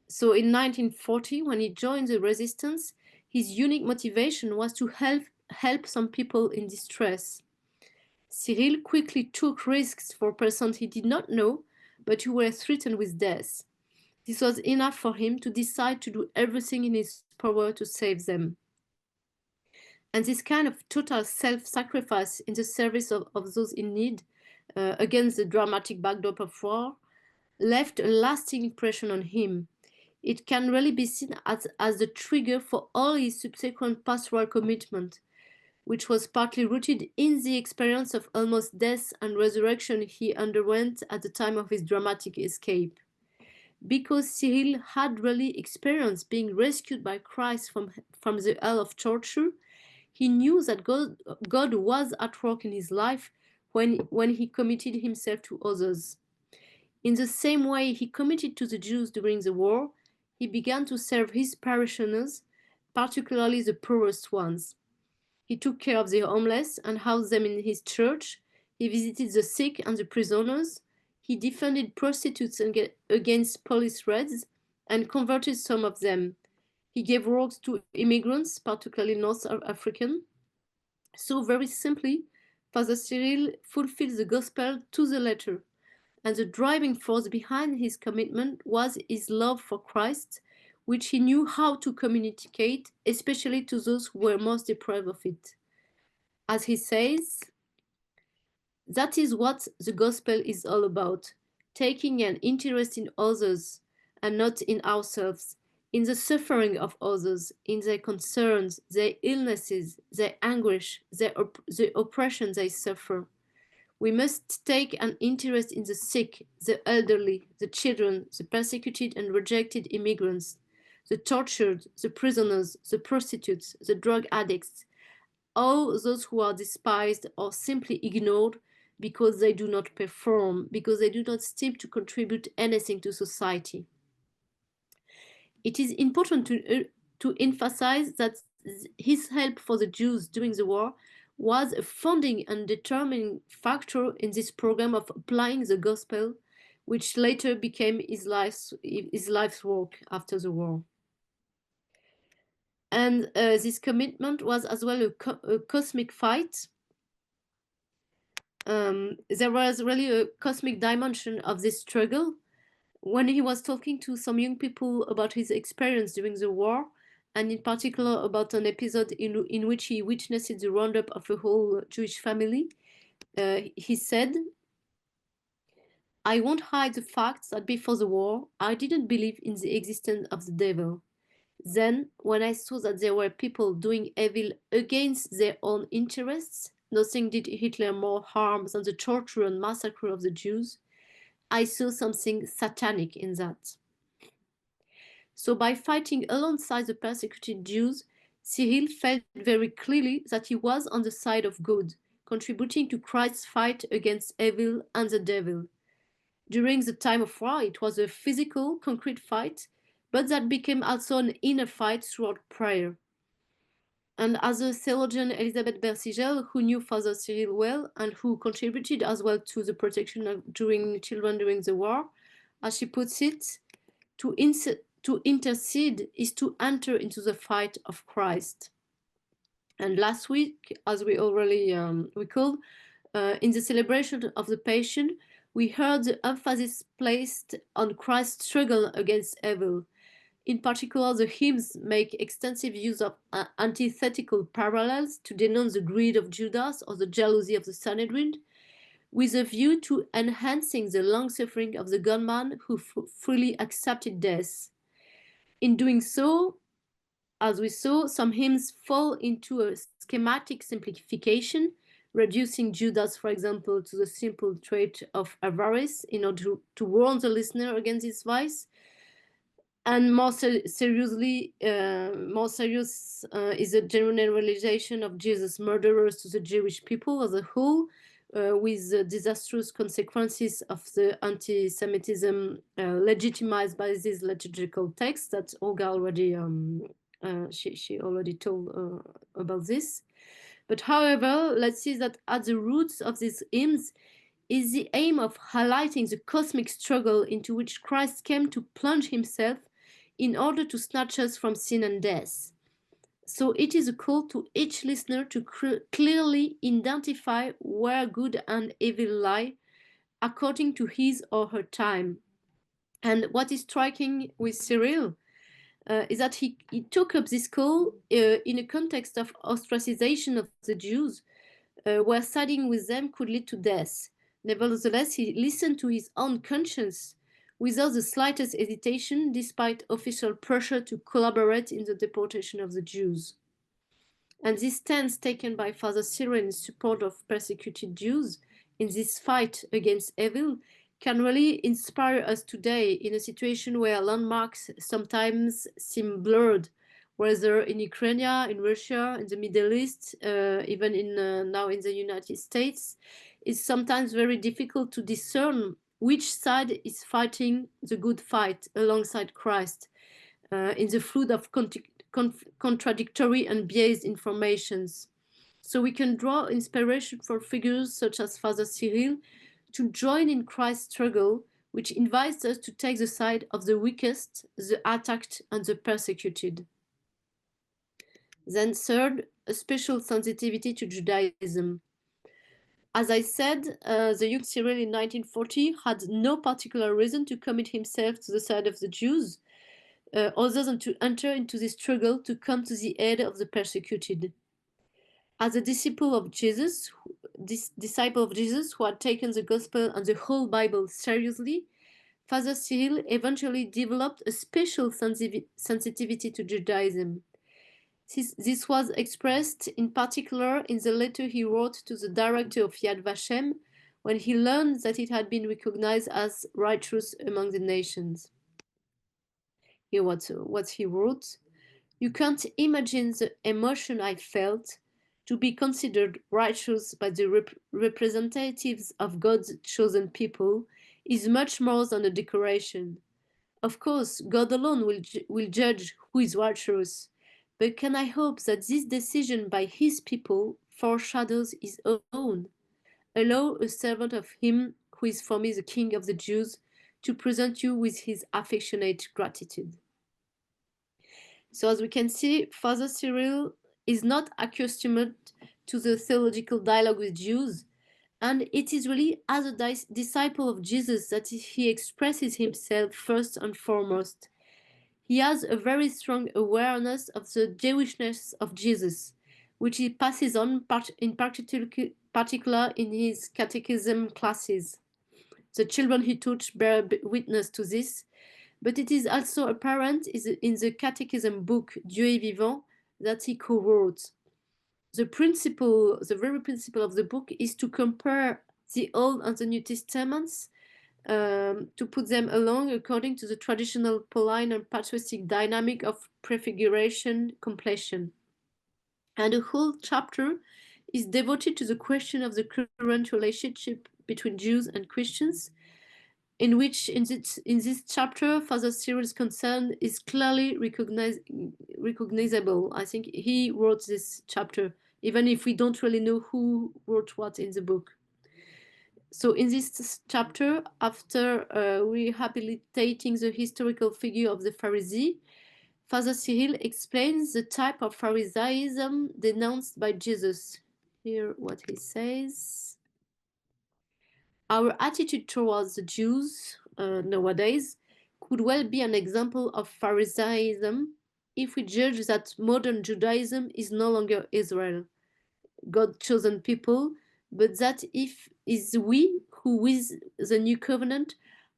So in 1940, when he joined the resistance, his unique motivation was to help some people in distress. Cyril quickly took risks for persons he did not know, but who were threatened with death. This was enough for him to decide to do everything in his power to save them. And this kind of total self-sacrifice in the service of those in need, against the dramatic backdrop of war, left a lasting impression on him. It can really be seen as the trigger for all his subsequent pastoral commitment, which was partly rooted in the experience of almost death and resurrection he underwent at the time of his dramatic escape. Because Cyril had really experienced being rescued by Christ from the hell of torture, he knew that God was at work in his life when he committed himself to others. In the same way he committed to the Jews during the war, he began to serve his parishioners, particularly the poorest ones. He took care of the homeless and housed them in his church. He visited the sick and the prisoners. He defended prostitutes against police raids and converted some of them. He gave work to immigrants, particularly North African. So very simply, Father Cyril fulfilled the gospel to the letter, and the driving force behind his commitment was his love for Christ, which he knew how to communicate, especially to those who were most deprived of it. As he says, that is what the gospel is all about, taking an interest in others and not in ourselves, in the suffering of others, in their concerns, their illnesses, their anguish, the oppression they suffer. We must take an interest in the sick, the elderly, the children, the persecuted and rejected immigrants, the tortured, the prisoners, the prostitutes, the drug addicts, all those who are despised or simply ignored because they do not perform, because they do not seem to contribute anything to society. It is important to emphasize that his help for the Jews during the war was a founding and determining factor in this program of applying the gospel, which later became his life's work after the war. And this commitment was as well a cosmic fight. There was really a cosmic dimension of this struggle. When he was talking to some young people about his experience during the war, and in particular about an episode in which he witnessed the roundup of a whole Jewish family, he said, "I won't hide the fact that before the war, I didn't believe in the existence of the devil. Then, when I saw that there were people doing evil against their own interests, nothing did Hitler more harm than the torture and massacre of the Jews, I saw something satanic in that." So by fighting alongside the persecuted Jews, Cyril felt very clearly that he was on the side of good, contributing to Christ's fight against evil and the devil. During the time of war, it was a physical, concrete fight, but that became also an inner fight throughout prayer. And as a theologian, Elisabeth Bersigel, who knew Father Cyril well and who contributed as well to the protection of children during the war, as she puts it, to intercede is to enter into the fight of Christ. And last week, as we already recalled, in the celebration of the Passion, we heard the emphasis placed on Christ's struggle against evil. In particular, the hymns make extensive use of antithetical parallels to denounce the greed of Judas or the jealousy of the Sanhedrin, with a view to enhancing the long-suffering of the gunman who freely accepted death. In doing so, as we saw, some hymns fall into a schematic simplification, reducing Judas, for example, to the simple trait of avarice in order to warn the listener against this vice. And more serious is the generalization of Jesus' murderers to the Jewish people as a whole, with the disastrous consequences of the anti-Semitism legitimized by these liturgical texts that Olga already she already told about this. But however, let's see that at the roots of these hymns is the aim of highlighting the cosmic struggle into which Christ came to plunge himself in order to snatch us from sin and death. So it is a call to each listener to clearly identify where good and evil lie according to his or her time. And what is striking with Cyril is that he took up this call in a context of ostracization of the Jews, where siding with them could lead to death. Nevertheless, he listened to his own conscience without the slightest hesitation, despite official pressure to collaborate in the deportation of the Jews. And this stance taken by Father Cyril in support of persecuted Jews in this fight against evil can really inspire us today in a situation where landmarks sometimes seem blurred, whether in Ukraine, in Russia, in the Middle East, even now in the United States. It's sometimes very difficult to discern which side is fighting the good fight alongside Christ in the flood of contradictory and biased informations. So we can draw inspiration for figures such as Father Cyril to join in Christ's struggle, which invites us to take the side of the weakest, the attacked, and the persecuted. Then third, a special sensitivity to Judaism. As I said, the young Cyril in 1940 had no particular reason to commit himself to the side of the Jews, other than to enter into this struggle to come to the aid of the persecuted. As a disciple of Jesus who had taken the gospel and the whole Bible seriously, Father Cyril eventually developed a special sensitivity to Judaism. This was expressed in particular in the letter he wrote to the director of Yad Vashem when he learned that it had been recognized as righteous among the nations. Here what he wrote: "You can't imagine the emotion I felt to be considered righteous by the representatives of God's chosen people is much more than a decoration. Of course, God alone will judge who is righteous, but can I hope that this decision by his people foreshadows his own? Allow a servant of him who is for me the King of the Jews to present you with his affectionate gratitude." So as we can see, Father Cyril is not accustomed to the theological dialogue with Jews, and it is really as a disciple of Jesus that he expresses himself first and foremost. He has a very strong awareness of the Jewishness of Jesus, which he passes on in particular in his catechism classes. The children he taught bear witness to this, but it is also apparent in the catechism book Dieu est vivant that he co-wrote. The very principle of the book is to compare the Old and the New Testaments, to put them along according to the traditional Pauline and patristic dynamic of prefiguration completion. And the whole chapter is devoted to the question of the current relationship between Jews and Christians, in which in this chapter, Father Cyril's concern is clearly recognizable. I think he wrote this chapter, even if we don't really know who wrote what in the book. So in this chapter, after rehabilitating the historical figure of the Pharisee, Father Cyril explains the type of Pharisaism denounced by Jesus. Here what he says. Our attitude towards the Jews nowadays could well be an example of Pharisaism if we judge that modern Judaism is no longer Israel, God's chosen people, but that is we who with the new covenant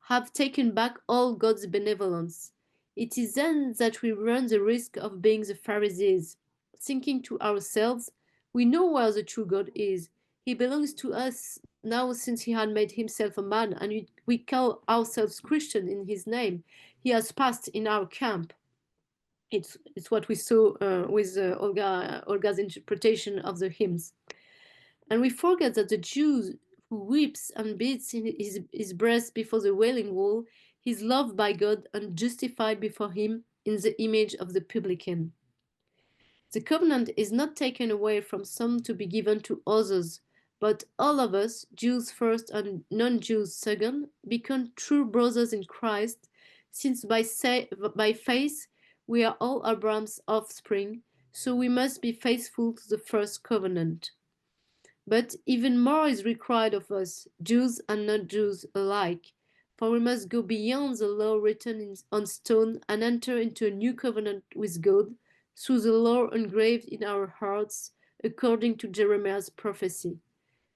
have taken back all God's benevolence. It is then that we run the risk of being the Pharisees, thinking to ourselves, we know where the true God is. He belongs to us now since he had made himself a man, and we call ourselves Christian in his name. He has passed in our camp. It's what we saw with Olga's interpretation of the hymns. And we forget that the Jew who weeps and beats his breast before the Wailing Wall is loved by God and justified before him in the image of the publican. The covenant is not taken away from some to be given to others, but all of us, Jews first and non-Jews second, become true brothers in Christ, since by faith we are all Abraham's offspring, so we must be faithful to the first covenant. But even more is required of us, Jews and non-Jews alike, for we must go beyond the law written on stone and enter into a new covenant with God through the law engraved in our hearts, according to Jeremiah's prophecy.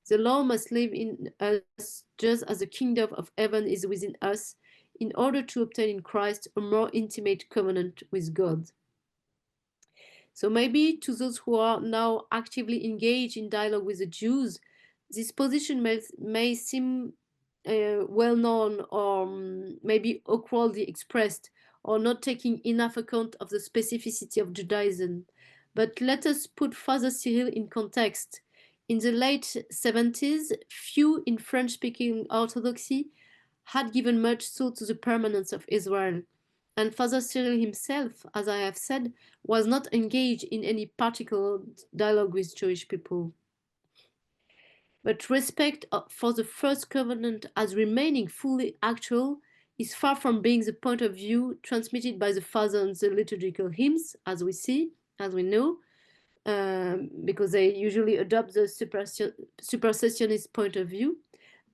The law must live in us just as the kingdom of heaven is within us, in order to obtain in Christ a more intimate covenant with God. So maybe to those who are now actively engaged in dialogue with the Jews, this position may seem well known or maybe awkwardly expressed or not taking enough account of the specificity of Judaism. But let us put Father Cyril in context. In the late 70s, few in French-speaking Orthodoxy had given much thought to the permanence of Israel. And Father Cyril himself, as I have said, was not engaged in any particular dialogue with Jewish people. But respect for the first covenant as remaining fully actual is far from being the point of view transmitted by the Father in the liturgical hymns, as we know, because they usually adopt the supersessionist point of view.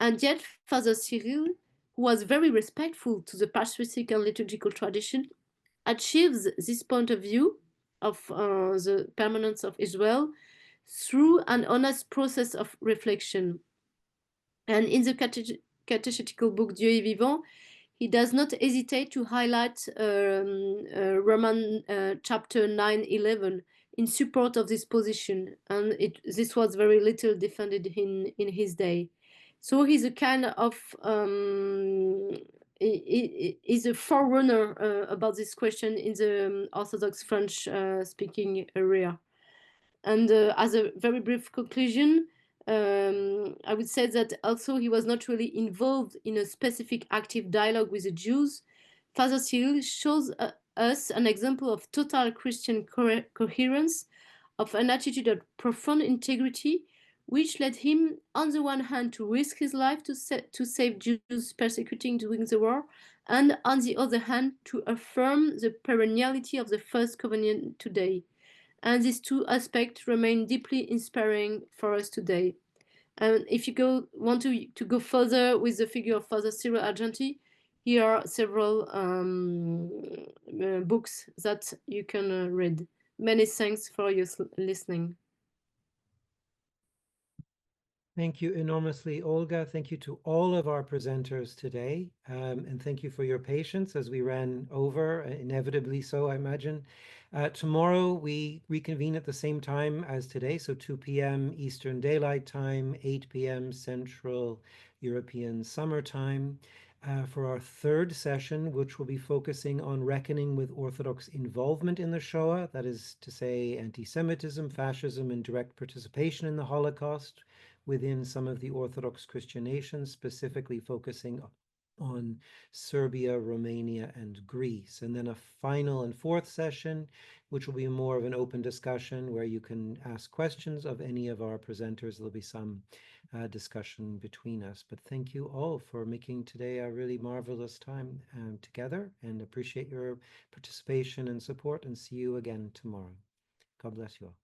And yet Father Cyril, who was very respectful to the patristic and liturgical tradition, achieves this point of view of the permanence of Israel through an honest process of reflection. And in the catechetical book Dieu est vivant, he does not hesitate to highlight Roman chapter 9:11 in support of this position, and this was very little defended in his day. So he's a kind of is a forerunner about this question in the Orthodox French speaking area. And as a very brief conclusion, I would say that also he was not really involved in a specific active dialogue with the Jews. Father Cyril shows us an example of total Christian coherence, of an attitude of profound integrity, which led him, on the one hand, to risk his life to save Jews persecuting during the war, and on the other hand, to affirm the perenniality of the first covenant today. And these two aspects remain deeply inspiring for us today. And if you want to go further with the figure of Father Cyril Argenti, here are several books that you can read. Many thanks for your listening. Thank you enormously, Olga. Thank you to all of our presenters today. And thank you for your patience as we ran over, inevitably so, I imagine. Tomorrow, we reconvene at the same time as today, so 2 p.m. Eastern Daylight Time, 8 p.m. Central European Summer Time. For our third session, which will be focusing on reckoning with Orthodox involvement in the Shoah, that is to say, anti-Semitism, fascism, and direct participation in the Holocaust within some of the Orthodox Christian nations, specifically focusing on Serbia, Romania, and Greece. And then a final and fourth session, which will be more of an open discussion where you can ask questions of any of our presenters. There'll be some discussion between us. But thank you all for making today a really marvelous time together, and appreciate your participation and support, and see you again tomorrow. God bless you all.